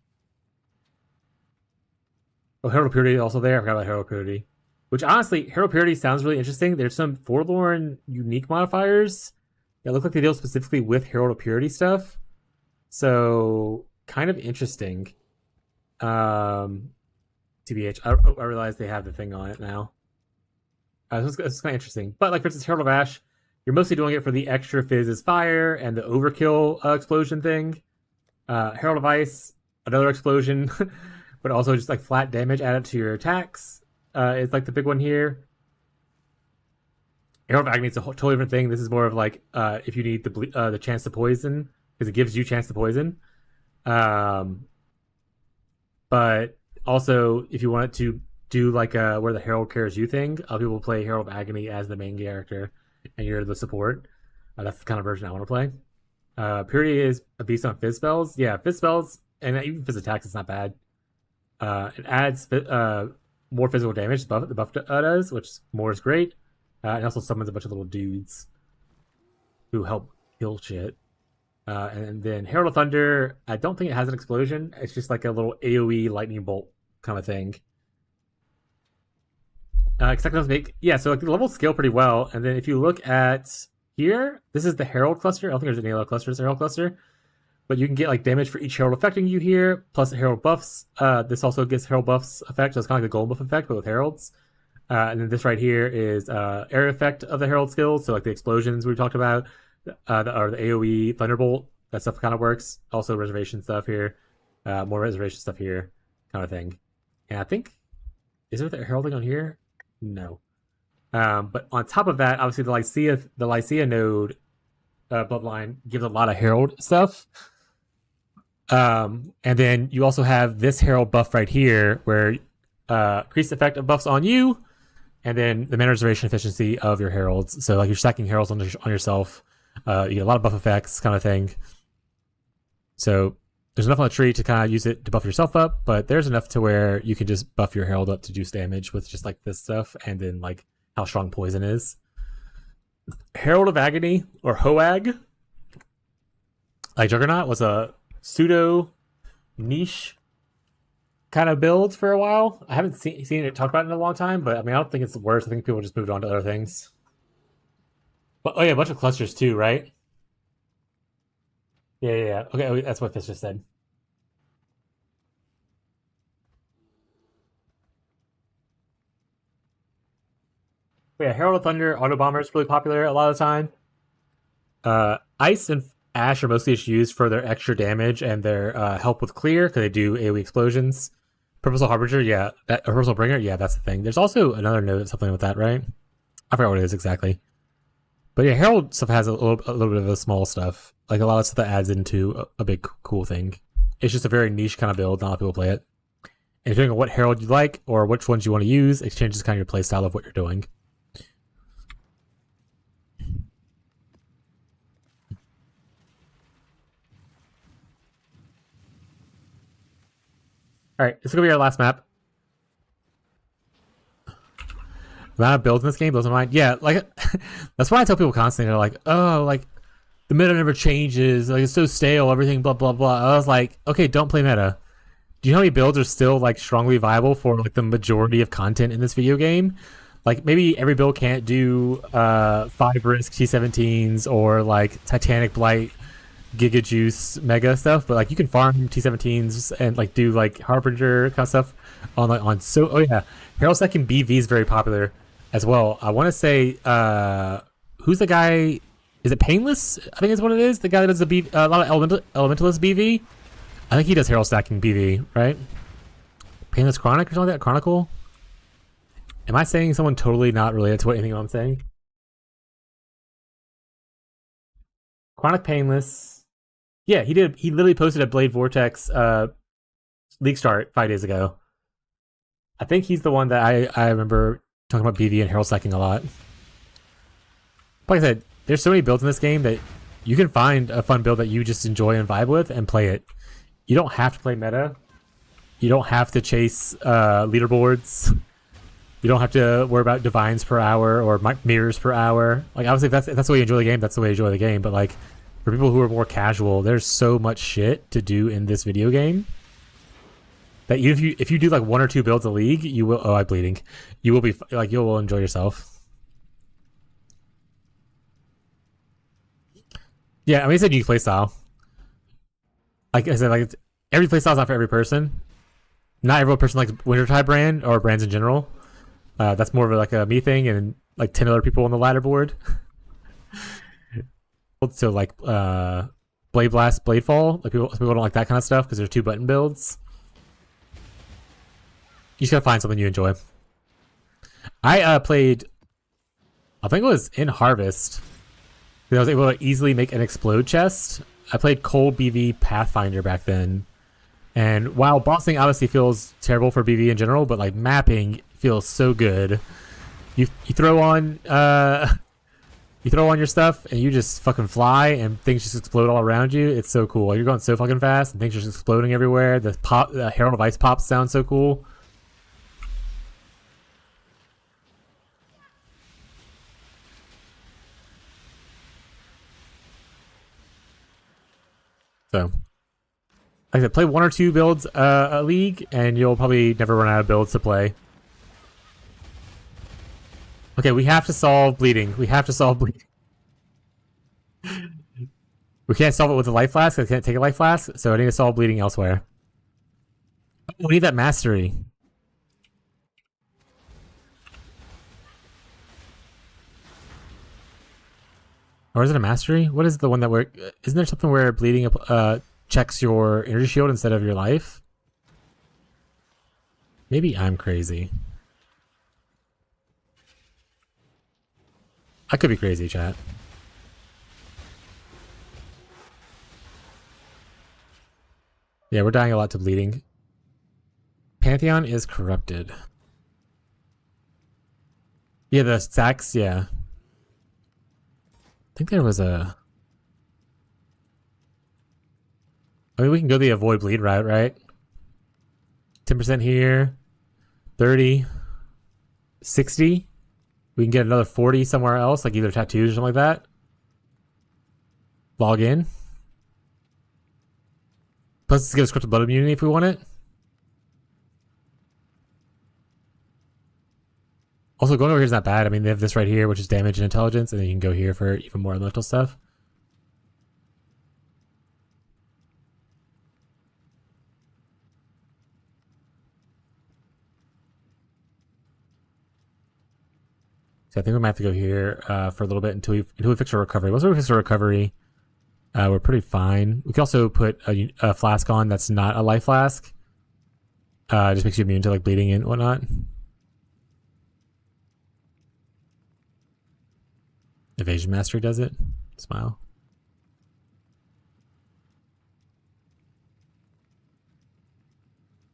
Oh, Herald of Purity is also there. I forgot about Herald of Purity. Which honestly, Herald Purity sounds really interesting. There's some Forlorn unique modifiers that look like they deal specifically with Herald of Purity stuff. So, kind of interesting. TBH, I realize they have the thing on it now. It's kind of interesting. But like for instance, Herald of Ash, you're mostly doing it for the extra fizz is fire and the overkill explosion thing. Herald of Ice, another explosion, but also just like flat damage added to your attacks. It's like the big one here. Herald of Agony is a totally different thing. This is more of like if you need the chance to poison, because it gives you chance to poison. But also, if you want to do like where the Herald cares you thing, people play Herald of Agony as the main character, and you're the support. That's the kind of version I want to play. Purity is a beast on fizz spells. Yeah, fizz spells, and even fizz attacks, it's not bad. It adds more physical damage, the buff does, which more is great. It also summons a bunch of little dudes who help kill shit. And then Herald of Thunder, I don't think it has an explosion. It's just like a little AoE lightning bolt kind of thing. Except make yeah, so like the levels scale pretty well. And then if you look at here, this is the Herald cluster. I don't think there's any other clusters. Herald cluster, but you can get like damage for each Herald affecting you here, plus Herald buffs. This also gets Herald buffs effect, so it's kind of like the Golem buff effect, but with Heralds. And then this right here is area effect of the Herald skills, so like the explosions we talked about, or the AOE Thunderbolt. That stuff kind of works. Also reservation stuff here, more reservation stuff here, kind of thing. And I think is there the heralding on here? No. But on top of that, obviously the Lycia node bloodline gives a lot of herald stuff. And then you also have this herald buff right here, where increased effect of buffs on you, and then the mana reservation efficiency of your heralds. So like you're stacking heralds on yourself, you get a lot of buff effects, kind of thing. So there's enough on the tree to kind of use it to buff yourself up, but there's enough to where you can just buff your herald up to do damage with just like this stuff, and then like how strong poison is. Herald of Agony, or Hoag, like Juggernaut, was a pseudo niche kind of build for a while. I haven't seen it talked about in a long time, but I mean, I don't think it's worse. I think people just moved on to other things. But oh yeah, a bunch of clusters too, right? Yeah. Okay, that's what Fish just said. But yeah, Herald of Thunder, Auto Bomber is really popular a lot of the time. Ice and Ash are mostly just used for their extra damage and their help with clear, because they do AoE explosions. Purposeful Harbinger, yeah. Purposeful Bringer, yeah, that's the thing. There's also another note, something with that, right? I forgot what it is exactly. But yeah, Herald stuff has a little bit of the small stuff. Like a lot of stuff that adds into a big cool thing. It's just a very niche kind of build, not a lot of people play it. And depending on what Herald you like, or which ones you want to use, it changes kind of your play style of what you're doing. Alright, this is going to be our last map. The amount of builds in this game blows my mind. Yeah, like, that's why I tell people constantly, they're like, oh, like, the meta never changes, like, it's so stale, everything, blah, blah, blah. I was like, okay, don't play meta. Do you know how many builds are still, like, strongly viable for, like, the majority of content in this video game? Like, maybe every build can't do 5 risk T17s or, like, Titanic Blight, Giga Juice, Mega stuff, but, like, you can farm T17s and, like, do, like, Harbinger kind of stuff on, like, oh, yeah. Herald Second BV is very popular as well. I want to say, who's the guy? Is it Painless? I think is what it is. The guy that does a lot of Elementalist BV. I think he does Herald stacking BV, right? Painless Chronic or something like that? Chronicle? Am I saying someone totally not related to anything I'm saying? Chronic Painless. Yeah, he did. He literally posted a Blade Vortex league start 5 days ago. I think he's the one that I remember talking about BV and Herald stacking a lot. Like I said, there's so many builds in this game that you can find a fun build that you just enjoy and vibe with and play it. You don't have to play meta. You don't have to chase leaderboards. You don't have to worry about divines per hour or mirrors per hour. Like, obviously, if that's the way you enjoy the game, that's the way you enjoy the game. But, like, for people who are more casual, there's so much shit to do in this video game that if you do, like, 1 or 2 builds a league, you will... Oh, I'm bleeding. You will be... Like, you will enjoy yourself. Yeah, I mean, it's a unique playstyle. Like I said, like, every playstyle is not for every person. Not every person likes Wintertide Brand or brands in general. That's more of like a me thing, and like 10 other people on the ladder board. So like Blade Blast, Blade Fall, like people don't like that kind of stuff because they're 2 button builds. You just gotta find something you enjoy. I played, I think it was in Harvest. I was able to easily make an explode chest. I played Cold BV Pathfinder back then. And while bossing obviously feels terrible for BV in general, but like mapping feels so good. You throw on your stuff and you just fucking fly and things just explode all around you. It's so cool. You're going so fucking fast and things are just exploding everywhere. The Herald of Ice pops sound so cool. So, like I said, play 1 or 2 builds a league, and you'll probably never run out of builds to play. Okay, we have to solve bleeding. We have to solve bleeding. We can't solve it with a life flask. I can't take a life flask, so I need to solve bleeding elsewhere. We need that mastery. Or is it a mastery? What is the one that where... Isn't there something where bleeding checks your energy shield instead of your life? Maybe I'm crazy. I could be crazy, chat. Yeah, we're dying a lot to bleeding. Pantheon is corrupted. Yeah, the stacks, yeah. I think there was a... I mean, we can go the avoid bleed route, right? 10% here. 30. 60. We can get another 40 somewhere else, like either tattoos or something like that. Log in. Plus, let's get a scripted blood immunity if we want it. Also, going over here is not bad. I mean, they have this right here, which is damage and intelligence, and then you can go here for even more elemental stuff. So I think we might have to go here for a little bit until we fix our recovery. Once we fix our recovery, we're pretty fine. We can also put a flask on that's not a life flask. Just makes you immune to like bleeding and whatnot. Evasion Mastery does it. Smile.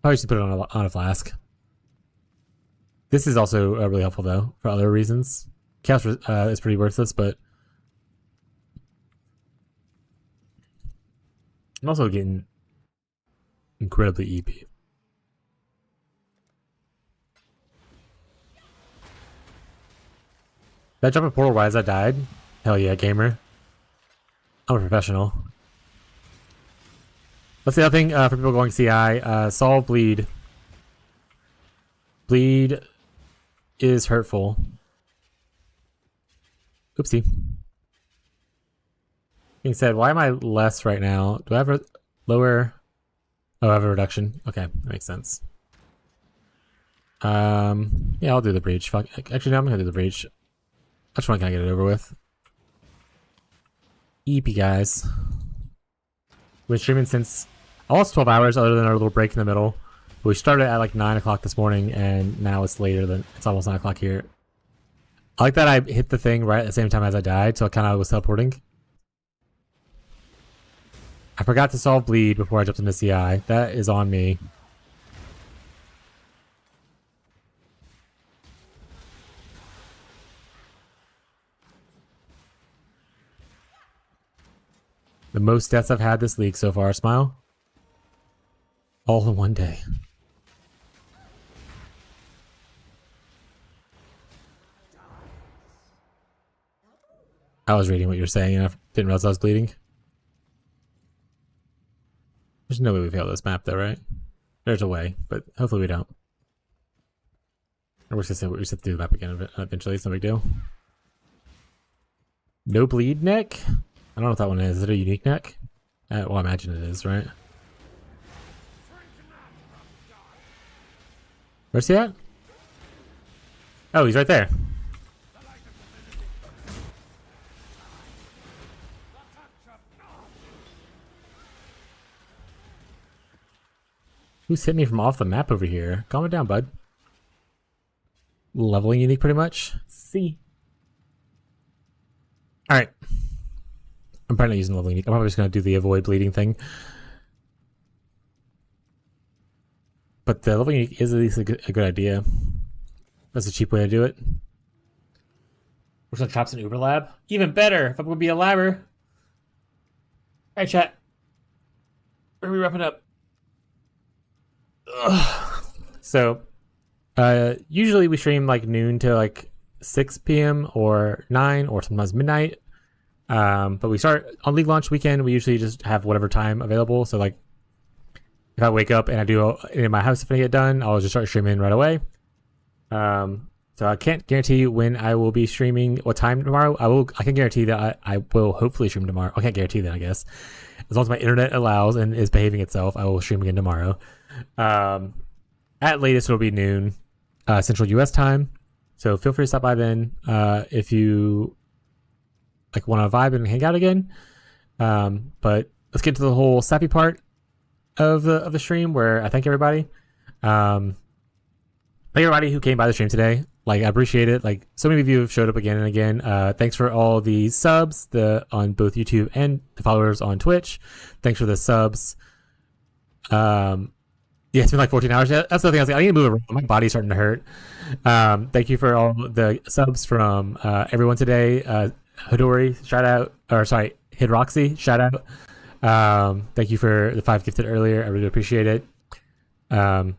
Probably should put it on a flask. This is also really helpful though for other reasons. Chaos is pretty worthless, but I'm also getting incredibly EP. Did I jump a portal right as I died? Hell yeah, gamer. I'm a professional. That's the other thing for people going CI. Solve bleed. Bleed is hurtful. Oopsie. Being said, why am I less right now? Do I have a lower? Oh, I have a reduction. Okay, that makes sense. Yeah, I'll do the breach. Fuck. Actually, no, I'm gonna do the breach. I just want to kind of get it over with. EP guys. We've been streaming since almost 12 hours, other than our little break in the middle. We started at like 9 o'clock this morning, and now it's later than it's almost 9 o'clock here. I like that I hit the thing right at the same time as I died, so I kind of was teleporting. I forgot to solve bleed before I jumped into CI. That is on me. The most deaths I've had this league so far, smile. All in one day. I was reading what you were saying and I didn't realize I was bleeding. There's no way we fail this map though, right? There's a way, but hopefully we don't. Or we're just gonna do the map again eventually, it's no big deal. No bleed neck? I don't know what that one is. Is it a unique neck? Well, I imagine it is, right? Where's he at? Oh, he's right there. Who's hit me from off the map over here? Calm it down, bud. Leveling unique pretty much. See. Alright. I'm probably not using leveling unique. I'm probably just going to do the avoid bleeding thing. But the leveling unique is at least a good idea. That's a cheap way to do it. We're going to chops an Uber lab. Even better if I'm going to be a labber. Alright, chat. Where are we wrapping up? Ugh. So, usually we stream like noon to like 6 p.m. or 9 or sometimes midnight. But we start on league launch weekend. We usually just have whatever time available. So like, if I wake up and I do it in my house, if I get done, I'll just start streaming right away. So So I can't guarantee when I will be streaming, what time tomorrow. I can guarantee that I will hopefully stream tomorrow. I can't guarantee that, I guess. As long as my internet allows and is behaving itself, I will stream again tomorrow. At latest, it'll be noon Central US time. So feel free to stop by then if you like want to vibe and hang out again. But let's get to the whole sappy part of the stream, where I thank everybody. Thank everybody who came by the stream today. Like, I appreciate it. Like, so many of you have showed up again and again. Thanks for all the subs on both YouTube and the followers on Twitch. Thanks for the subs. Yeah, it's been like 14 hours. Yeah, that's the thing. I was like, I need to move around. My body's starting to hurt. Thank you for all the subs from everyone today. Hidori, shout out. Or sorry, Hidroxy, shout out. Thank you for the 5 gifted earlier. I really appreciate it. As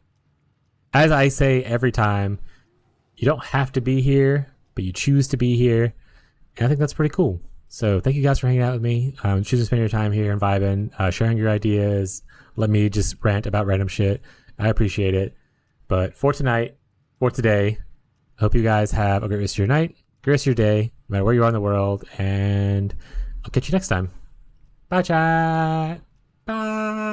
I say every time, you don't have to be here, but you choose to be here. And I think that's pretty cool. So thank you guys for hanging out with me. Choosing to spend your time here and vibing, sharing your ideas. Let me just rant about random shit. I appreciate it. But for tonight, for today, I hope you guys have a great rest of your night, great rest of your day, no matter where you are in the world. And I'll catch you next time. Bye, chat. Bye.